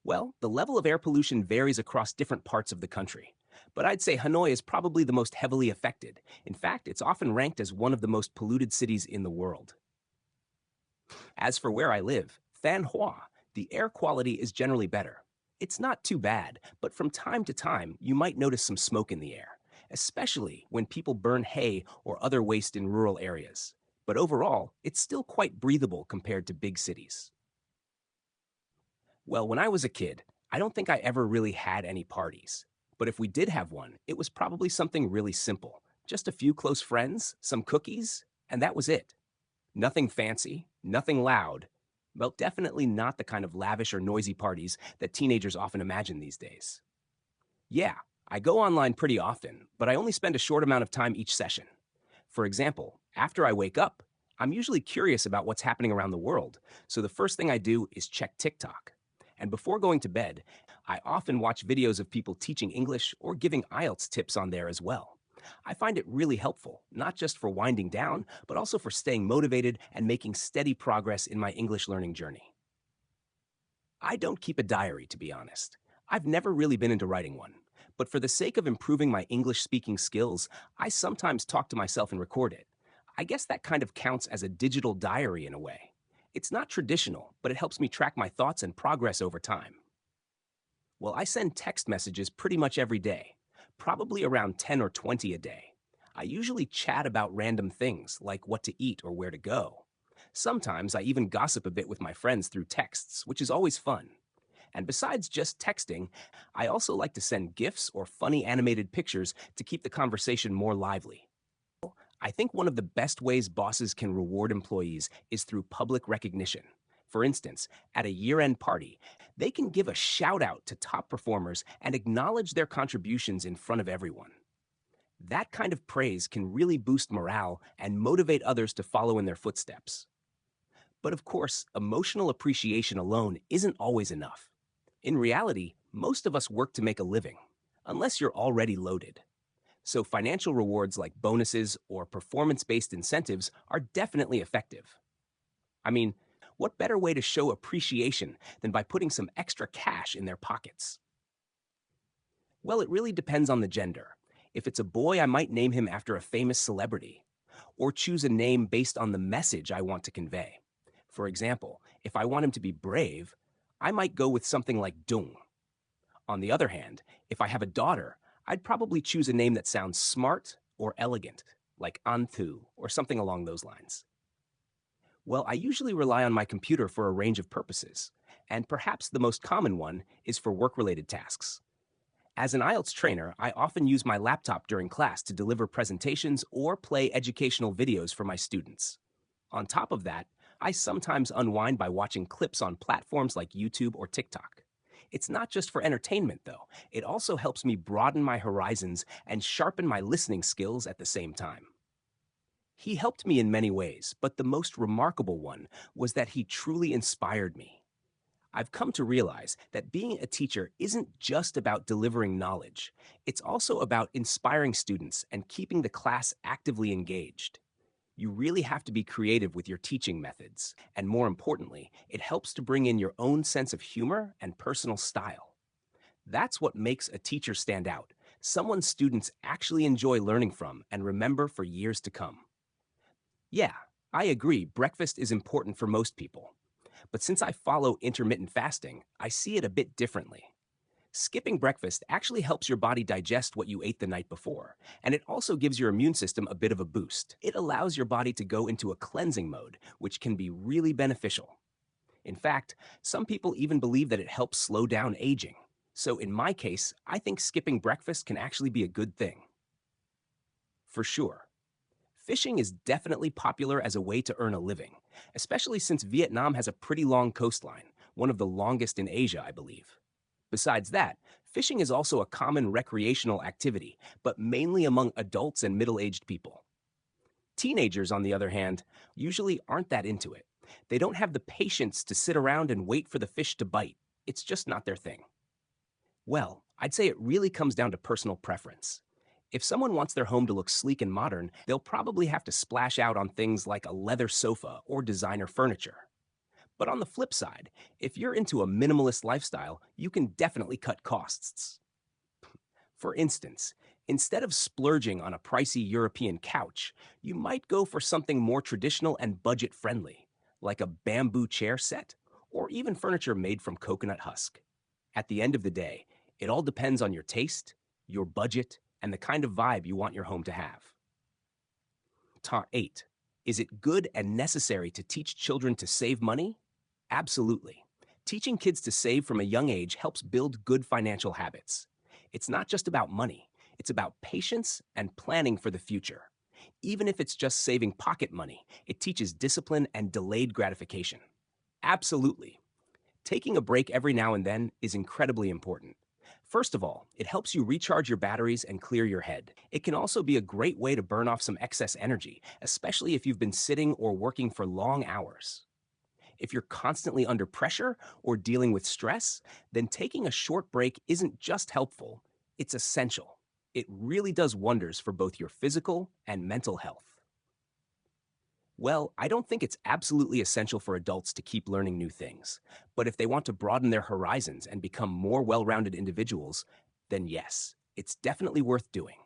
Well, the level of air pollution varies across different parts of the country. But I'd say Hanoi is probably the most heavily affected. In fact, it's often ranked as one of the most polluted cities in the world. As for where I live, Than Hoa, the air quality is generally better. It's not too bad, but from time to time, you might notice some smoke in the air, especially when people burn hay or other waste in rural areas. But overall, it's still quite breathable compared to big cities. Well, when I was a kid, I don't think I ever really had any parties. But if we did have one, it was probably something really simple. Just a few close friends, some cookies, and that was it. Nothing fancy, nothing loud. Well, definitely not the kind of lavish or noisy parties that teenagers often imagine these days. Yeah, I go online pretty often, but I only spend a short amount of time each session. For example, after I wake up, I'm usually curious about what's happening around the world, so the first thing I do is check TikTok. And before going to bed, I often watch videos of people teaching English or giving IELTS tips on there as well. I find it really helpful, not just for winding down, but also for staying motivated and making steady progress in my English learning journey. I don't keep a diary, to be honest. I've never really been into writing one. But for the sake of improving my English speaking skills, I sometimes talk to myself and record it. I guess that kind of counts as a digital diary in a way. It's not traditional, but it helps me track my thoughts and progress over time. Well, I send text messages pretty much every day, probably around 10 or 20 a day. I usually chat about random things like what to eat or where to go. Sometimes I even gossip a bit with my friends through texts, which is always fun. And besides just texting, I also like to send GIFs or funny animated pictures to keep the conversation more lively. I think one of the best ways bosses can reward employees is through public recognition. For instance, at a year end party, they can give a shout out to top performers and acknowledge their contributions in front of everyone. That kind of praise can really boost morale and motivate others to follow in their footsteps. But of course, emotional appreciation alone isn't always enough. In reality, most of us work to make a living, unless you're already loaded. So financial rewards like bonuses or performance-based incentives are definitely effective. I mean, what better way to show appreciation than by putting some extra cash in their pockets? Well, it really depends on the gender. If it's a boy, I might name him after a famous celebrity, or choose a name based on the message I want to convey. For example, if I want him to be brave, I might go with something like Dung. On the other hand, if I have a daughter, I'd probably choose a name that sounds smart or elegant, like Anthu or something along those lines. Well, I usually rely on my computer for a range of purposes, and perhaps the most common one is for work-related tasks. As an IELTS trainer, I often use my laptop during class to deliver presentations or play educational videos for my students. On top of that, I sometimes unwind by watching clips on platforms like YouTube or TikTok. It's not just for entertainment, though. It also helps me broaden my horizons and sharpen my listening skills at the same time. He helped me in many ways, but the most remarkable one was that he truly inspired me. I've come to realize that being a teacher isn't just about delivering knowledge, it's also about inspiring students and keeping the class actively engaged. You really have to be creative with your teaching methods, and more importantly, it helps to bring in your own sense of humor and personal style. That's what makes a teacher stand out, someone students actually enjoy learning from and remember for years to come. Yeah, I agree, breakfast is important for most people. But since I follow intermittent fasting, I see it a bit differently. Skipping breakfast actually helps your body digest what you ate the night before, and it also gives your immune system a bit of a boost. It allows your body to go into a cleansing mode, which can be really beneficial. In fact, some people even believe that it helps slow down aging. So in my case, I think skipping breakfast can actually be a good thing. For sure. Fishing is definitely popular as a way to earn a living, especially since Vietnam has a pretty long coastline, one of the longest in Asia, I believe. Besides that, fishing is also a common recreational activity, but mainly among adults and middle aged people. Teenagers, on the other hand, usually aren't that into it. They don't have the patience to sit around and wait for the fish to bite. It's just not their thing. Well, I'd say it really comes down to personal preference. If someone wants their home to look sleek and modern, they'll probably have to splash out on things like a leather sofa or designer furniture. But on the flip side, if you're into a minimalist lifestyle, you can definitely cut costs. For instance, instead of splurging on a pricey European couch, you might go for something more traditional and budget friendly, like a bamboo chair set or even furniture made from coconut husk. At the end of the day, it all depends on your taste, your budget, and the kind of vibe you want your home to have. Taunt 8. Is it good and necessary to teach children to save money? Absolutely. Teaching kids to save from a young age helps build good financial habits. It's not just about money, it's about patience and planning for the future. Even if it's just saving pocket money, it teaches discipline and delayed gratification. Absolutely. Taking a break every now and then is incredibly important. First of all, it helps you recharge your batteries and clear your head. It can also be a great way to burn off some excess energy, especially if you've been sitting or working for long hours. If you're constantly under pressure or dealing with stress, then taking a short break isn't just helpful, it's essential. It really does wonders for both your physical and mental health. Well, I don't think it's absolutely essential for adults to keep learning new things. But if they want to broaden their horizons and become more well rounded individuals, then yes, it's definitely worth doing.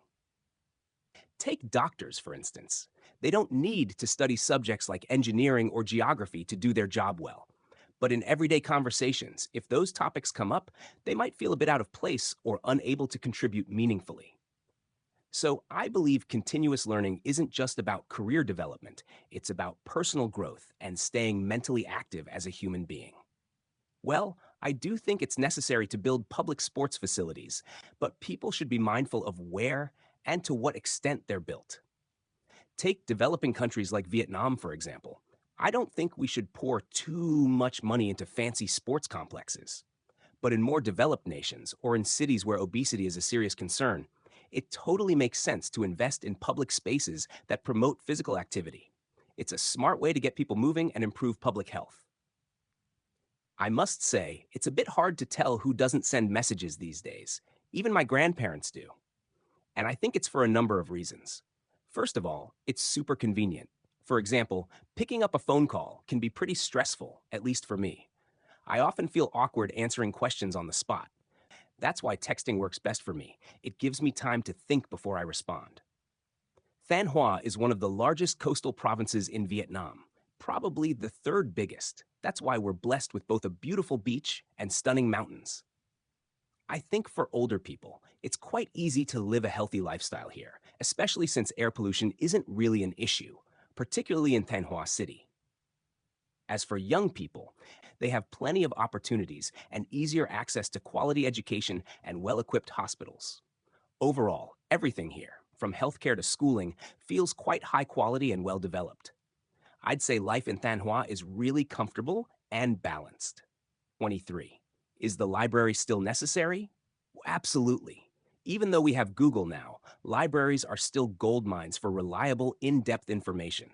Take doctors, for instance. They don't need to study subjects like engineering or geography to do their job well. But in everyday conversations, if those topics come up, they might feel a bit out of place or unable to contribute meaningfully. So I believe continuous learning isn't just about career development, it's about personal growth and staying mentally active as a human being. Well, I do think it's necessary to build public sports facilities, but people should be mindful of where and to what extent they're built. Take developing countries like Vietnam, for example. I don't think we should pour too much money into fancy sports complexes. But in more developed nations or in cities where obesity is a serious concern, it totally makes sense to invest in public spaces that promote physical activity. It's a smart way to get people moving and improve public health. I must say, it's a bit hard to tell who doesn't send messages these days. Even my grandparents do. And I think it's for a number of reasons. First of all, it's super convenient. For example, picking up a phone call can be pretty stressful, at least for me. I often feel awkward answering questions on the spot. That's why texting works best for me. It gives me time to think before I respond. Thanh Hoa is one of the largest coastal provinces in Vietnam, probably the third biggest. That's why we're blessed with both a beautiful beach and stunning mountains. I think for older people, it's quite easy to live a healthy lifestyle here, especially since air pollution isn't really an issue, particularly in Thanh Hoa City. As for young people, They have plenty of opportunities and easier access to quality education and well equipped hospitals. Overall, everything here, from healthcare to schooling, feels quite high quality and well developed. I'd say life in Thanhua is really comfortable and balanced. 23. Is the library still necessary? Absolutely. Even though we have Google now, libraries are still gold mines for reliable, in depth information.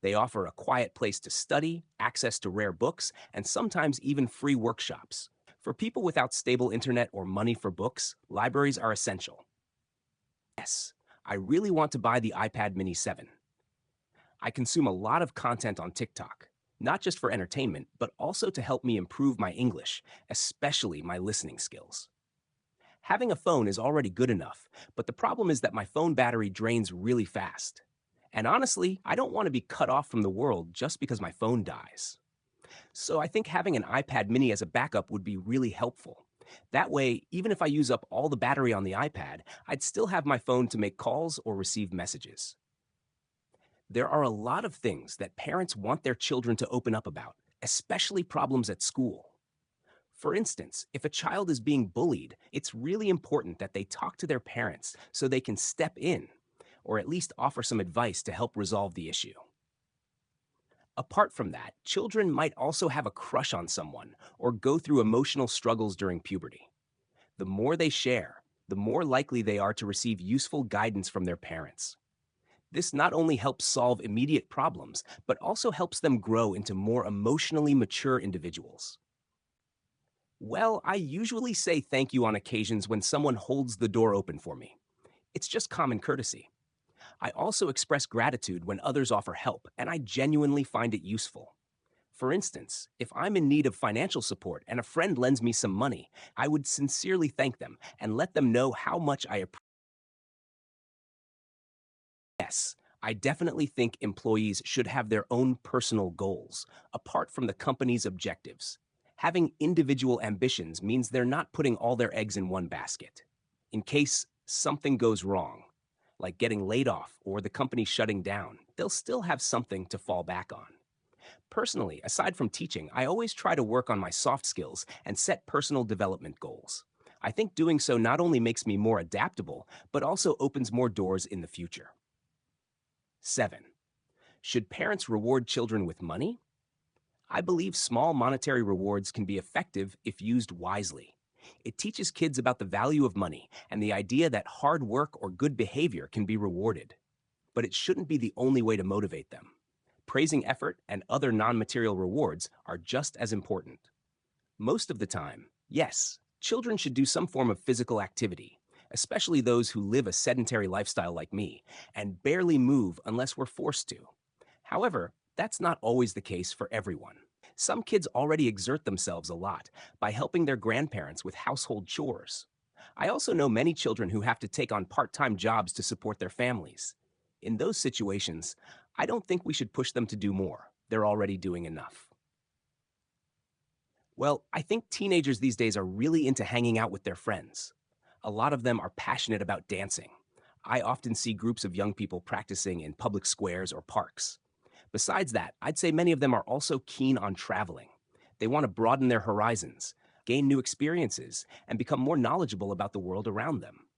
They offer a quiet place to study, access to rare books, and sometimes even free workshops. For people without stable internet or money for books, libraries are essential. Yes, I really want to buy the iPad Mini 7. I consume a lot of content on TikTok, not just for entertainment, but also to help me improve my English, especially my listening skills. Having a phone is already good enough, but the problem is that my phone battery drains really fast. And honestly, I don't want to be cut off from the world just because my phone dies. So I think having an iPad mini as a backup would be really helpful. That way, even if I use up all the battery on the iPad, I'd still have my phone to make calls or receive messages. There are a lot of things that parents want their children to open up about, especially problems at school. For instance, if a child is being bullied, it's really important that they talk to their parents so they can step in, or at least offer some advice to help resolve the issue. Apart from that, children might also have a crush on someone or go through emotional struggles during puberty. The more they share, the more likely they are to receive useful guidance from their parents. This not only helps solve immediate problems, but also helps them grow into more emotionally mature individuals. Well, I usually say thank you on occasions when someone holds the door open for me. It's just common courtesy. I also express gratitude when others offer help, and I genuinely find it useful. For instance, if I'm in need of financial support and a friend lends me some money, I would sincerely thank them and let them know how much I appreciate. Yes, I definitely think employees should have their own personal goals, apart from the company's objectives. Having individual ambitions means they're not putting all their eggs in one basket. In case something goes wrong, like getting laid off or the company shutting down, they'll still have something to fall back on. Personally, aside from teaching, I always try to work on my soft skills and set personal development goals. I think doing so not only makes me more adaptable, but also opens more doors in the future. 7. Should parents reward children with money? I believe small monetary rewards can be effective if used wisely. It teaches kids about the value of money and the idea that hard work or good behavior can be rewarded. But it shouldn't be the only way to motivate them. Praising effort and other non material rewards are just as important. Most of the time, yes, children should do some form of physical activity, especially those who live a sedentary lifestyle like me and barely move unless we're forced to. However, that's not always the case for everyone. Some kids already exert themselves a lot by helping their grandparents with household chores. I also know many children who have to take on part time jobs to support their families. In those situations, I don't think we should push them to do more. They're already doing enough. Well, I think teenagers these days are really into hanging out with their friends. A lot of them are passionate about dancing. I often see groups of young people practicing in public squares or parks. Besides that, I'd say many of them are also keen on traveling. They want to broaden their horizons, gain new experiences, and become more knowledgeable about the world around them.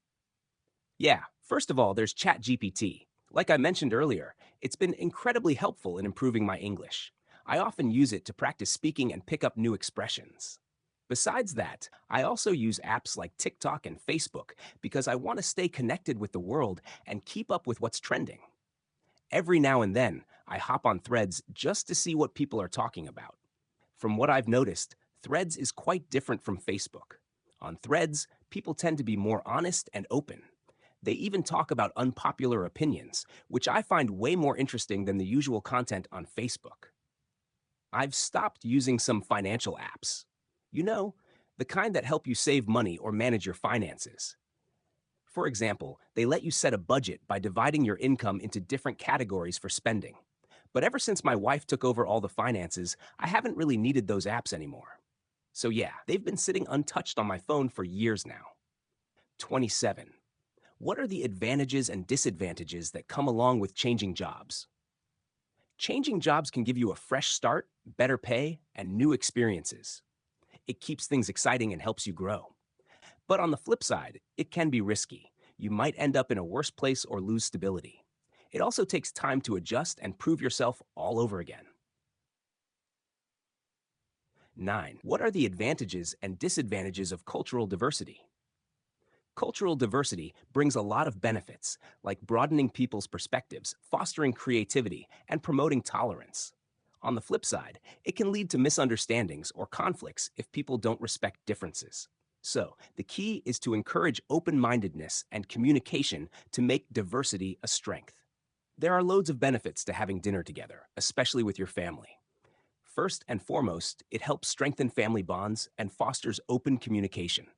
Yeah, first of all, there's ChatGPT. Like I mentioned earlier, it's been incredibly helpful in improving my English. I often use it to practice speaking and pick up new expressions. Besides that, I also use apps like TikTok and Facebook because I want to stay connected with the world and keep up with what's trending. Every now and then, I hop on Threads just to see what people are talking about. From what I've noticed, Threads is quite different from Facebook. On Threads, people tend to be more honest and open. They even talk about unpopular opinions, which I find way more interesting than the usual content on Facebook. I've stopped using some financial apps. You know, the kind that help you save money or manage your finances. For example, they let you set a budget by dividing your income into different categories for spending. But ever since my wife took over all the finances, I haven't really needed those apps anymore. So yeah, they've been sitting untouched on my phone for years now. 27. What are the advantages and disadvantages that come along with changing jobs? Changing jobs can give you a fresh start, better pay, and new experiences. It keeps things exciting and helps you grow. But on the flip side, it can be risky. You might end up in a worse place or lose stability. It also takes time to adjust and prove yourself all over again. 9. What are the advantages and disadvantages of cultural diversity? Cultural diversity brings a lot of benefits, like broadening people's perspectives, fostering creativity, and promoting tolerance. On the flip side, it can lead to misunderstandings or conflicts if people don't respect differences. So, the key is to encourage open mindedness and communication to make diversity a strength. There are loads of benefits to having dinner together, especially with your family. First and foremost, it helps strengthen family bonds and fosters open communication.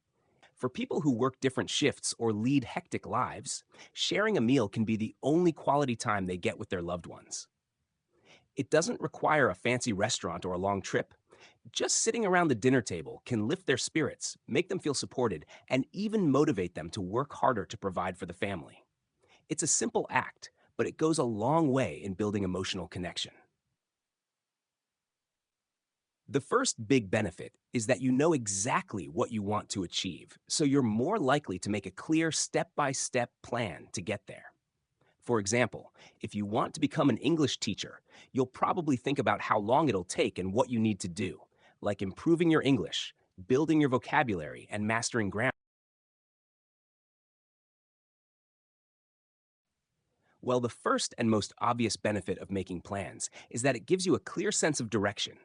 For people who work different shifts or lead hectic lives, sharing a meal can be the only quality time they get with their loved ones. It doesn't require a fancy restaurant or a long trip. Just sitting around the dinner table can lift their spirits, make them feel supported, and even motivate them to work harder to provide for the family. It's a simple act, but it goes a long way in building emotional connection. The first big benefit is that you know exactly what you want to achieve, so you're more likely to make a clear step by step plan to get there. For example, if you want to become an English teacher, you'll probably think about how long it'll take and what you need to do, like improving your English, building your vocabulary, and mastering grammar. Well, the first and most obvious benefit of making plans is that it gives you a clear sense of direction.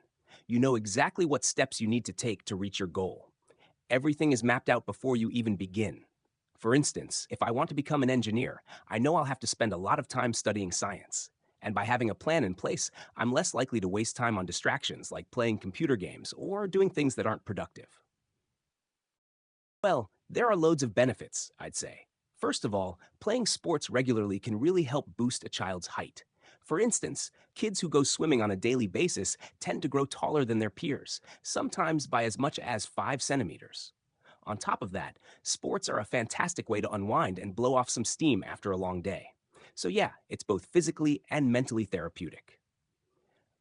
You know exactly what steps you need to take to reach your goal. Everything is mapped out before you even begin. For instance, if I want to become an engineer, I know I'll have to spend a lot of time studying science. And by having a plan in place, I'm less likely to waste time on distractions like playing computer games or doing things that aren't productive. Well, there are loads of benefits, I'd say. First of all, playing sports regularly can really help boost a child's height. For instance, kids who go swimming on a daily basis tend to grow taller than their peers, sometimes by as much as 5 centimeters. On top of that, sports are a fantastic way to unwind and blow off some steam after a long day. So, yeah, it's both physically and mentally therapeutic.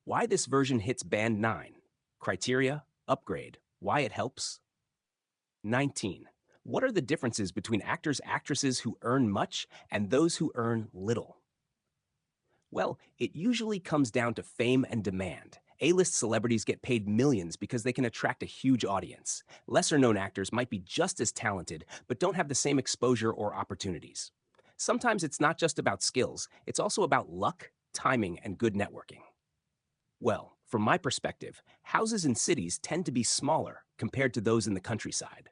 Why this version hits band 9? Criteria, upgrade, why it helps. 19. What are the differences between actors/actresses who earn much and those who earn little? Well, it usually comes down to fame and demand. A-list celebrities get paid millions because they can attract a huge audience. Lesser known actors might be just as talented, but don't have the same exposure or opportunities. Sometimes it's not just about skills, it's also about luck, timing, and good networking. Well, from my perspective, houses in cities tend to be smaller compared to those in the countryside.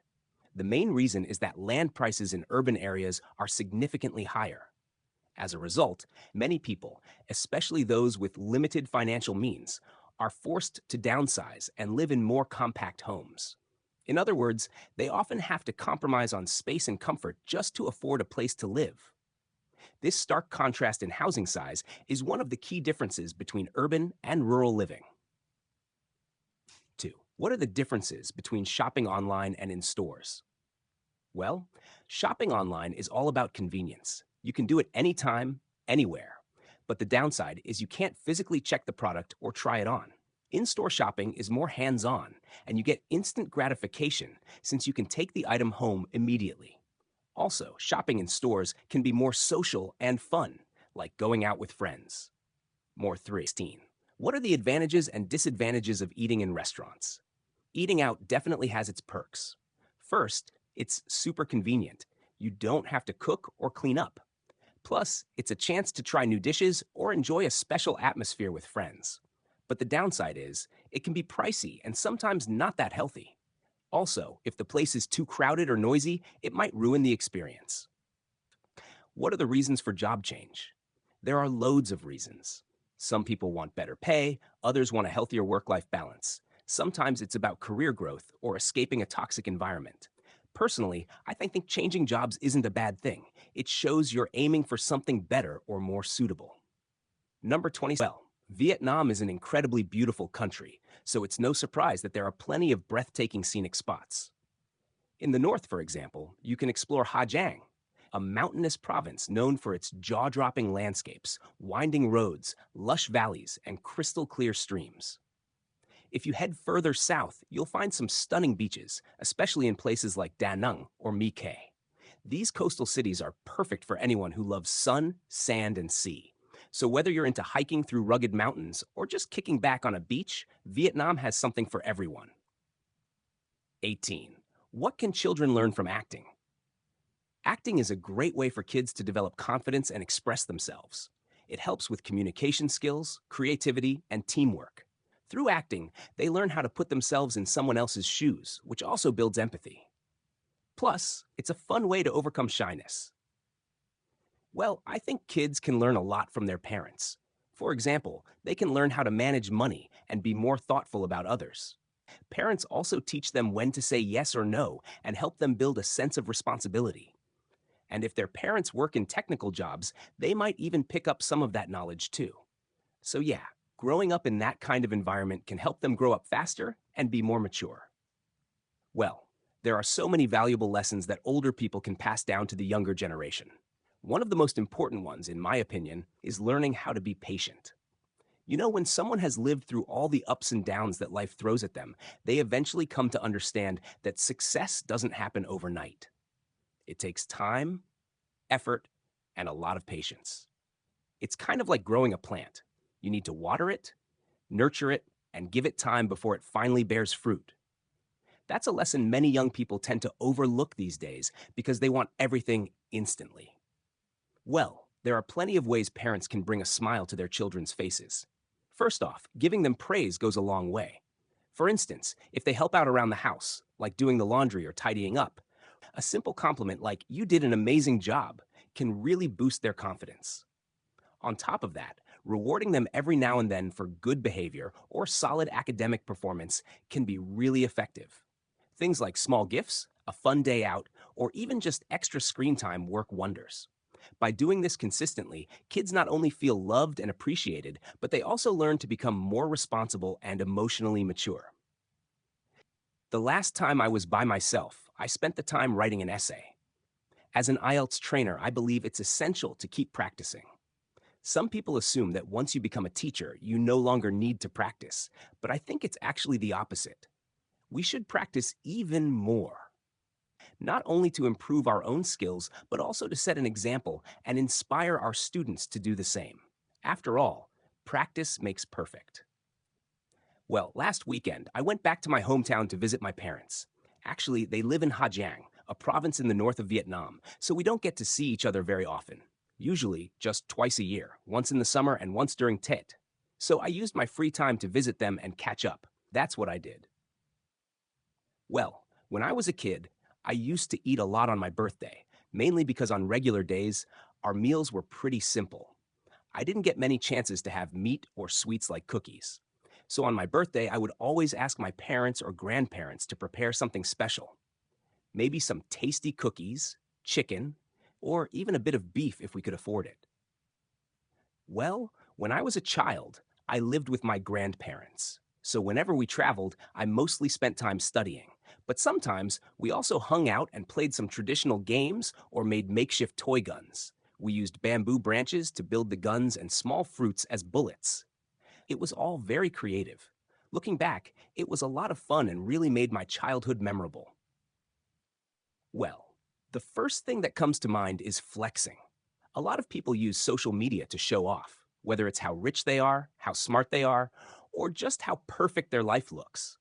The main reason is that land prices in urban areas are significantly higher. As a result, many people, especially those with limited financial means, are forced to downsize and live in more compact homes. In other words, they often have to compromise on space and comfort just to afford a place to live. This stark contrast in housing size is one of the key differences between urban and rural living. 2. What are the differences between shopping online and in stores? Well, shopping online is all about convenience. You can do it anytime, anywhere. But the downside is you can't physically check the product or try it on. In store shopping is more hands on, and you get instant gratification since you can take the item home immediately. Also, shopping in stores can be more social and fun, like going out with friends. More 3. 16. What are the advantages and disadvantages of eating in restaurants? Eating out definitely has its perks. First, it's super convenient. You don't have to cook or clean up. Plus, it's a chance to try new dishes or enjoy a special atmosphere with friends. But the downside is, it can be pricey and sometimes not that healthy. Also, if the place is too crowded or noisy, it might ruin the experience. What are the reasons for job change? There are loads of reasons. Some people want better pay, others want a healthier work life balance. Sometimes it's about career growth or escaping a toxic environment. Personally, I think changing jobs isn't a bad thing. It shows you're aiming for something better or more suitable. Number 20. Well, Vietnam is an incredibly beautiful country, so it's no surprise that there are plenty of breathtaking scenic spots. In the north, for example, you can explore Ha Giang, a mountainous province known for its jaw-dropping landscapes, winding roads, lush valleys, and crystal clear streams. If you head further south, you'll find some stunning beaches, especially in places like Da Nang or My Kay. These coastal cities are perfect for anyone who loves sun, sand, and sea. So whether you're into hiking through rugged mountains or just kicking back on a beach, Vietnam has something for everyone. 18. What can children learn from acting? Acting is a great way for kids to develop confidence and express themselves. It helps with communication skills, creativity, and teamwork. Through acting, they learn how to put themselves in someone else's shoes, which also builds empathy. Plus, it's a fun way to overcome shyness. Well, I think kids can learn a lot from their parents. For example, they can learn how to manage money and be more thoughtful about others. Parents also teach them when to say yes or no and help them build a sense of responsibility. And if their parents work in technical jobs, they might even pick up some of that knowledge too. So, yeah, growing up in that kind of environment can help them grow up faster and be more mature. Well, there are so many valuable lessons that older people can pass down to the younger generation. One of the most important ones, in my opinion, is learning how to be patient. You know, when someone has lived through all the ups and downs that life throws at them, they eventually come to understand that success doesn't happen overnight. It takes time, effort, and a lot of patience. It's kind of like growing a plant. You need to water it, nurture it, and give it time before it finally bears fruit. That's a lesson many young people tend to overlook these days because they want everything instantly. Well, there are plenty of ways parents can bring a smile to their children's faces. First off, giving them praise goes a long way. For instance, if they help out around the house, like doing the laundry or tidying up, a simple compliment like, "You did an amazing job," can really boost their confidence. On top of that, rewarding them every now and then for good behavior or solid academic performance can be really effective. Things like small gifts, a fun day out, or even just extra screen time work wonders. By doing this consistently, kids not only feel loved and appreciated, but they also learn to become more responsible and emotionally mature. The last time I was by myself, I spent the time writing an essay. As an IELTS trainer, I believe it's essential to keep practicing. Some people assume that once you become a teacher, you no longer need to practice, but I think it's actually the opposite. We should practice even more, not only to improve our own skills, but also to set an example and inspire our students to do the same. After all, practice makes perfect. Well, last weekend, I went back to my hometown to visit my parents. Actually, they live in Ha Giang, a province in the north of Vietnam, so we don't get to see each other very often. Usually, just twice a year, once in the summer and once during Tet. So I used my free time to visit them and catch up. That's what I did. Well, when I was a kid, I used to eat a lot on my birthday, mainly because on regular days, our meals were pretty simple. I didn't get many chances to have meat or sweets like cookies. So on my birthday, I would always ask my parents or grandparents to prepare something special. Maybe some tasty cookies, chicken, or even a bit of beef if we could afford it. Well, when I was a child, I lived with my grandparents. So whenever we traveled, I mostly spent time studying. But sometimes we also hung out and played some traditional games or made makeshift toy guns. We used bamboo branches to build the guns and small fruits as bullets. It was all very creative. Looking back, it was a lot of fun and really made my childhood memorable. Well, the first thing that comes to mind is flexing. A lot of people use social media to show off, whether it's how rich they are, how smart they are, or just how perfect their life looks.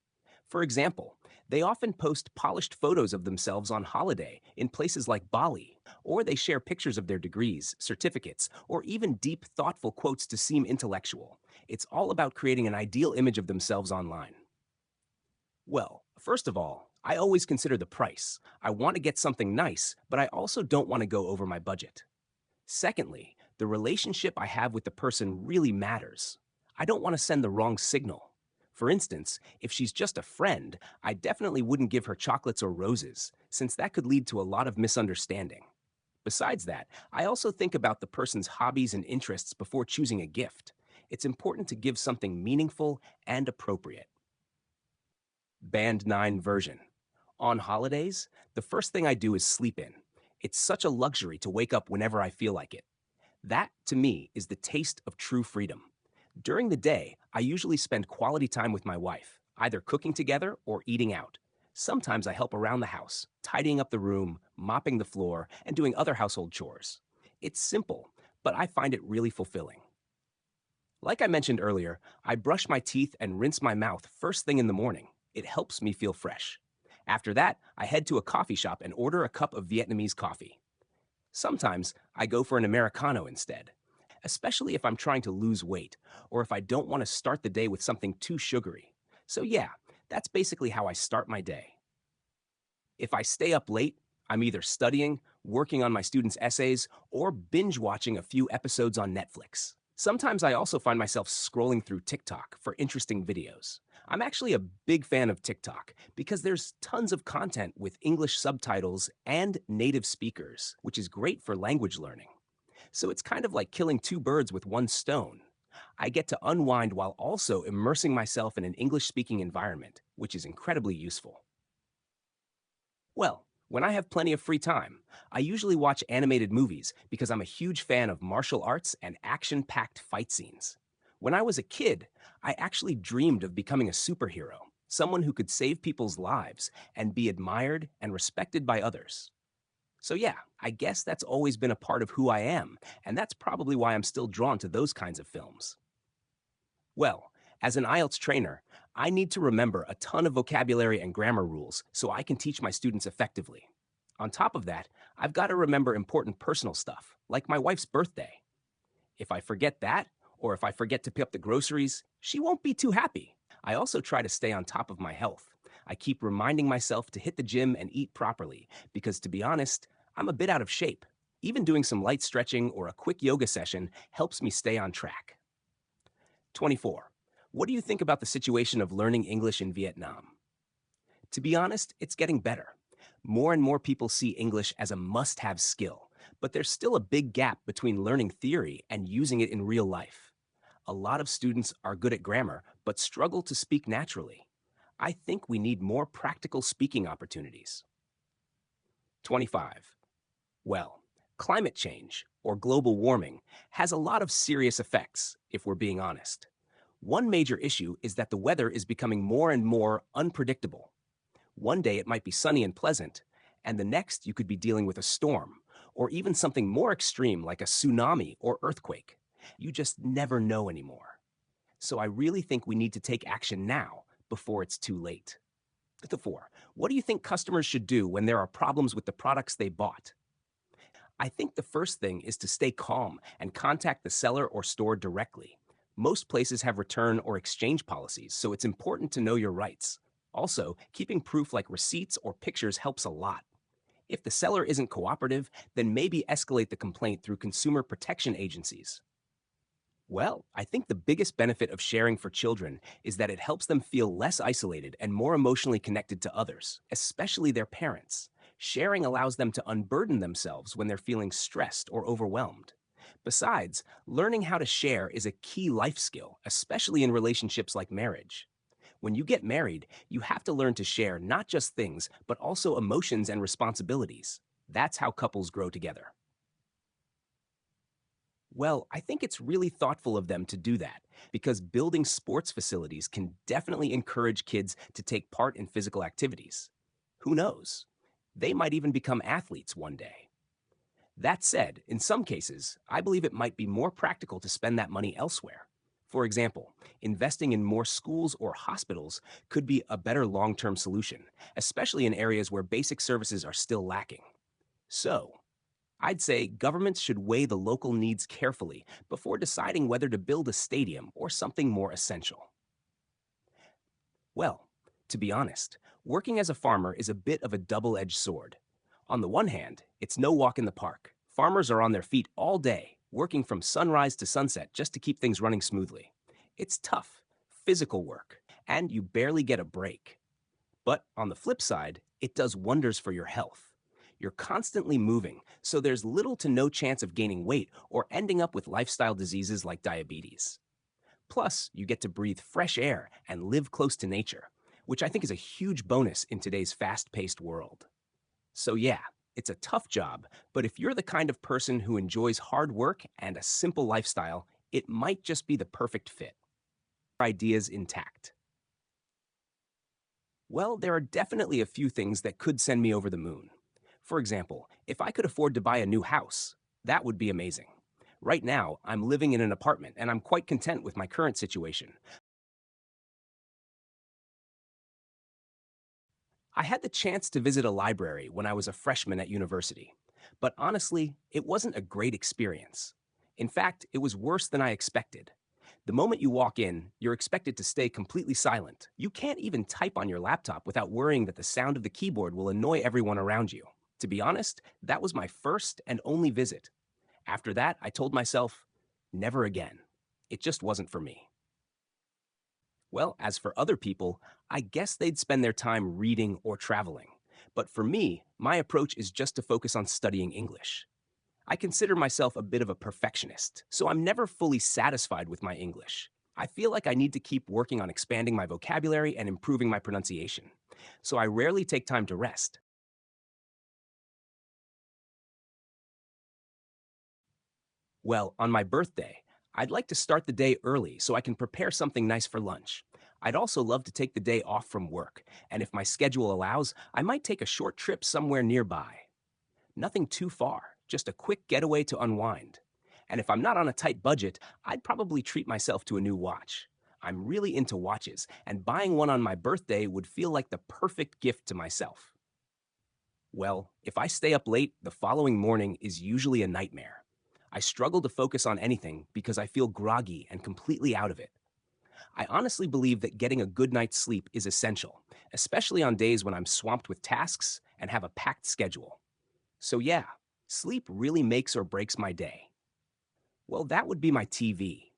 For example, they often post polished photos of themselves on holiday in places like Bali, or they share pictures of their degrees, certificates, or even deep, thoughtful quotes to seem intellectual. It's all about creating an ideal image of themselves online. Well, first of all, I always consider the price. I want to get something nice, but I also don't want to go over my budget. Secondly, the relationship I have with the person really matters. I don't want to send the wrong signal. For instance, if she's just a friend, I definitely wouldn't give her chocolates or roses, since that could lead to a lot of misunderstanding. Besides that, I also think about the person's hobbies and interests before choosing a gift. It's important to give something meaningful and appropriate. Band 9 version. On holidays, the first thing I do is sleep in. It's such a luxury to wake up whenever I feel like it. That, to me, is the taste of true freedom. During the day, I usually spend quality time with my wife. either cooking together or eating out. Sometimes I help around the house, tidying up the room, mopping the floor, and doing other household chores. It's simple, but I find it really fulfilling. Like I mentioned earlier, I brush my teeth and rinse my mouth first thing in the morning. It helps me feel fresh. After that, I head to a coffee shop and order a cup of Vietnamese coffee. Sometimes I go for an Americano instead, especially if I'm trying to lose weight or if I don't want to start the day with something too sugary. So, yeah, that's basically how I start my day. If I stay up late, I'm either studying, working on my students' essays, or binge watching a few episodes on Netflix. Sometimes I also find myself scrolling through TikTok for interesting videos. I'm actually a big fan of TikTok because there's tons of content with English subtitles and native speakers, which is great for language learning. So it's kind of like killing two birds with one stone. I get to unwind while also immersing myself in an English speaking environment, which is incredibly useful. Well, when I have plenty of free time, I usually watch animated movies because I'm a huge fan of martial arts and action packed fight scenes. When I was a kid, I actually dreamed of becoming a superhero, someone who could save people's lives and be admired and respected by others. So, yeah, I guess that's always been a part of who I am, and that's probably why I'm still drawn to those kinds of films. Well, as an IELTS trainer, I need to remember a ton of vocabulary and grammar rules so I can teach my students effectively. On top of that, I've got to remember important personal stuff, like my wife's birthday. If I forget that, or if I forget to pick up the groceries, she won't be too happy. I also try to stay on top of my health. I keep reminding myself to hit the gym and eat properly, because to be honest, I'm a bit out of shape. Even doing some light stretching or a quick yoga session helps me stay on track. 24. What do you think about the situation of learning English in Vietnam? To be honest, it's getting better. More and more people see English as a must have skill, but there's still a big gap between learning theory and using it in real life. A lot of students are good at grammar, but struggle to speak naturally. I think we need more practical speaking opportunities. 25. Well, climate change, or global warming, has a lot of serious effects, if we're being honest. One major issue is that the weather is becoming more and more unpredictable. One day it might be sunny and pleasant, and the next you could be dealing with a storm, or even something more extreme like a tsunami or earthquake. You just never know anymore. So I really think we need to take action now before it's too late. The 4. What do you think customers should do when there are problems with the products they bought? I think the first thing is to stay calm and contact the seller or store directly. Most places have return or exchange policies, so it's important to know your rights. Also, keeping proof like receipts or pictures helps a lot. If the seller isn't cooperative, then maybe escalate the complaint through consumer protection agencies. Well, I think the biggest benefit of sharing for children is that it helps them feel less isolated and more emotionally connected to others, especially their parents. Sharing allows them to unburden themselves when they're feeling stressed or overwhelmed. Besides, learning how to share is a key life skill, especially in relationships like marriage. When you get married, you have to learn to share not just things, but also emotions and responsibilities. That's how couples grow together. Well, I think it's really thoughtful of them to do that because building sports facilities can definitely encourage kids to take part in physical activities. Who knows? They might even become athletes one day. That said, in some cases, I believe it might be more practical to spend that money elsewhere. For example, investing in more schools or hospitals could be a better long term solution, especially in areas where basic services are still lacking. So, I'd say governments should weigh the local needs carefully before deciding whether to build a stadium or something more essential. Well, to be honest, working as a farmer is a bit of a double edged sword. On the one hand, it's no walk in the park. Farmers are on their feet all day, working from sunrise to sunset just to keep things running smoothly. It's tough, physical work, and you barely get a break. But on the flip side, it does wonders for your health. You're constantly moving, so there's little to no chance of gaining weight or ending up with lifestyle diseases like diabetes. Plus, you get to breathe fresh air and live close to nature, which I think is a huge bonus in today's fast paced world. So, yeah, it's a tough job, but if you're the kind of person who enjoys hard work and a simple lifestyle, it might just be the perfect fit. Ideas intact. Well, there are definitely a few things that could send me over the moon. For example, if I could afford to buy a new house, that would be amazing. Right now, I'm living in an apartment and I'm quite content with my current situation. I had the chance to visit a library when I was a freshman at university, but honestly, it wasn't a great experience. In fact, it was worse than I expected. The moment you walk in, you're expected to stay completely silent. You can't even type on your laptop without worrying that the sound of the keyboard will annoy everyone around you. To be honest, that was my first and only visit. After that, I told myself, never again. It just wasn't for me. Well, as for other people, I guess they'd spend their time reading or traveling. But for me, my approach is just to focus on studying English. I consider myself a bit of a perfectionist, so I'm never fully satisfied with my English. I feel like I need to keep working on expanding my vocabulary and improving my pronunciation. So I rarely take time to rest. Well, on my birthday, I'd like to start the day early so I can prepare something nice for lunch. I'd also love to take the day off from work, and if my schedule allows, I might take a short trip somewhere nearby. Nothing too far, just a quick getaway to unwind. And if I'm not on a tight budget, I'd probably treat myself to a new watch. I'm really into watches, and buying one on my birthday would feel like the perfect gift to myself. Well, if I stay up late, the following morning is usually a nightmare. I struggle to focus on anything because I feel groggy and completely out of it. I honestly believe that getting a good night's sleep is essential, especially on days when I'm swamped with tasks and have a packed schedule. So, yeah, sleep really makes or breaks my day. Well, that would be my TV.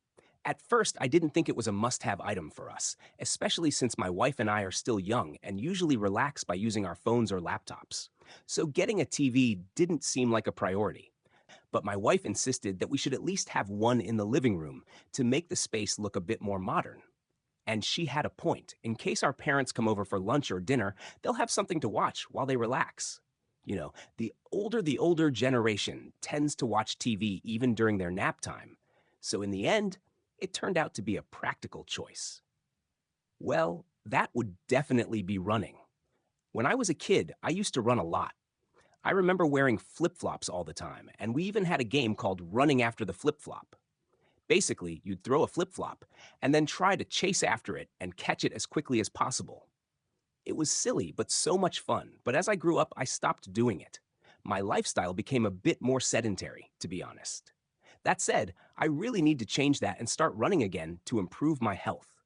At first, I didn't think it was a must have item for us, especially since my wife and I are still young and usually relax by using our phones or laptops. So, getting a TV didn't seem like a priority. But my wife insisted that we should at least have one in the living room to make the space look a bit more modern. And she had a point. In case our parents come over for lunch or dinner, they'll have something to watch while they relax. The older generation tends to watch TV even during their nap time. So in the end, it turned out to be a practical choice. Well, that would definitely be running. When I was a kid, I used to run a lot. I remember wearing flip flops all the time, and we even had a game called Running After the Flip Flop. Basically, you'd throw a flip flop and then try to chase after it and catch it as quickly as possible. It was silly, but so much fun. But as I grew up, I stopped doing it. My lifestyle became a bit more sedentary, to be honest. That said, I really need to change that and start running again to improve my health.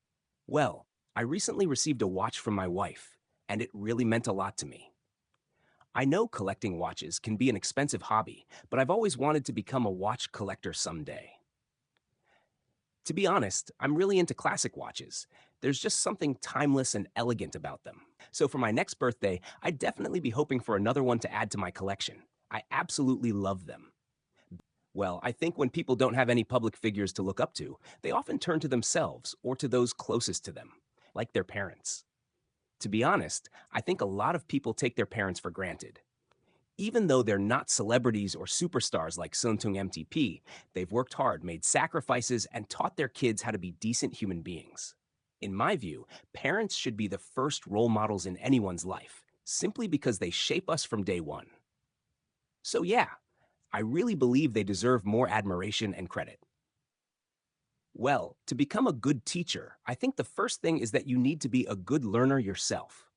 Well, I recently received a watch from my wife, and it really meant a lot to me. I know collecting watches can be an expensive hobby, but I've always wanted to become a watch collector someday. To be honest, I'm really into classic watches. There's just something timeless and elegant about them. So for my next birthday, I'd definitely be hoping for another one to add to my collection. I absolutely love them. Well, I think when people don't have any public figures to look up to, they often turn to themselves or to those closest to them, like their parents. To be honest, I think a lot of people take their parents for granted. Even though they're not celebrities or superstars like Suntung MTP, they've worked hard, made sacrifices, and taught their kids how to be decent human beings. In my view, parents should be the first role models in anyone's life, simply because they shape us from day one. So, yeah, I really believe they deserve more admiration and credit. Well, to become a good teacher, I think the first thing is that you need to be a good learner yourself.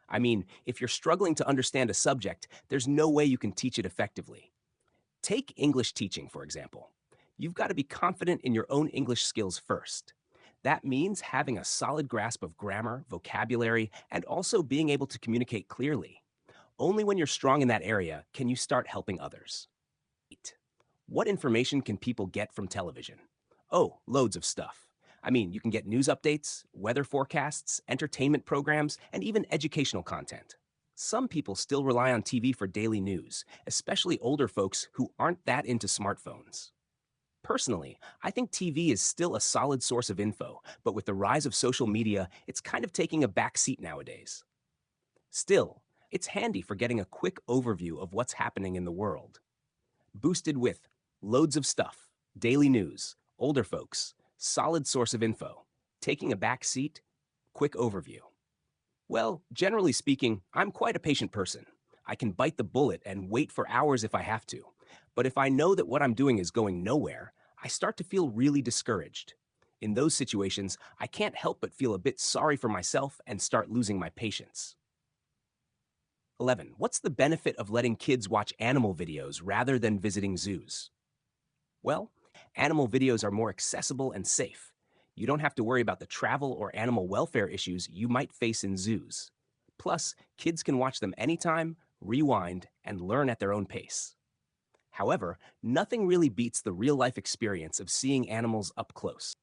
I mean, if you're struggling to understand a subject, there's no way you can teach it effectively. Take English teaching, for example. You've got to be confident in your own English skills first. That means having a solid grasp of grammar, vocabulary, and also being able to communicate clearly. Only when you're strong in that area can you start helping others. Eight. What information can people get from television? Oh, loads of stuff. I mean, you can get news updates, weather forecasts, entertainment programs, and even educational content. Some people still rely on TV for daily news, especially older folks who aren't that into smartphones. Personally, I think TV is still a solid source of info, but with the rise of social media, it's kind of taking a back seat nowadays. Still, it's handy for getting a quick overview of what's happening in the world. Boosted with loads of stuff, daily news, older folks, solid source of info, taking a back seat, quick overview. Well, generally speaking, I'm quite a patient person. I can bite the bullet and wait for hours if I have to. But if I know that what I'm doing is going nowhere, I start to feel really discouraged. In those situations, I can't help but feel a bit sorry for myself and start losing my patience. 11. What's the benefit of letting kids watch animal videos rather than visiting zoos? Well, animal videos are more accessible and safe. You don't have to worry about the travel or animal welfare issues you might face in zoos. Plus, kids can watch them anytime, rewind, and learn at their own pace. However, nothing really beats the real life experience of seeing animals up close.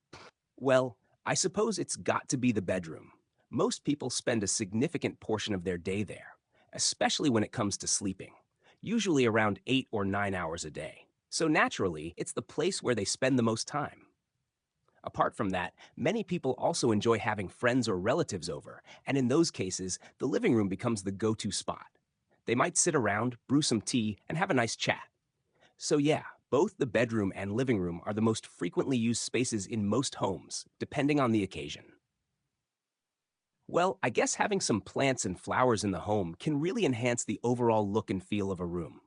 Well, I suppose it's got to be the bedroom. Most people spend a significant portion of their day there, especially when it comes to sleeping, usually around 8 or 9 hours a day. So naturally, it's the place where they spend the most time. Apart from that, many people also enjoy having friends or relatives over, and in those cases, the living room becomes the go to spot. They might sit around, brew some tea, and have a nice chat. So, yeah, both the bedroom and living room are the most frequently used spaces in most homes, depending on the occasion. Well, I guess having some plants and flowers in the home can really enhance the overall look and feel of a room.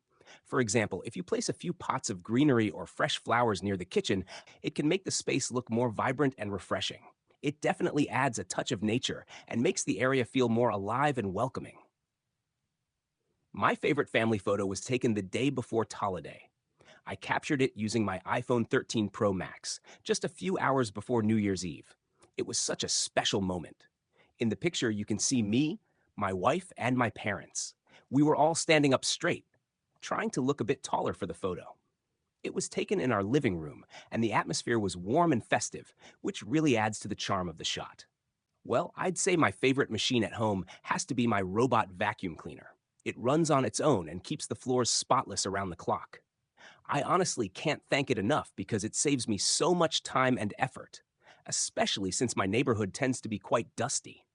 For example, if you place a few pots of greenery or fresh flowers near the kitchen, it can make the space look more vibrant and refreshing. It definitely adds a touch of nature and makes the area feel more alive and welcoming. My favorite family photo was taken the day before Holiday. I captured it using my iPhone 13 Pro Max, just a few hours before New Year's Eve. It was such a special moment. In the picture, you can see me, my wife, and my parents. We were all standing up straight, trying to look a bit taller for the photo. It was taken in our living room, and the atmosphere was warm and festive, which really adds to the charm of the shot. Well, I'd say my favorite machine at home has to be my robot vacuum cleaner. It runs on its own and keeps the floors spotless around the clock. I honestly can't thank it enough because it saves me so much time and effort, especially since my neighborhood tends to be quite dusty.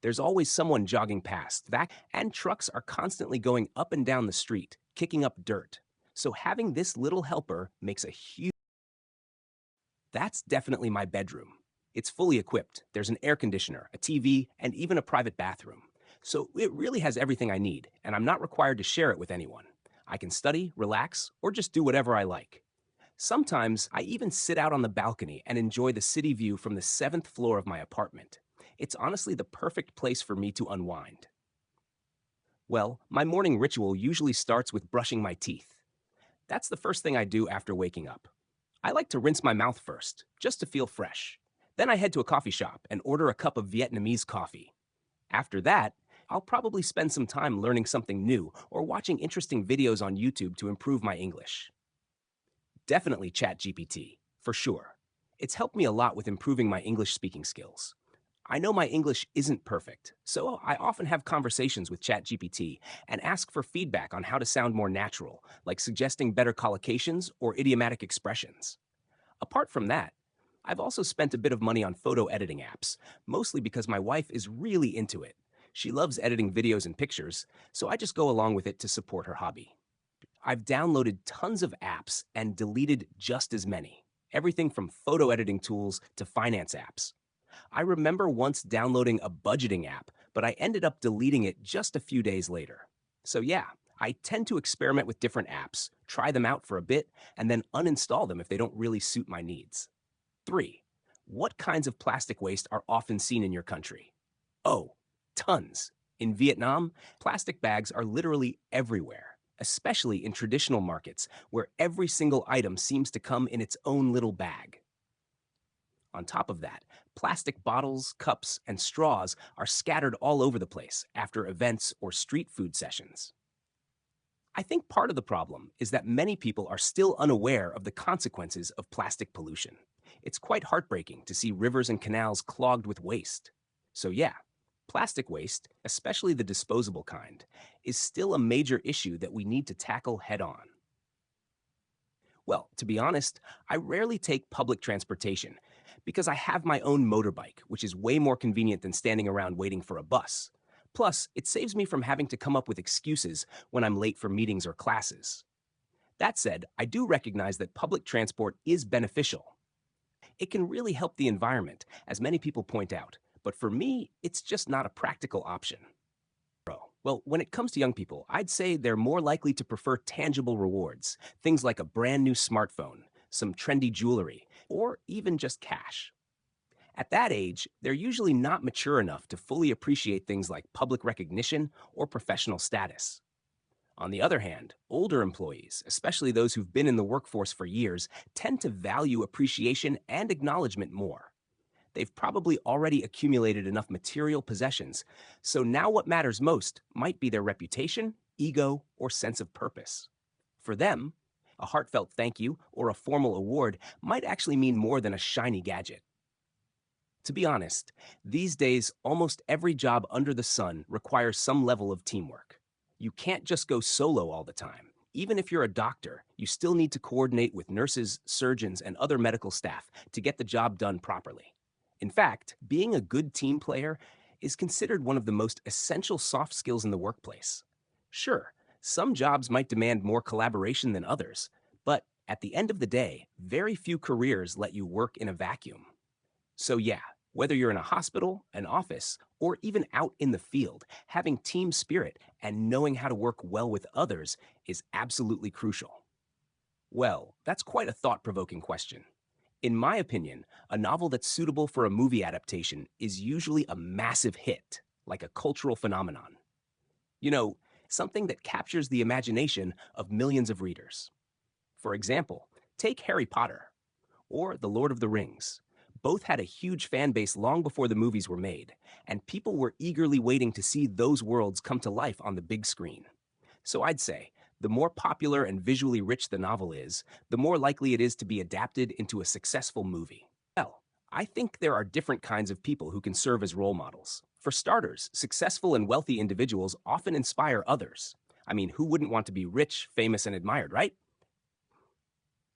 There's always someone jogging past, and trucks are constantly going up and down the street, kicking up dirt. So having this little helper makes a huge. That's definitely my bedroom. It's fully equipped. There's an air conditioner, a TV, and even a private bathroom. So it really has everything I need, and I'm not required to share it with anyone. I can study, relax, or just do whatever I like. Sometimes I even sit out on the balcony and enjoy the city view from the seventh floor of my apartment. It's honestly the perfect place for me to unwind. Well, my morning ritual usually starts with brushing my teeth. That's the first thing I do after waking up. I like to rinse my mouth first, just to feel fresh. Then I head to a coffee shop and order a cup of Vietnamese coffee. After that, I'll probably spend some time learning something new or watching interesting videos on YouTube to improve my English. Definitely ChatGPT, for sure. It's helped me a lot with improving my English speaking skills. I know my English isn't perfect, so I often have conversations with ChatGPT and ask for feedback on how to sound more natural, like suggesting better collocations or idiomatic expressions. Apart from that, I've also spent a bit of money on photo editing apps, mostly because my wife is really into it. She loves editing videos and pictures, so I just go along with it to support her hobby. I've downloaded tons of apps and deleted just as many. Everything from photo editing tools to finance apps. I remember once downloading a budgeting app, but I ended up deleting it just a few days later. So, yeah, I tend to experiment with different apps, try them out for a bit, and then uninstall them if they don't really suit my needs. 3. What kinds of plastic waste are often seen in your country? Oh, tons. In Vietnam, plastic bags are literally everywhere, especially in traditional markets where every single item seems to come in its own little bag. On top of that, plastic bottles, cups, and straws are scattered all over the place after events or street food sessions. I think part of the problem is that many people are still unaware of the consequences of plastic pollution. It's quite heartbreaking to see rivers and canals clogged with waste. So, yeah, plastic waste, especially the disposable kind, is still a major issue that we need to tackle head on. Well, to be honest, I rarely take public transportation because I have my own motorbike, which is way more convenient than standing around waiting for a bus. Plus, it saves me from having to come up with excuses when I'm late for meetings or classes. That said, I do recognize that public transport is beneficial. It can really help the environment, as many people point out, but for me, it's just not a practical option. Well, when it comes to young people, I'd say they're more likely to prefer tangible rewards, things like a brand new smartphone, some trendy jewelry, or even just cash. At that age, they're usually not mature enough to fully appreciate things like public recognition or professional status. On the other hand, older employees, especially those who've been in the workforce for years, tend to value appreciation and acknowledgement more. They've probably already accumulated enough material possessions, so now what matters most might be their reputation, ego, or sense of purpose. For them, a heartfelt thank you or a formal award might actually mean more than a shiny gadget. To be honest, these days, almost every job under the sun requires some level of teamwork. You can't just go solo all the time. Even if you're a doctor, you still need to coordinate with nurses, surgeons, and other medical staff to get the job done properly. In fact, being a good team player is considered one of the most essential soft skills in the workplace. Sure, some jobs might demand more collaboration than others, but at the end of the day, very few careers let you work in a vacuum. So, yeah, whether you're in a hospital, an office, or even out in the field, having team spirit and knowing how to work well with others is absolutely crucial. Well, that's quite a thought provoking question. In my opinion, a novel that's suitable for a movie adaptation is usually a massive hit, like a cultural phenomenon. You know, something that captures the imagination of millions of readers. For example, take Harry Potter or The Lord of the Rings. Both had a huge fan base long before the movies were made, and people were eagerly waiting to see those worlds come to life on the big screen. So I'd say, the more popular and visually rich the novel is, the more likely it is to be adapted into a successful movie. Well, I think there are different kinds of people who can serve as role models. For starters, successful and wealthy individuals often inspire others. I mean, who wouldn't want to be rich, famous, and admired, right?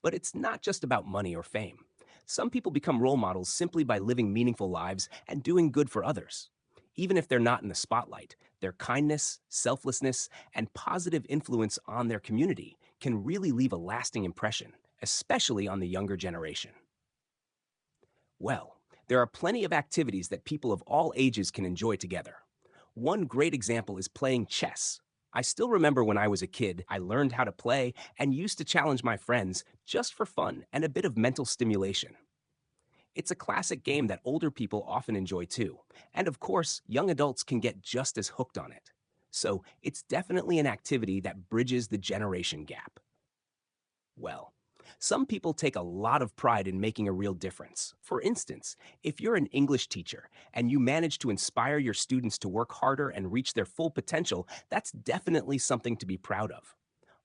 But it's not just about money or fame. Some people become role models simply by living meaningful lives and doing good for others. Even if they're not in the spotlight, their kindness, selflessness, and positive influence on their community can really leave a lasting impression, especially on the younger generation. Well, there are plenty of activities that people of all ages can enjoy together. One great example is playing chess. I still remember when I was a kid, I learned how to play and used to challenge my friends just for fun and a bit of mental stimulation. It's a classic game that older people often enjoy too, and of course, young adults can get just as hooked on it. So it's definitely an activity that bridges the generation gap. Well, some people take a lot of pride in making a real difference. For instance, if you're an English teacher and you manage to inspire your students to work harder and reach their full potential, that's definitely something to be proud of.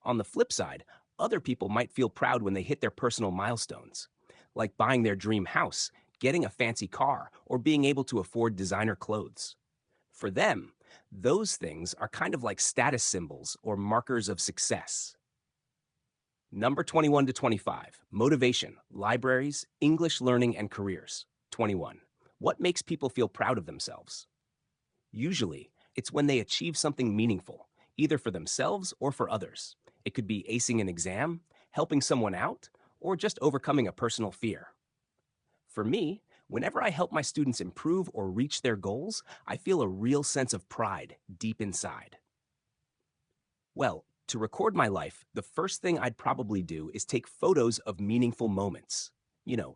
On the flip side, other people might feel proud when they hit their personal milestones, like buying their dream house, getting a fancy car, or being able to afford designer clothes. For them, those things are kind of like status symbols or markers of success. Number 21 to 25, motivation, libraries, English learning, and careers. 21. What makes people feel proud of themselves? Usually, it's when they achieve something meaningful, either for themselves or for others. It could be acing an exam, helping someone out, or just overcoming a personal fear. For me, whenever I help my students improve or reach their goals, I feel a real sense of pride deep inside. Well, to record my life, the first thing I'd probably do is take photos of meaningful moments.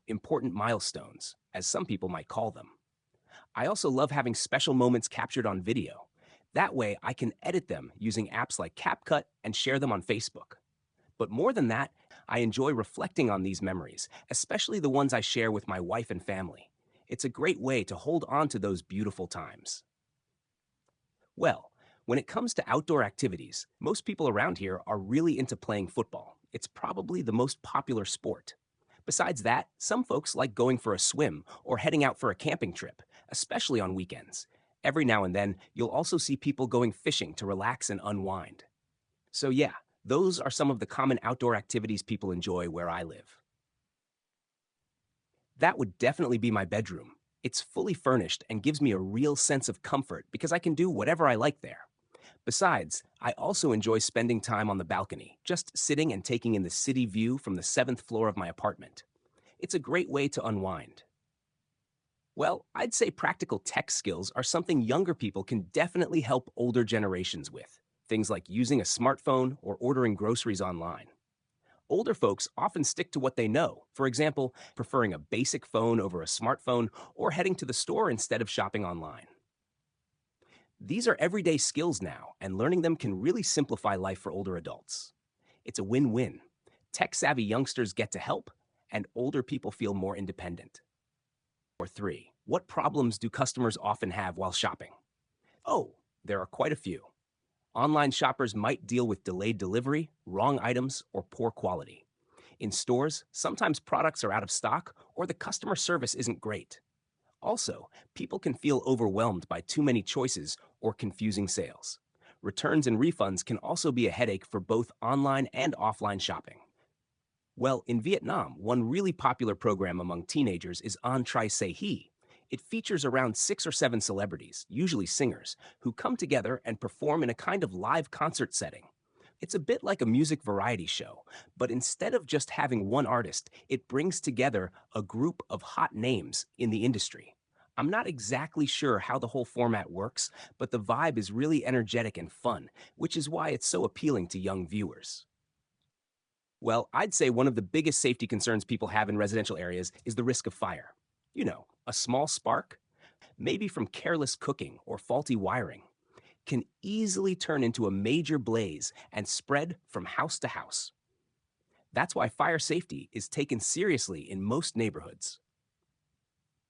Important milestones, as some people might call them. I also love having special moments captured on video. That way, I can edit them using apps like CapCut and share them on Facebook. But more than that, I enjoy reflecting on these memories, especially the ones I share with my wife and family. It's a great way to hold on to those beautiful times. Well, when it comes to outdoor activities, most people around here are really into playing football. It's probably the most popular sport. Besides that, some folks like going for a swim or heading out for a camping trip, especially on weekends. Every now and then, you'll also see people going fishing to relax and unwind. So, yeah, those are some of the common outdoor activities people enjoy where I live. That would definitely be my bedroom. It's fully furnished and gives me a real sense of comfort because I can do whatever I like there. Besides, I also enjoy spending time on the balcony, just sitting and taking in the city view from the seventh floor of my apartment. It's a great way to unwind. Well, I'd say practical tech skills are something younger people can definitely help older generations with. Things like using a smartphone or ordering groceries online. Older folks often stick to what they know, for example, preferring a basic phone over a smartphone or heading to the store instead of shopping online. These are everyday skills now, and learning them can really simplify life for older adults. It's a win win. Tech savvy youngsters get to help, and older people feel more independent. Or three, what problems do customers often have while shopping? Oh, there are quite a few. Online shoppers might deal with delayed delivery, wrong items, or poor quality. In stores, sometimes products are out of stock or the customer service isn't great. Also, people can feel overwhelmed by too many choices or confusing sales. Returns and refunds can also be a headache for both online and offline shopping. Well, in Vietnam, one really popular program among teenagers is An Trai Se Hi. It features around 6 or 7 celebrities, usually singers, who come together and perform in a kind of live concert setting. It's a bit like a music variety show, but instead of just having one artist, it brings together a group of hot names in the industry. I'm not exactly sure how the whole format works, but the vibe is really energetic and fun, which is why it's so appealing to young viewers. Well, I'd say one of the biggest safety concerns people have in residential areas is the risk of fire. You know, a small spark, maybe from careless cooking or faulty wiring, can easily turn into a major blaze and spread from house to house. That's why fire safety is taken seriously in most neighborhoods.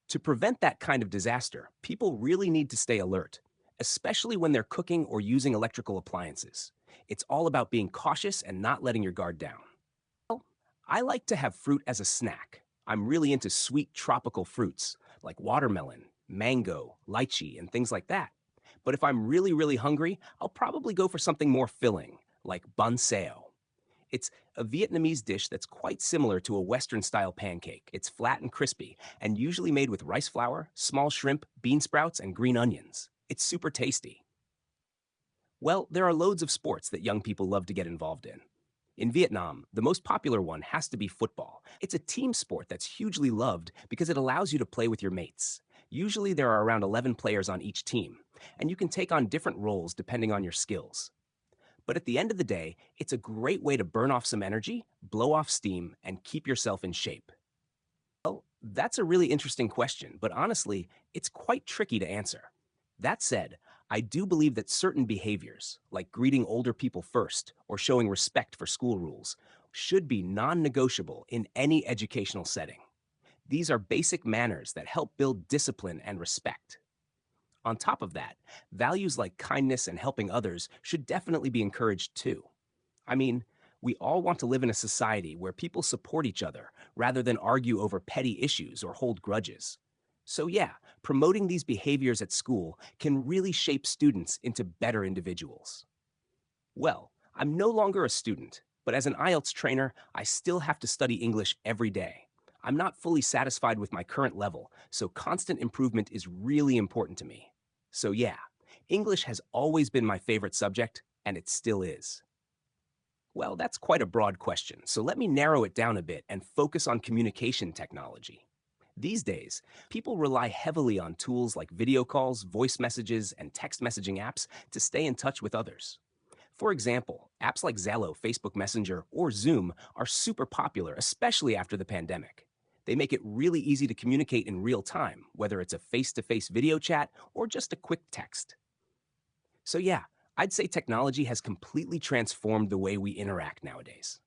To prevent that kind of disaster, people really need to stay alert, especially when they're cooking or using electrical appliances. It's all about being cautious and not letting your guard down. I like to have fruit as a snack. I'm really into sweet tropical fruits like watermelon, mango, lychee, and things like that. But if I'm really hungry, I'll probably go for something more filling, like bun sao. It's a Vietnamese dish that's quite similar to a Western style pancake. It's flat and crispy, and usually made with rice flour, small shrimp, bean sprouts, and green onions. It's super tasty. Well, there are loads of sports that young people love to get involved in. In Vietnam, the most popular one has to be football. It's a team sport that's hugely loved because it allows you to play with your mates. Usually, there are around 11 players on each team, and you can take on different roles depending on your skills. But at the end of the day, it's a great way to burn off some energy, blow off steam, and keep yourself in shape. Well, that's a really interesting question, but honestly, it's quite tricky to answer. That said, I do believe that certain behaviors, like greeting older people first or showing respect for school rules, should be non negotiable in any educational setting. These are basic manners that help build discipline and respect. On top of that, values like kindness and helping others should definitely be encouraged too. I mean, we all want to live in a society where people support each other rather than argue over petty issues or hold grudges. So, yeah, promoting these behaviors at school can really shape students into better individuals. Well, I'm no longer a student, but as an IELTS trainer, I still have to study English every day. I'm not fully satisfied with my current level, so constant improvement is really important to me. So, yeah, English has always been my favorite subject, and it still is. Well, that's quite a broad question, so let me narrow it down a bit and focus on communication technology. These days, people rely heavily on tools like video calls, voice messages, and text messaging apps to stay in touch with others. For example, apps like Zello, Facebook Messenger, or Zoom are super popular, especially after the pandemic. They make it really easy to communicate in real time, whether it's a face to face video chat or just a quick text. So, yeah, I'd say technology has completely transformed the way we interact nowadays.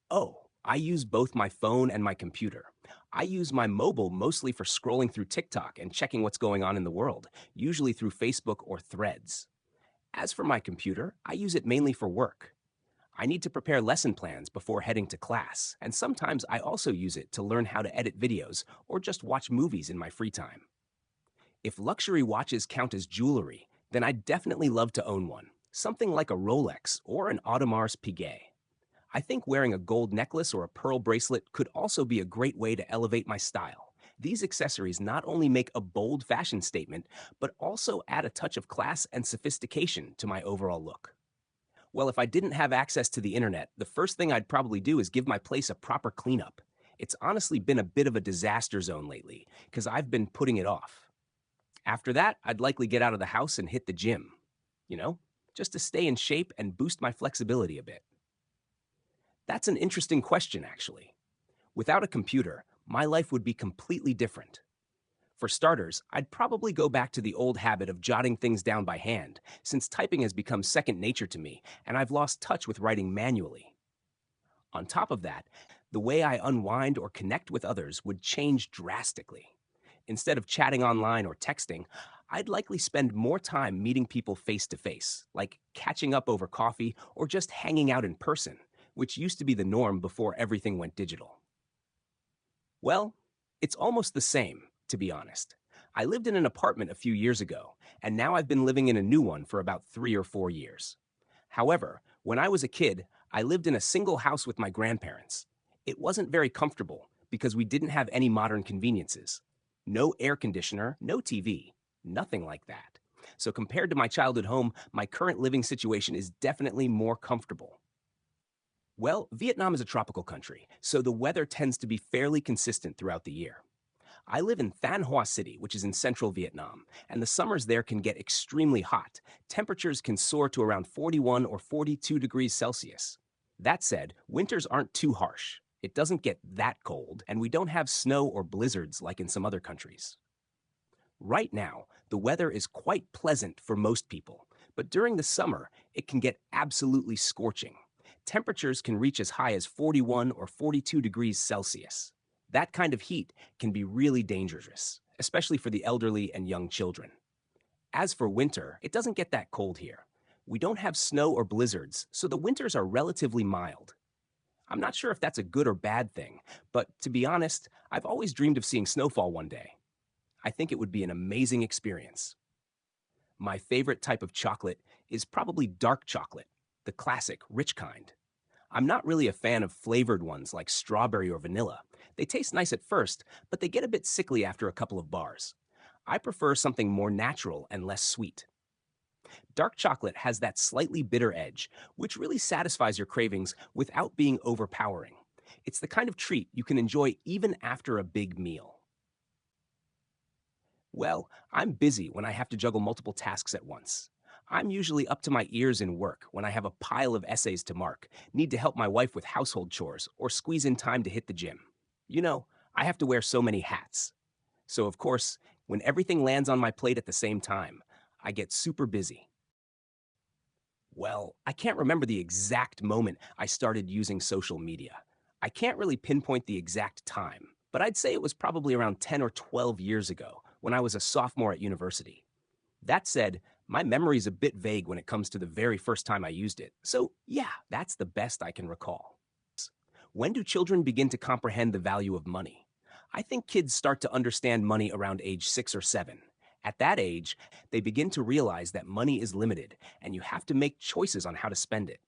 Oh, I use both my phone and my computer. I use my mobile mostly for scrolling through TikTok and checking what's going on in the world, usually through Facebook or Threads. As for my computer, I use it mainly for work. I need to prepare lesson plans before heading to class, and sometimes I also use it to learn how to edit videos or just watch movies in my free time. If luxury watches count as jewelry, then I'd definitely love to own one, something like a Rolex or an Audemars Piguet. I think wearing a gold necklace or a pearl bracelet could also be a great way to elevate my style. These accessories not only make a bold fashion statement, but also add a touch of class and sophistication to my overall look. Well, if I didn't have access to the internet, the first thing I'd probably do is give my place a proper cleanup. It's honestly been a bit of a disaster zone lately because I've been putting it off. After that, I'd likely get out of the house and hit the gym, you know, just to stay in shape and boost my flexibility a bit. That's an interesting question, actually. Without a computer, my life would be completely different. For starters, I'd probably go back to the old habit of jotting things down by hand, since typing has become second nature to me and I've lost touch with writing manually. On top of that, the way I unwind or connect with others would change drastically. Instead of chatting online or texting, I'd likely spend more time meeting people face to face, like catching up over coffee or just hanging out in person, which used to be the norm before everything went digital. Well, it's almost the same, to be honest. I lived in an apartment a few years ago, and now I've been living in a new one for about 3 or 4 years. However, when I was a kid, I lived in a single house with my grandparents. It wasn't very comfortable because we didn't have any modern conveniences. No air conditioner, no TV, nothing like that. So compared to my childhood home, my current living situation is definitely more comfortable. Well, Vietnam is a tropical country, so the weather tends to be fairly consistent throughout the year. I live in Thanh Hoa City, which is in central Vietnam, and the summers there can get extremely hot. Temperatures can soar to around 41 or 42 degrees Celsius. That said, winters aren't too harsh. It doesn't get that cold, and we don't have snow or blizzards like in some other countries. Right now, the weather is quite pleasant for most people, but during the summer, it can get absolutely scorching. Temperatures can reach as high as 41 or 42 degrees Celsius. That kind of heat can be really dangerous, especially for the elderly and young children. As for winter, it doesn't get that cold here. We don't have snow or blizzards, so the winters are relatively mild. I'm not sure if that's a good or bad thing, but to be honest, I've always dreamed of seeing snowfall one day. I think it would be an amazing experience. My favorite type of chocolate is probably dark chocolate, the classic, rich kind. I'm not really a fan of flavored ones like strawberry or vanilla. They taste nice at first, but they get a bit sickly after a couple of bars. I prefer something more natural and less sweet. Dark chocolate has that slightly bitter edge, which really satisfies your cravings without being overpowering. It's the kind of treat you can enjoy even after a big meal. Well, I'm busy when I have to juggle multiple tasks at once. I'm usually up to my ears in work when I have a pile of essays to mark, need to help my wife with household chores, or squeeze in time to hit the gym. You know, I have to wear so many hats. So, of course, when everything lands on my plate at the same time, I get super busy. Well, I can't remember the exact moment I started using social media. I can't really pinpoint the exact time, but I'd say it was probably around 10 or 12 years ago when I was a sophomore at university. That said, my memory's a bit vague when it comes to the very first time I used it, so yeah, that's the best I can recall. When do children begin to comprehend the value of money? I think kids start to understand money around age 6 or 7. At that age, they begin to realize that money is limited and you have to make choices on how to spend it.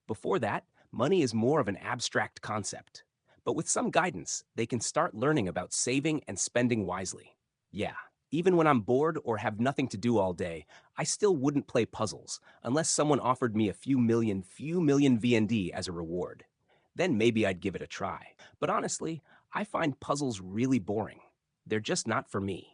Before that, money is more of an abstract concept. But with some guidance, they can start learning about saving and spending wisely. Yeah, even when I'm bored or have nothing to do all day, I still wouldn't play puzzles unless someone offered me a few million VND as a reward. Then maybe I'd give it a try. But honestly, I find puzzles really boring. They're just not for me.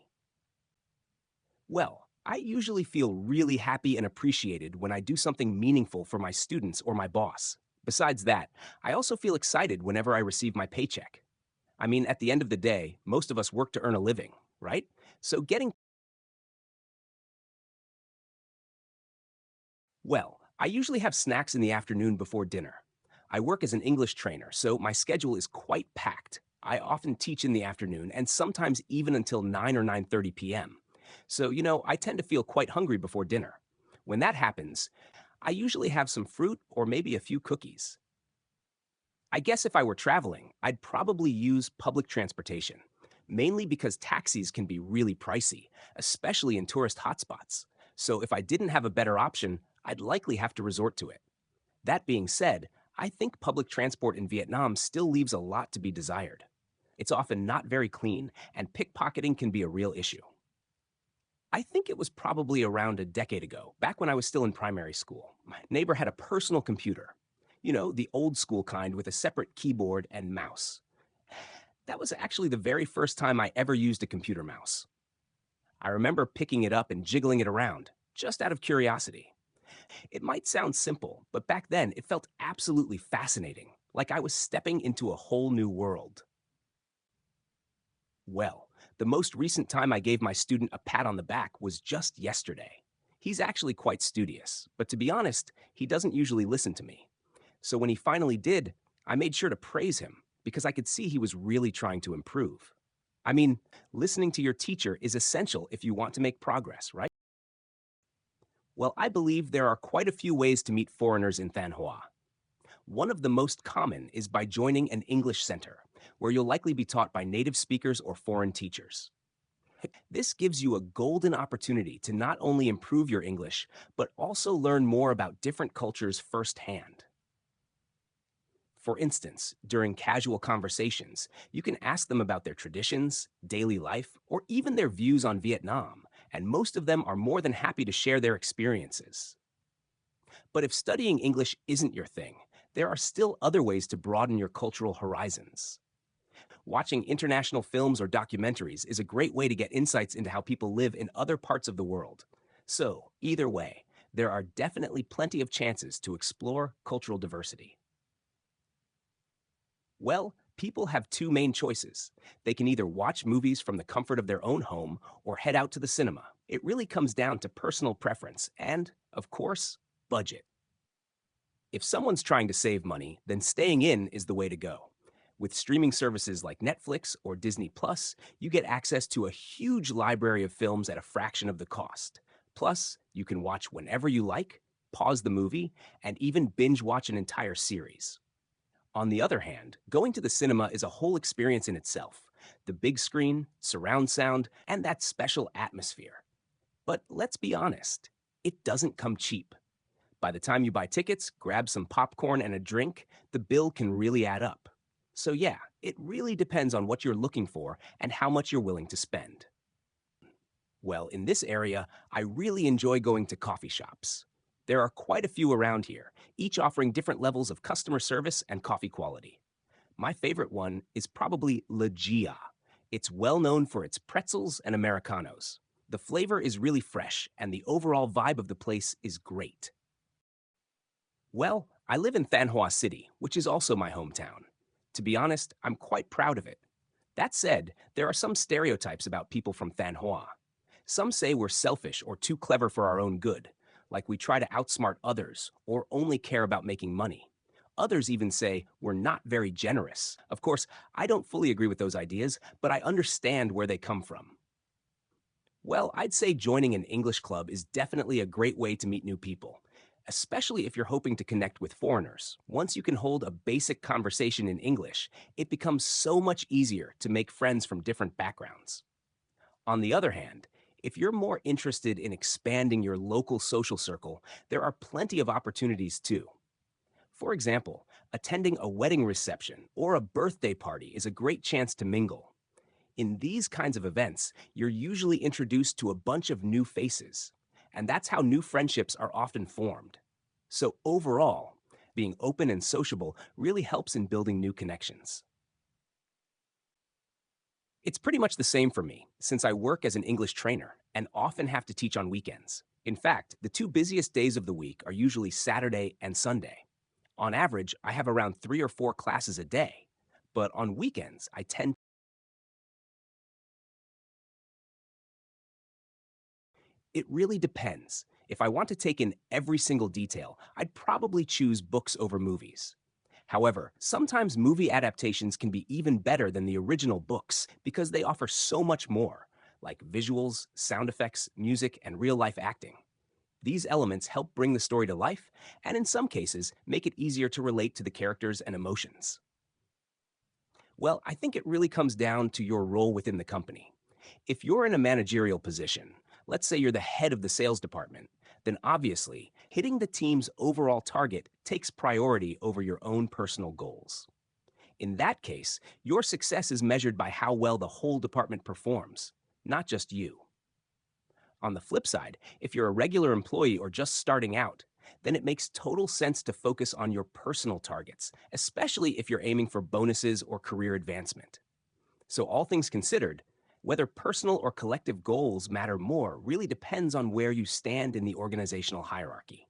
Well, I usually feel really happy and appreciated when I do something meaningful for my students or my boss. Besides that, I also feel excited whenever I receive my paycheck. I mean, at the end of the day, most of us work to earn a living, right? So getting, well, I usually have snacks in the afternoon before dinner. I work as an English trainer, so my schedule is quite packed. I often teach in the afternoon and sometimes even until 9 or 9:30 p.m. So, I tend to feel quite hungry before dinner. When that happens, I usually have some fruit or maybe a few cookies. I guess if I were traveling, I'd probably use public transportation, mainly because taxis can be really pricey, especially in tourist hotspots. So if I didn't have a better option, I'd likely have to resort to it. That being said, I think public transport in Vietnam still leaves a lot to be desired. It's often not very clean, and pickpocketing can be a real issue. I think it was probably around a decade ago, back when I was still in primary school. My neighbor had a personal computer. The old school kind with a separate keyboard and mouse. That was actually the very first time I ever used a computer mouse. I remember picking it up and jiggling it around, just out of curiosity. It might sound simple, but back then it felt absolutely fascinating, like I was stepping into a whole new world. Well, the most recent time I gave my student a pat on the back was just yesterday. He's actually quite studious, but to be honest, he doesn't usually listen to me. So when he finally did, I made sure to praise him because I could see he was really trying to improve. I mean, listening to your teacher is essential if you want to make progress, right? Well, I believe there are quite a few ways to meet foreigners in Than Hoa. One of the most common is by joining an English center, where you'll likely be taught by native speakers or foreign teachers. This gives you a golden opportunity to not only improve your English, but also learn more about different cultures firsthand. For instance, during casual conversations, you can ask them about their traditions, daily life, or even their views on Vietnam, and most of them are more than happy to share their experiences. But if studying English isn't your thing, there are still other ways to broaden your cultural horizons. Watching international films or documentaries is a great way to get insights into how people live in other parts of the world. So, either way, there are definitely plenty of chances to explore cultural diversity. Well, people have two main choices. They can either watch movies from the comfort of their own home or head out to the cinema. It really comes down to personal preference and, of course, budget. If someone's trying to save money, then staying in is the way to go. With streaming services like Netflix or Disney Plus, you get access to a huge library of films at a fraction of the cost. Plus, you can watch whenever you like, pause the movie, and even binge watch an entire series. On the other hand, going to the cinema is a whole experience in itself. The big screen, surround sound, and that special atmosphere. But let's be honest, it doesn't come cheap. By the time you buy tickets, grab some popcorn and a drink, the bill can really add up. So yeah, it really depends on what you're looking for and how much you're willing to spend. Well, in this area, I really enjoy going to coffee shops. There are quite a few around here, each offering different levels of customer service and coffee quality. My favorite one is probably La Gia. It's well known for its pretzels and Americanos. The flavor is really fresh, and the overall vibe of the place is great. Well, I live in Than Hoa City, which is also my hometown. To be honest, I'm quite proud of it. That said, there are some stereotypes about people from Than Hoa. Some say we're selfish or too clever for our own good, like we try to outsmart others or only care about making money. Others even say we're not very generous. Of course, I don't fully agree with those ideas, but I understand where they come from. Well, I'd say joining an English club is definitely a great way to meet new people, especially if you're hoping to connect with foreigners. Once you can hold a basic conversation in English, it becomes so much easier to make friends from different backgrounds. On the other hand, if you're more interested in expanding your local social circle, there are plenty of opportunities too. For example, attending a wedding reception or a birthday party is a great chance to mingle. In these kinds of events, you're usually introduced to a bunch of new faces, and that's how new friendships are often formed. So, overall, being open and sociable really helps in building new connections. It's pretty much the same for me, since I work as an English trainer and often have to teach on weekends. In fact, the two busiest days of the week are usually Saturday and Sunday. On average, I have around 3 or 4 classes a day, but on weekends, I tend. It really depends. If I want to take in every single detail, I'd probably choose books over movies. However, sometimes movie adaptations can be even better than the original books because they offer so much more, like visuals, sound effects, music, and real life acting. These elements help bring the story to life, and in some cases, make it easier to relate to the characters and emotions. Well, I think it really comes down to your role within the company. If you're in a managerial position, let's say you're the head of the sales department, then obviously hitting the team's overall target takes priority over your own personal goals. In that case, your success is measured by how well the whole department performs, not just you. On the flip side, if you're a regular employee or just starting out, then it makes total sense to focus on your personal targets, especially if you're aiming for bonuses or career advancement. So, all things considered, whether personal or collective goals matter more really depends on where you stand in the organizational hierarchy.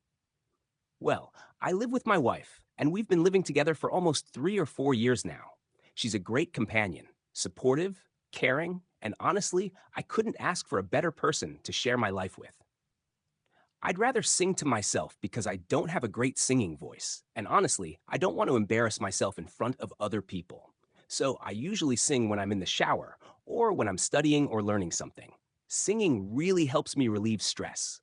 Well, I live with my wife, and we've been living together for almost 3 or 4 years now. She's a great companion, supportive, caring, and honestly, I couldn't ask for a better person to share my life with. I'd rather sing to myself because I don't have a great singing voice, and honestly, I don't want to embarrass myself in front of other people. So I usually sing when I'm in the shower or when I'm studying or learning something. Singing really helps me relieve stress.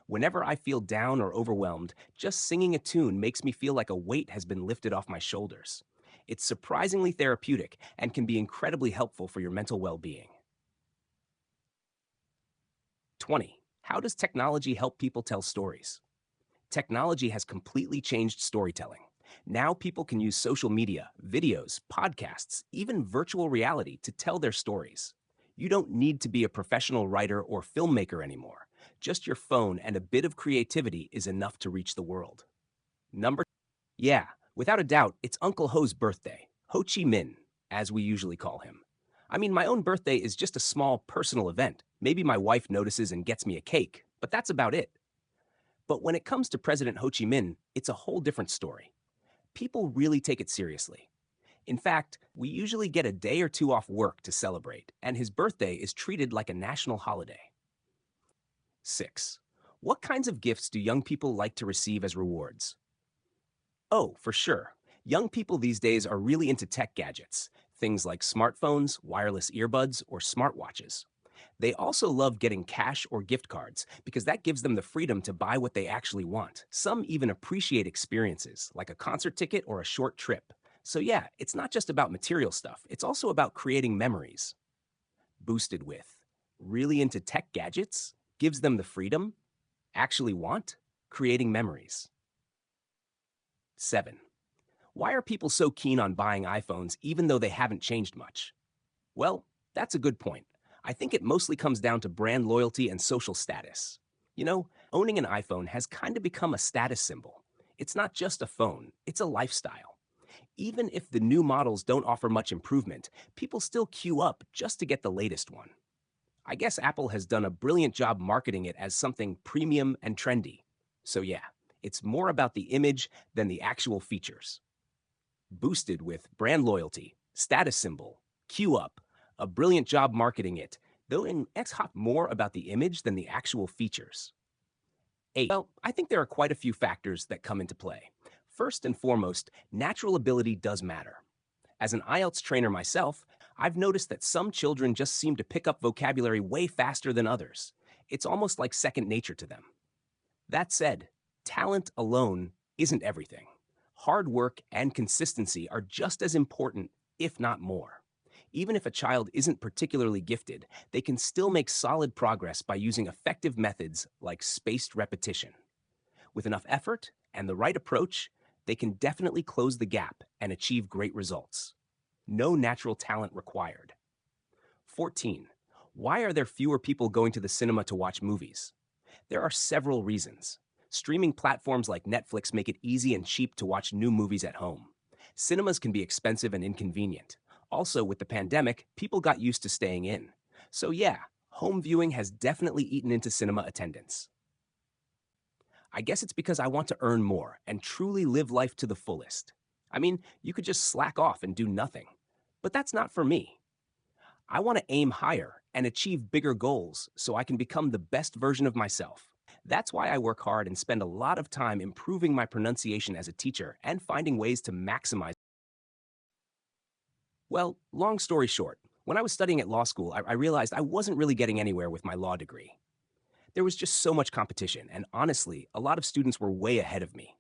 Whenever I feel down or overwhelmed, just singing a tune makes me feel like a weight has been lifted off my shoulders. It's surprisingly therapeutic and can be incredibly helpful for your mental well being. 20. How does technology help people tell stories? Technology has completely changed storytelling. Now people can use social media, videos, podcasts, even virtual reality to tell their stories. You don't need to be a professional writer or filmmaker anymore. Just your phone and a bit of creativity is enough to reach the world. Number, yeah, without a doubt, it's Uncle Ho's birthday, Ho Chi Minh, as we usually call him. I mean, my own birthday is just a small personal event. Maybe my wife notices and gets me a cake, but that's about it. But when it comes to President Ho Chi Minh, it's a whole different story. People really take it seriously. In fact, we usually get a day or two off work to celebrate, and his birthday is treated like a national holiday. 6. What kinds of gifts do young people like to receive as rewards? Oh, for sure. Young people these days are really into tech gadgets, things like smartphones, wireless earbuds, or smartwatches. They also love getting cash or gift cards because that gives them the freedom to buy what they actually want. Some even appreciate experiences, like a concert ticket or a short trip. So, yeah, it's not just about material stuff, it's also about creating memories. Boosted with really into tech gadgets, gives them the freedom, actually want, creating memories. 7. Why are people so keen on buying iPhones even though they haven't changed much? Well, that's a good point. I think it mostly comes down to brand loyalty and social status. You know, owning an iPhone has kind of become a status symbol. It's not just a phone, it's a lifestyle. Even if the new models don't offer much improvement, people still queue up just to get the latest one. I guess Apple has done a brilliant job marketing it as something premium and trendy. So, yeah, it's more about the image than the actual features. Boosted with brand loyalty, status symbol, queue up, a brilliant job marketing it, though in XHop more about the image than the actual features. 8. Well, I think there are quite a few factors that come into play. First and foremost, natural ability does matter. As an IELTS trainer myself, I've noticed that some children just seem to pick up vocabulary way faster than others. It's almost like second nature to them. That said, talent alone isn't everything. Hard work and consistency are just as important, if not more. Even if a child isn't particularly gifted, they can still make solid progress by using effective methods like spaced repetition. With enough effort and the right approach, they can definitely close the gap and achieve great results. No natural talent required. 14. Why are there fewer people going to the cinema to watch movies? There are several reasons. Streaming platforms like Netflix make it easy and cheap to watch new movies at home. Cinemas can be expensive and inconvenient. Also, with the pandemic, people got used to staying in. So, yeah, home viewing has definitely eaten into cinema attendance. I guess it's because I want to earn more and truly live life to the fullest. I mean, you could just slack off and do nothing. But that's not for me. I want to aim higher and achieve bigger goals so I can become the best version of myself. That's why I work hard and spend a lot of time improving my pronunciation as a teacher and finding ways to maximize. Well, long story short, when I was studying at law school, I realized I wasn't really getting anywhere with my law degree. There was just so much competition, and honestly, a lot of students were way ahead of me.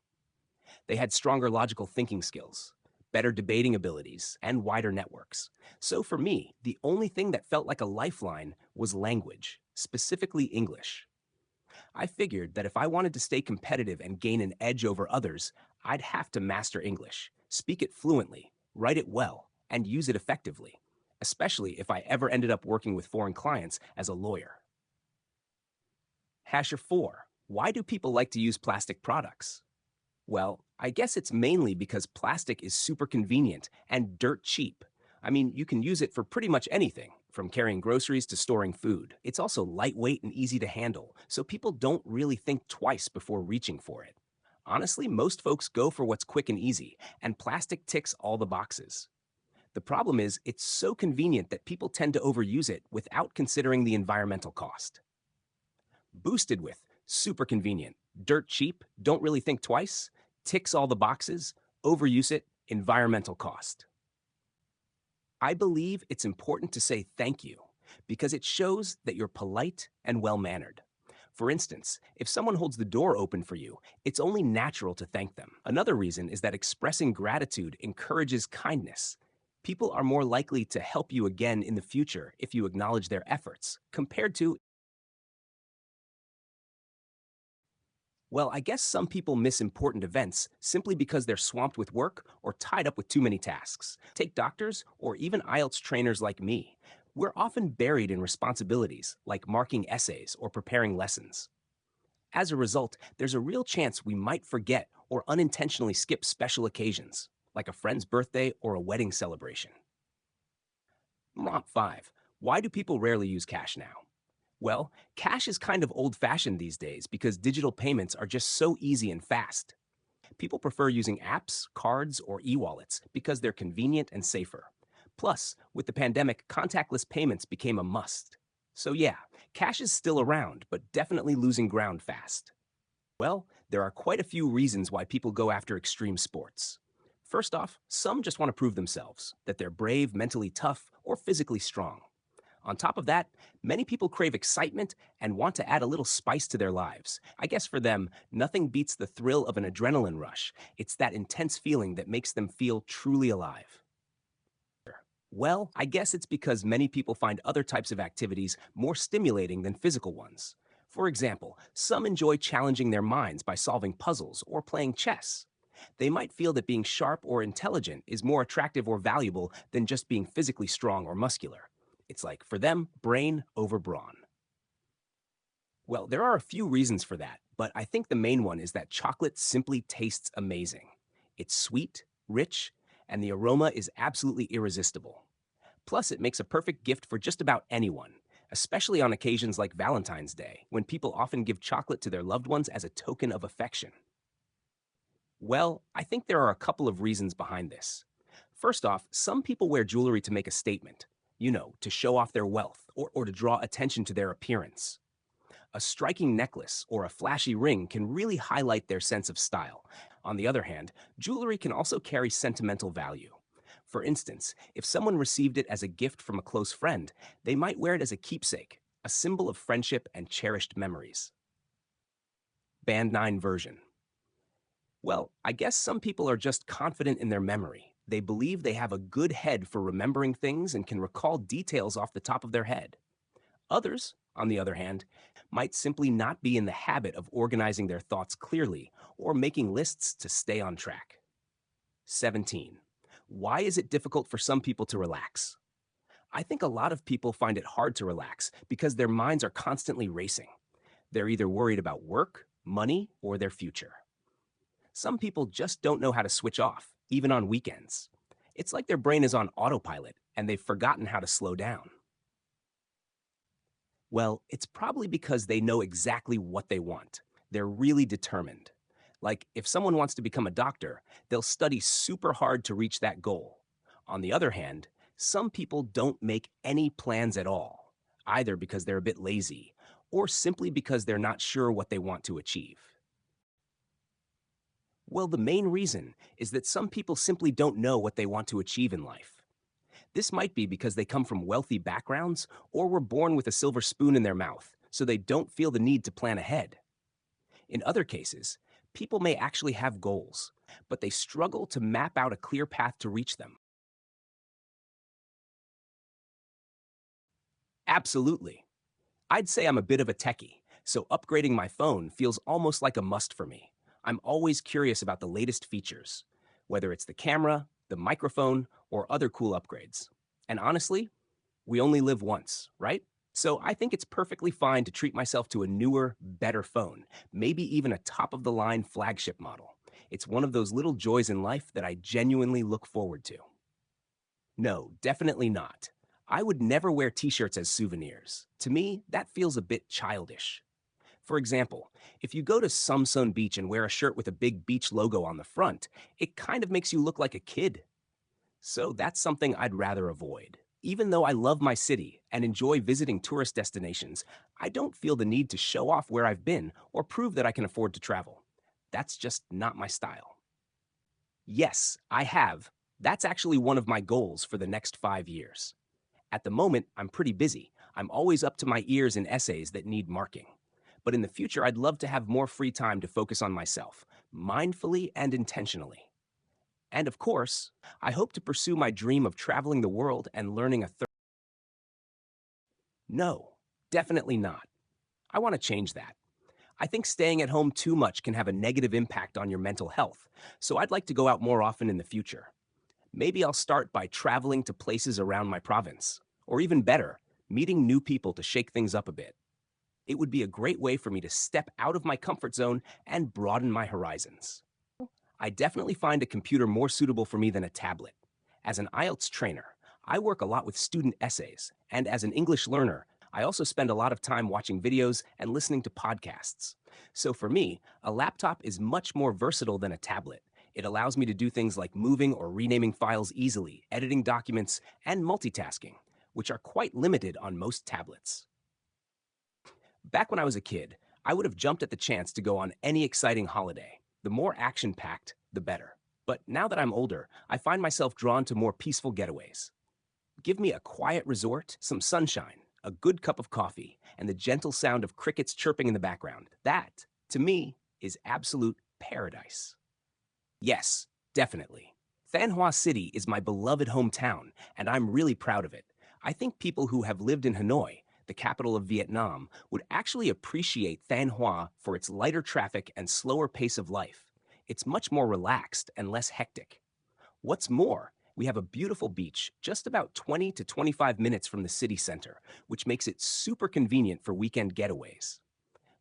They had stronger logical thinking skills, better debating abilities, and wider networks. So for me, the only thing that felt like a lifeline was language, specifically English. I figured that if I wanted to stay competitive and gain an edge over others, I'd have to master English, speak it fluently, write it well, and use it effectively, especially if I ever ended up working with foreign clients as a lawyer. Hasher 4. Why do people like to use plastic products? Well, I guess it's mainly because plastic is super convenient and dirt cheap. I mean, you can use it for pretty much anything, from carrying groceries to storing food. It's also lightweight and easy to handle, so people don't really think twice before reaching for it. Honestly, most folks go for what's quick and easy, and plastic ticks all the boxes. The problem is, it's so convenient that people tend to overuse it without considering the environmental cost. Boosted with super convenient, dirt cheap, don't really think twice, ticks all the boxes, overuse it, environmental cost. I believe it's important to say thank you because it shows that you're polite and well mannered. For instance, if someone holds the door open for you, it's only natural to thank them. Another reason is that expressing gratitude encourages kindness. People are more likely to help you again in the future if you acknowledge their efforts, compared to, well, I guess some people miss important events simply because they're swamped with work or tied up with too many tasks. Take doctors or even IELTS trainers like me. We're often buried in responsibilities like marking essays or preparing lessons. As a result, there's a real chance we might forget or unintentionally skip special occasions, like a friend's birthday or a wedding celebration. Romp 5. Why do people rarely use cash now? Well, cash is kind of old fashioned these days because digital payments are just so easy and fast. People prefer using apps, cards, or e wallets because they're convenient and safer. Plus, with the pandemic, contactless payments became a must. So, yeah, cash is still around, but definitely losing ground fast. Well, there are quite a few reasons why people go after extreme sports. First off, some just want to prove themselves, that they're brave, mentally tough, or physically strong. On top of that, many people crave excitement and want to add a little spice to their lives. I guess for them, nothing beats the thrill of an adrenaline rush. It's that intense feeling that makes them feel truly alive. Well, I guess it's because many people find other types of activities more stimulating than physical ones. For example, some enjoy challenging their minds by solving puzzles or playing chess. They might feel that being sharp or intelligent is more attractive or valuable than just being physically strong or muscular. It's like, for them, brain over brawn. Well, there are a few reasons for that, but I think the main one is that chocolate simply tastes amazing. It's sweet, rich, and the aroma is absolutely irresistible. Plus, it makes a perfect gift for just about anyone, especially on occasions like Valentine's Day, when people often give chocolate to their loved ones as a token of affection. Well, I think there are a couple of reasons behind this. First off, some people wear jewelry to make a statement, to show off their wealth or to draw attention to their appearance. A striking necklace or a flashy ring can really highlight their sense of style. On the other hand, jewelry can also carry sentimental value. For instance, if someone received it as a gift from a close friend, they might wear it as a keepsake, a symbol of friendship and cherished memories. Band 9 version. Well, I guess some people are just confident in their memory. They believe they have a good head for remembering things and can recall details off the top of their head. Others, on the other hand, might simply not be in the habit of organizing their thoughts clearly or making lists to stay on track. 17. Why is it difficult for some people to relax? I think a lot of people find it hard to relax because their minds are constantly racing. They're either worried about work, money, or their future. Some people just don't know how to switch off, even on weekends. It's like their brain is on autopilot and they've forgotten how to slow down. Well, it's probably because they know exactly what they want. They're really determined. Like, if someone wants to become a doctor, they'll study super hard to reach that goal. On the other hand, some people don't make any plans at all, either because they're a bit lazy or simply because they're not sure what they want to achieve. Well, the main reason is that some people simply don't know what they want to achieve in life. This might be because they come from wealthy backgrounds or were born with a silver spoon in their mouth, so they don't feel the need to plan ahead. In other cases, people may actually have goals, but they struggle to map out a clear path to reach them. Absolutely. I'd say I'm a bit of a techie, so upgrading my phone feels almost like a must for me. I'm always curious about the latest features, whether it's the camera, the microphone, or other cool upgrades. And honestly, we only live once, right? So I think it's perfectly fine to treat myself to a newer, better phone, maybe even a top of the line flagship model. It's one of those little joys in life that I genuinely look forward to. No, definitely not. I would never wear t shirts as souvenirs. To me, that feels a bit childish. For example, if you go to Sumsun Beach and wear a shirt with a big beach logo on the front, it kind of makes you look like a kid. So that's something I'd rather avoid. Even though I love my city and enjoy visiting tourist destinations, I don't feel the need to show off where I've been or prove that I can afford to travel. That's just not my style. Yes, I have. That's actually one of my goals for the next 5 years. At the moment, I'm pretty busy. I'm always up to my ears in essays that need marking. But in the future, I'd love to have more free time to focus on myself, mindfully and intentionally. And of course, I hope to pursue my dream of traveling the world and learning a third. No, definitely not. I want to change that. I think staying at home too much can have a negative impact on your mental health, so I'd like to go out more often in the future. Maybe I'll start by traveling to places around my province, or even better, meeting new people to shake things up a bit. It would be a great way for me to step out of my comfort zone and broaden my horizons. I definitely find a computer more suitable for me than a tablet. As an IELTS trainer, I work a lot with student essays, and as an English learner, I also spend a lot of time watching videos and listening to podcasts. So for me, a laptop is much more versatile than a tablet. It allows me to do things like moving or renaming files easily, editing documents, and multitasking, which are quite limited on most tablets. Back when I was a kid, I would have jumped at the chance to go on any exciting holiday. The more action packed, the better. But now that I'm older, I find myself drawn to more peaceful getaways. Give me a quiet resort, some sunshine, a good cup of coffee, and the gentle sound of crickets chirping in the background. That, to me, is absolute paradise. Yes, definitely. Than Hoa City is my beloved hometown, and I'm really proud of it. I think people who have lived in Hanoi, the capital of Vietnam, would actually appreciate Than Hoa for its lighter traffic and slower pace of life. It's much more relaxed and less hectic. What's more, we have a beautiful beach just about 20 to 25 minutes from the city center, which makes it super convenient for weekend getaways.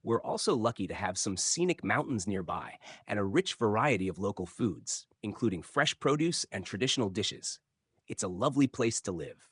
We're also lucky to have some scenic mountains nearby and a rich variety of local foods, including fresh produce and traditional dishes. It's a lovely place to live.